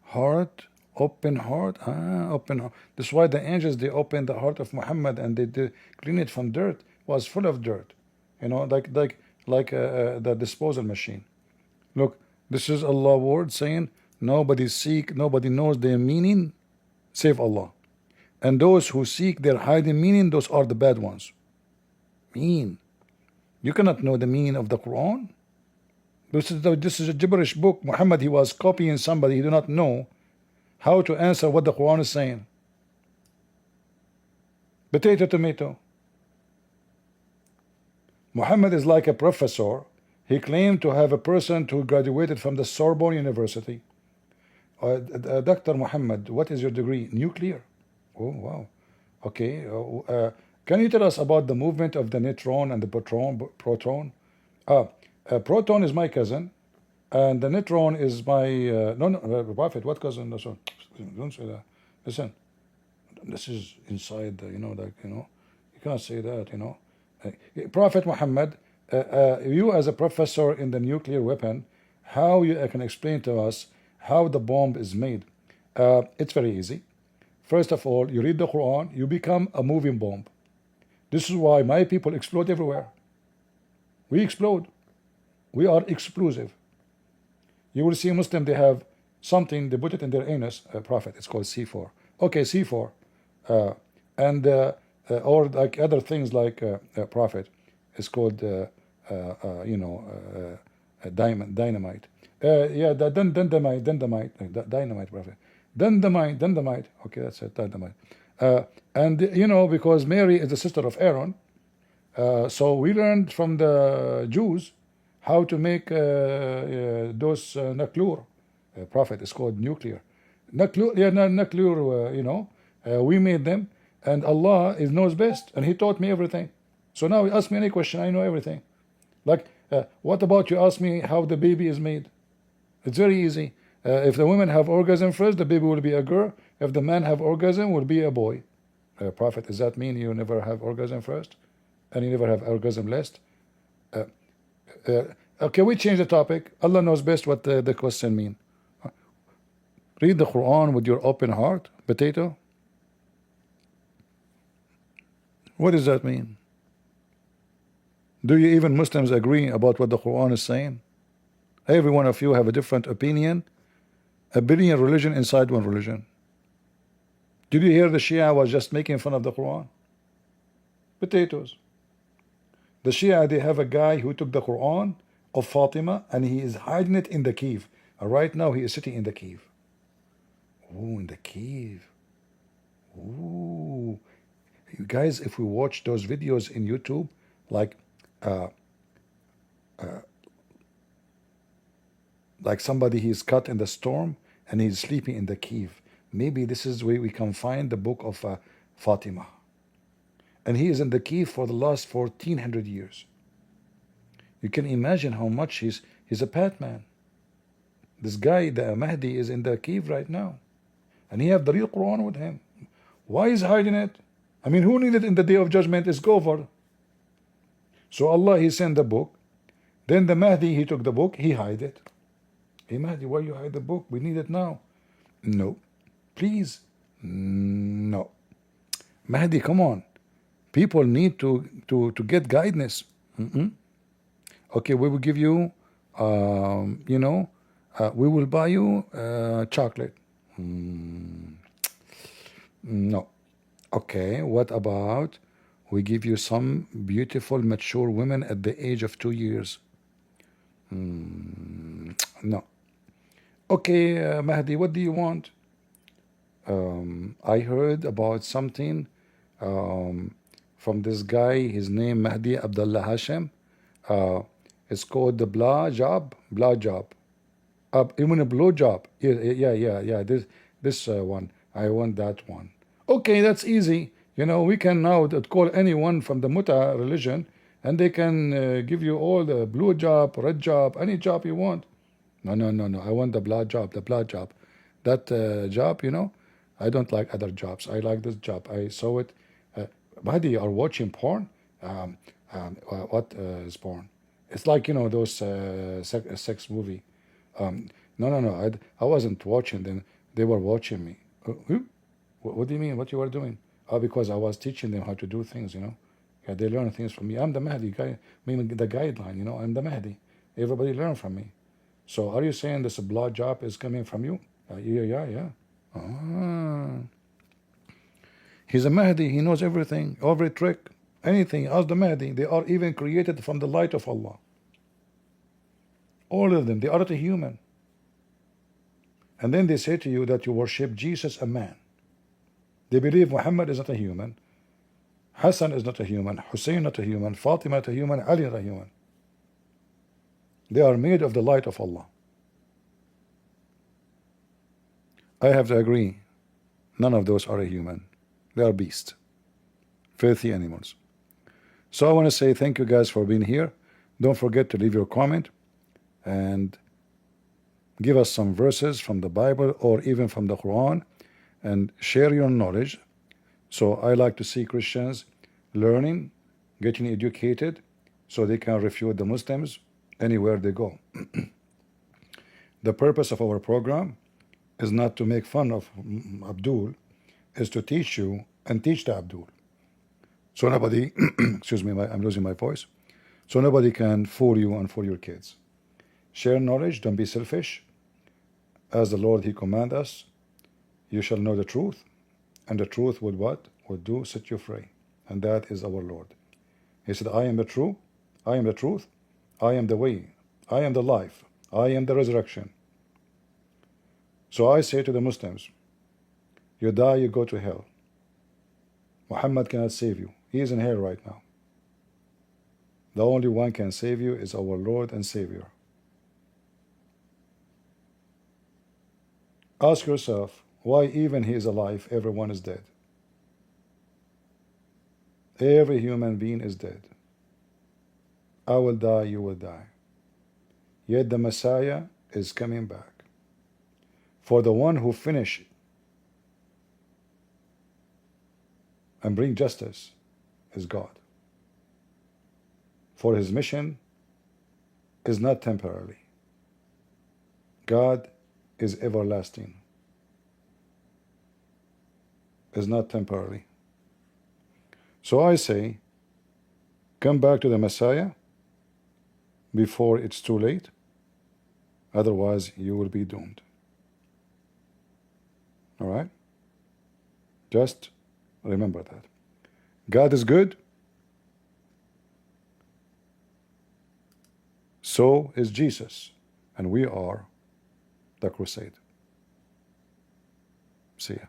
heart, open heart, open heart. This is why the angels, they opened the heart of Muhammad and they clean it from dirt. It was full of dirt, you know, like the disposal machine. Look, this is Allah word saying nobody knows their meaning save Allah. And those who seek their hiding meaning, those are the bad ones. Mean. You cannot know the meaning of the Quran. This is a gibberish book. Muhammad, he was copying somebody. He do not know how to answer what the Quran is saying. Potato, tomato. Muhammad is like a professor. He claimed to have a person who graduated from the Sorbonne University. Dr. Muhammad, what is your degree? Nuclear. Oh, wow. Okay. Can you tell us about the movement of the neutron and the proton? Proton is my cousin, and the neutron is my Prophet. What cousin? No, don't say that. Listen, this is inside. You cannot say that. Prophet Muhammad, you as a professor in the nuclear weapon, how you can explain to us how the bomb is made? It's very easy. First of all, you read the Quran, you become a moving bomb. This is why my people explode everywhere. We explode. We are explosive. You will see a Muslim, they have something, they put it in their anus, Prophet, it's called C4. Okay, C4. Or like other things like Prophet, it's called, dynamite. Dynamite, Prophet. Dynamite. Okay, that's it, dynamite. Because Mary is the sister of Aaron, so we learned from the Jews how to make those nuclear. Prophet is called nuclear. Nuclear, we made them, and Allah knows best, and He taught me everything. So now you ask me any question, I know everything. Like, what about you ask me how the baby is made? It's very easy. If the women have orgasm first, the baby will be a girl. If the man have orgasm, will be a boy. Prophet, does that mean you never have orgasm first? And you never have orgasm last? Okay, we change the topic. Allah knows best what the question mean. Read the Quran with your open heart. Potato. What does that mean? Do you even Muslims agree about what the Quran is saying? Every one of you have a different opinion. A billion religion inside one religion. Did you hear the Shia was just making fun of the Quran? Potatoes. The Shia, they have a guy who took the Quran of Fatima and he is hiding it in the cave. Right now he is sitting in the cave. Oh, in the cave. Ooh. You guys, if we watch those videos in YouTube, like somebody he's cut in the storm and he's sleeping in the cave. Maybe this is where we can find the book of Fatima. And he is in the cave for the last 1400 years. You can imagine how much he's a Batman. This guy, the Mahdi, is in the cave right now. And he have the real Quran with him. Why is hiding it? I mean, who needed in the day of judgment is over. So Allah, He sent the book. Then the Mahdi, he took the book, he hide it. Hey Mahdi, why you hide the book? We need it now. No. Please. No. Mahdi, come on. People need to get guidance. Okay, we will give you, we will buy you chocolate. No. Okay, what about we give you some beautiful mature women at the age of 2 years? No. Okay, Mahdi, what do you want? I heard about something from this guy, his name Mahdi Abdullah Hashem. It's called the blah job. Even a blow job. Yeah. This one. I want that one. Okay, that's easy. You know, we can now call anyone from the Muta religion, and they can give you all the blue job, red job, any job you want. No, no, no, no. I want the blood job, the blood job. That job, you know, I don't like other jobs. I like this job. I saw it. Buddy, you are watching porn? What is porn? It's like, you know, those sex movie. No, no, no. I wasn't watching them. They were watching me. Who? What do you mean? What you were doing? Oh, because I was teaching them how to do things, you know. Yeah, they learn things from me. I'm the Mahdi guy. I mean, the guideline, you know. I'm the Mahdi. Everybody learn from me. So are you saying this blood job is coming from you? Yeah. Ah. He's a Mahdi. He knows everything, every trick, anything. Ask the Mahdi. They are even created from the light of Allah. All of them. They are not a human. And then they say to you that you worship Jesus, a man. They believe Muhammad is not a human. Hassan is not a human. Hussein not a human. Fatima not a human. Ali not a human. They are made of the light of Allah. I have to agree. None of those are a human. They are beasts. Filthy animals. So I want to say thank you guys for being here. Don't forget to leave your comment and give us some verses from the Bible or even from the Quran and share your knowledge. So I like to see Christians learning, getting educated, so they can refute the Muslims anywhere they go. The purpose of our program is not to make fun of Abdul, is to teach you and teach the Abdul. So nobody, excuse me, I'm losing my voice. So nobody can fool you and fool your kids. Share knowledge, don't be selfish. As the Lord, He command us, you shall know the truth, and the truth would what? Would do set you free. And that is our Lord. He said, I am the truth, I am the truth, I am the way, I am the life, I am the resurrection. So I say to the Muslims, you die, you go to hell. Muhammad cannot save you. He is in hell right now. The only one can save you is our Lord and Savior. Ask yourself, why even he is alive, everyone is dead? Every human being is dead. I will die, you will die. Yet the Messiah is coming back. For the one who finish and bring justice is God. For his mission is not temporary. God is everlasting, is not temporary. So I say, come back to the Messiah before it's too late, otherwise you will be doomed. All right? Just remember that. God is good, so is Jesus, and we are the crusade. See ya.